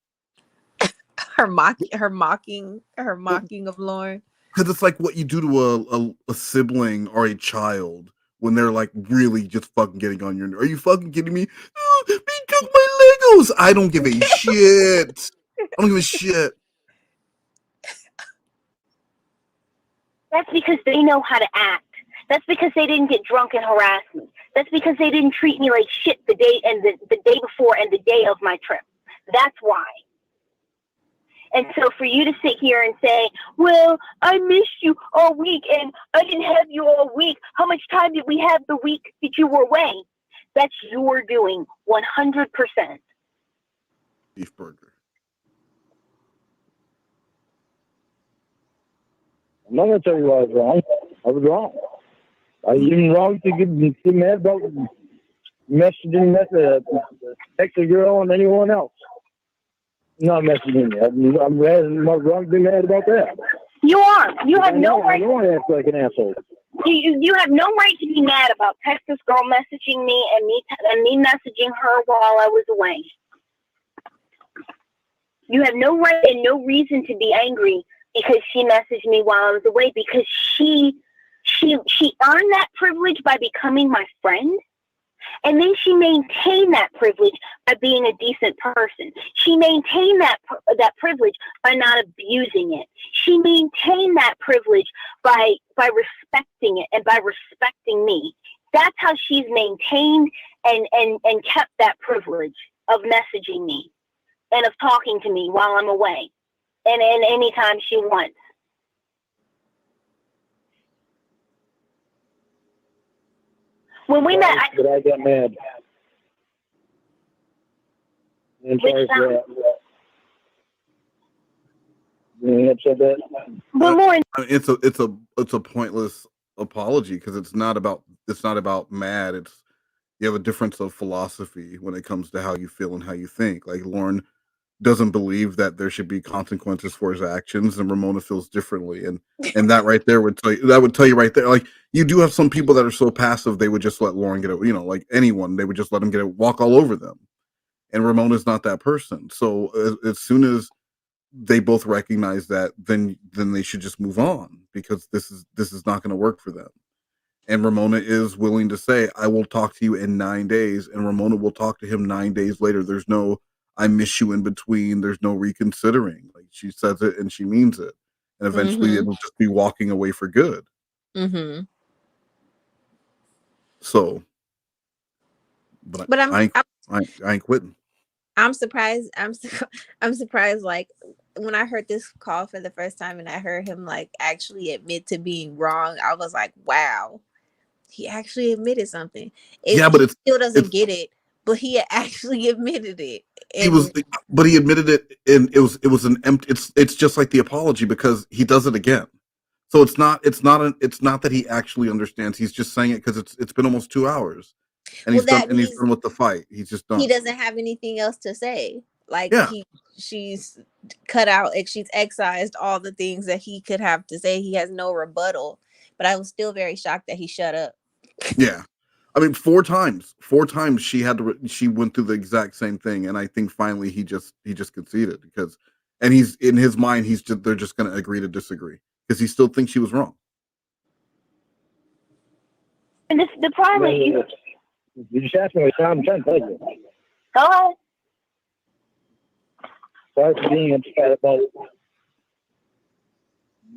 Her mocking of Lorne. Because it's like what you do to a sibling or a child when they're like really just fucking getting on your. Are you fucking kidding me? Oh, he took my Legos. I don't give a shit. I don't give a shit. That's because they know how to act. That's because they didn't get drunk and harass me. That's because they didn't treat me like shit the day and the day before and the day of my trip. That's why. And so for you to sit here and say, well, I missed you all week and I didn't have you all week. How much time did we have the week that you were away? That's your doing, 100%. Beef burger. I'm not going to tell you I was wrong. I was wrong. I was even wrong to get mad about messaging text a girl and anyone else. Not messaging me. I'm wrong to be mad about that. You are. You have no right. I don't want to act like an asshole. You have no right to be mad about Texas girl messaging me and me messaging her while I was away. You have no right and no reason to be angry because she messaged me while I was away, because she earned that privilege by becoming my friend, and then she maintained that privilege by being a decent person. She maintained that privilege by not abusing it. She maintained that privilege by respecting it and by respecting me. That's how she's maintained and kept that privilege of messaging me and of talking to me while I'm away. And anytime she wants. When we met, but I got mad. I'm sorry for that. You upset that? Well, Lorne, It's a pointless apology because it's not about mad. It's you have a difference of philosophy when it comes to how you feel and how you think. Like Lorne doesn't believe that there should be consequences for his actions, and Ramona feels differently, and that right there would tell you right there. Like you do have some people that are so passive they would just let Lorne get it. You know, like anyone, they would just let him get it, walk all over them. And Ramona's not that person. So as soon as they both recognize that, then they should just move on because this is not going to work for them. And Ramona is willing to say, I will talk to you in 9 days. And Ramona will talk to him 9 days later. There's no, I miss you in between. There's no reconsidering. Like she says it and she means it. And eventually it'll just be walking away for good. Mm-hmm. So, but I ain't quitting. I'm surprised. I'm surprised. Like when I heard this call for the first time and I heard him like actually admit to being wrong, I was like, wow. He actually admitted something. But he still doesn't get it, but he actually admitted it. But he admitted it, and it was an empty. It's just like the apology because he does it again. So it's not that he actually understands. He's just saying it because it's been almost 2 hours, and he's done with the fight. He's just done. He doesn't have anything else to say. Like she's cut out. She's excised all the things that he could have to say. He has no rebuttal. But I was still very shocked that he shut up. Yeah, I mean, 4 times she went through the exact same thing, and I think finally he just conceded because, and he's in his mind they're just going to agree to disagree because he still thinks she was wrong. And the problem is you just asked me what I'm trying to tell you. Go ahead. Sorry for being upset about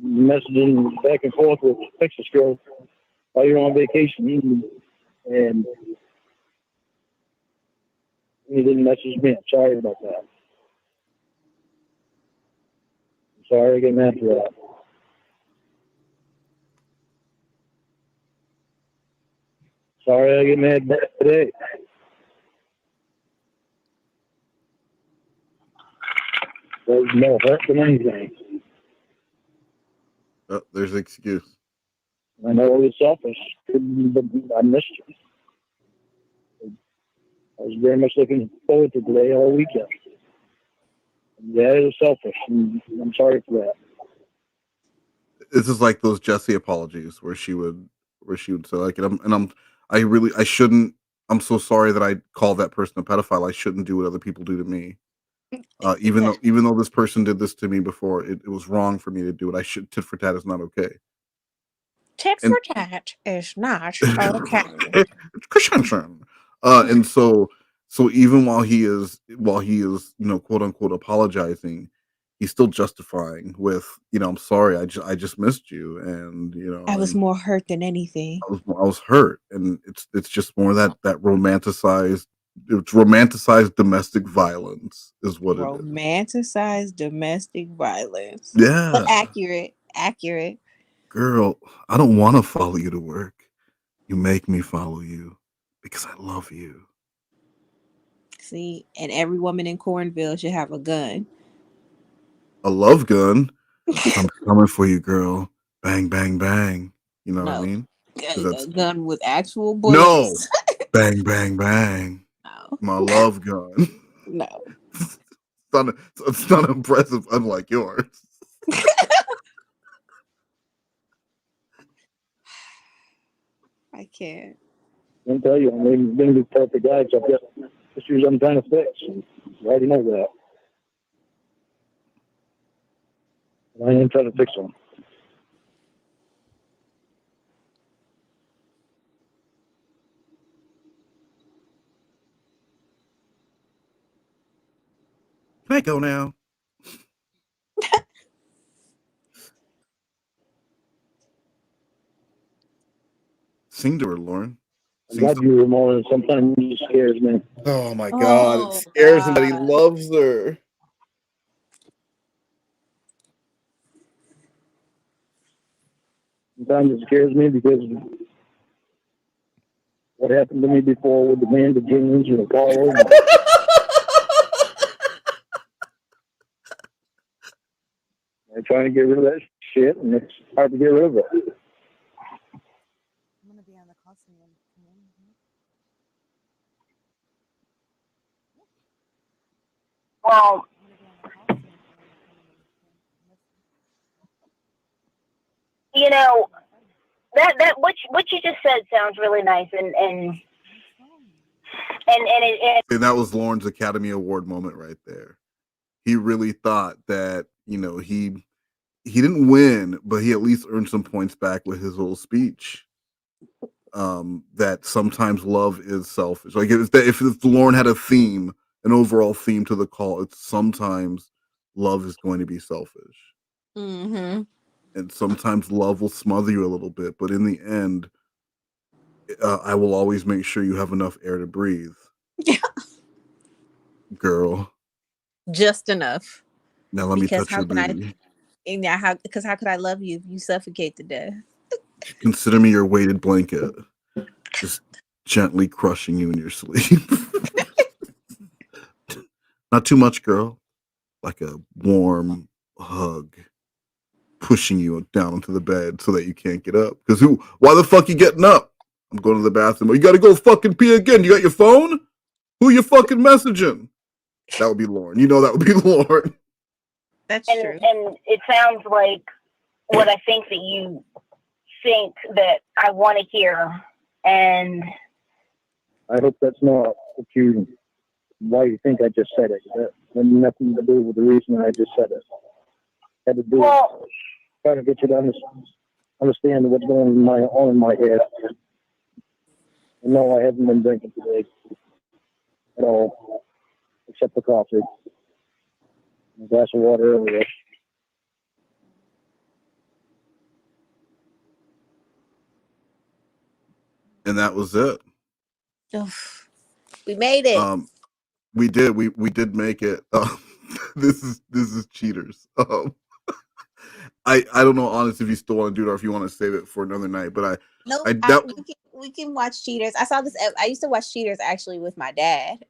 messaging back and forth with Texas girls while you're on vacation, and you didn't message me. I'm sorry about that. I'm sorry I get mad for that. Sorry I get mad today. There's more hurt than anything. Oh, there's an excuse. I know it was selfish, but I missed you. I was very much looking forward to today all weekend. Yeah, it was selfish, and I'm sorry for that. This is like those Jessie apologies where she would say like, I shouldn't. I'm so sorry that I called that person a pedophile. I shouldn't do what other people do to me. Even though this person did this to me before, it was wrong for me to do it. I should tit for tat is not okay. Tit And for tat is not okay. And so even while he is quote unquote apologizing, he's still justifying with I'm sorry, I just missed you, and I was and more hurt than anything. I was hurt, and it's just more that romanticized domestic violence is what it is. Romanticized domestic violence. But Yeah, accurate. girl, I don't want to follow you to work. You make me follow you because I love you. See, and every woman in Cornville should have a gun. A love gun. I'm coming for you, girl. Bang, bang, bang. You know what I No, mean? 'Cause a gun with actual no. bullets. Bang, bang, bang. No, My love gun. no. It's not impressive, unlike yours. I can't. I'll tell you, I'm being the perfect guy, so I've got issues I'm trying to fix. You already know that. I ain't trying to fix them. Can I go now? Sing to her, Lauren. I love you, Ramona. Sometimes it scares me. Oh my God! It Oh, scares him that he God. loves her. Sometimes it scares me because what happened to me before with the man, the jeans, and the collar. I'm trying to get rid of that shit, and it's hard to get rid of it. I'm gonna be on the costume. Well, that what you just said sounds really nice, and And that was Lauren's Academy Award moment right there. He really thought that he didn't win, but he at least earned some points back with his little speech. That sometimes love is selfish. Like if Lorne had a theme, an overall theme to the call, it's sometimes love is going to be selfish. Mm-hmm. And sometimes love will smother you a little bit, but in the end, I will always make sure you have enough air to breathe. Girl. Just enough. Now let me Because touch your booty. Because how could I love you if you suffocate to death? Consider me your weighted blanket. Just gently crushing you in your sleep. Not too much, girl. Like a warm hug. Pushing you down into the bed so that you can't get up. Because why the fuck you getting up? I'm going to the bathroom. You gotta go fucking pee again. You got your phone? Who you fucking messaging? That would be Lauren. That would be Lauren. That's true. And it sounds like what I think that you think that I want to hear, and I hope that's not why you think I just said it. That had nothing to do with the reason I just said it. Had to do with trying to get you to understand what's going on in my head. And no, I haven't been drinking today at all, except for coffee. A glass of water earlier. And that was it. Oof. We made it. We did. We did make it. This is cheaters. I don't know, honestly, if you still want to do it or if you want to save it for another night. But Nope. We can watch Cheaters. I saw this. I used to watch Cheaters actually with my dad.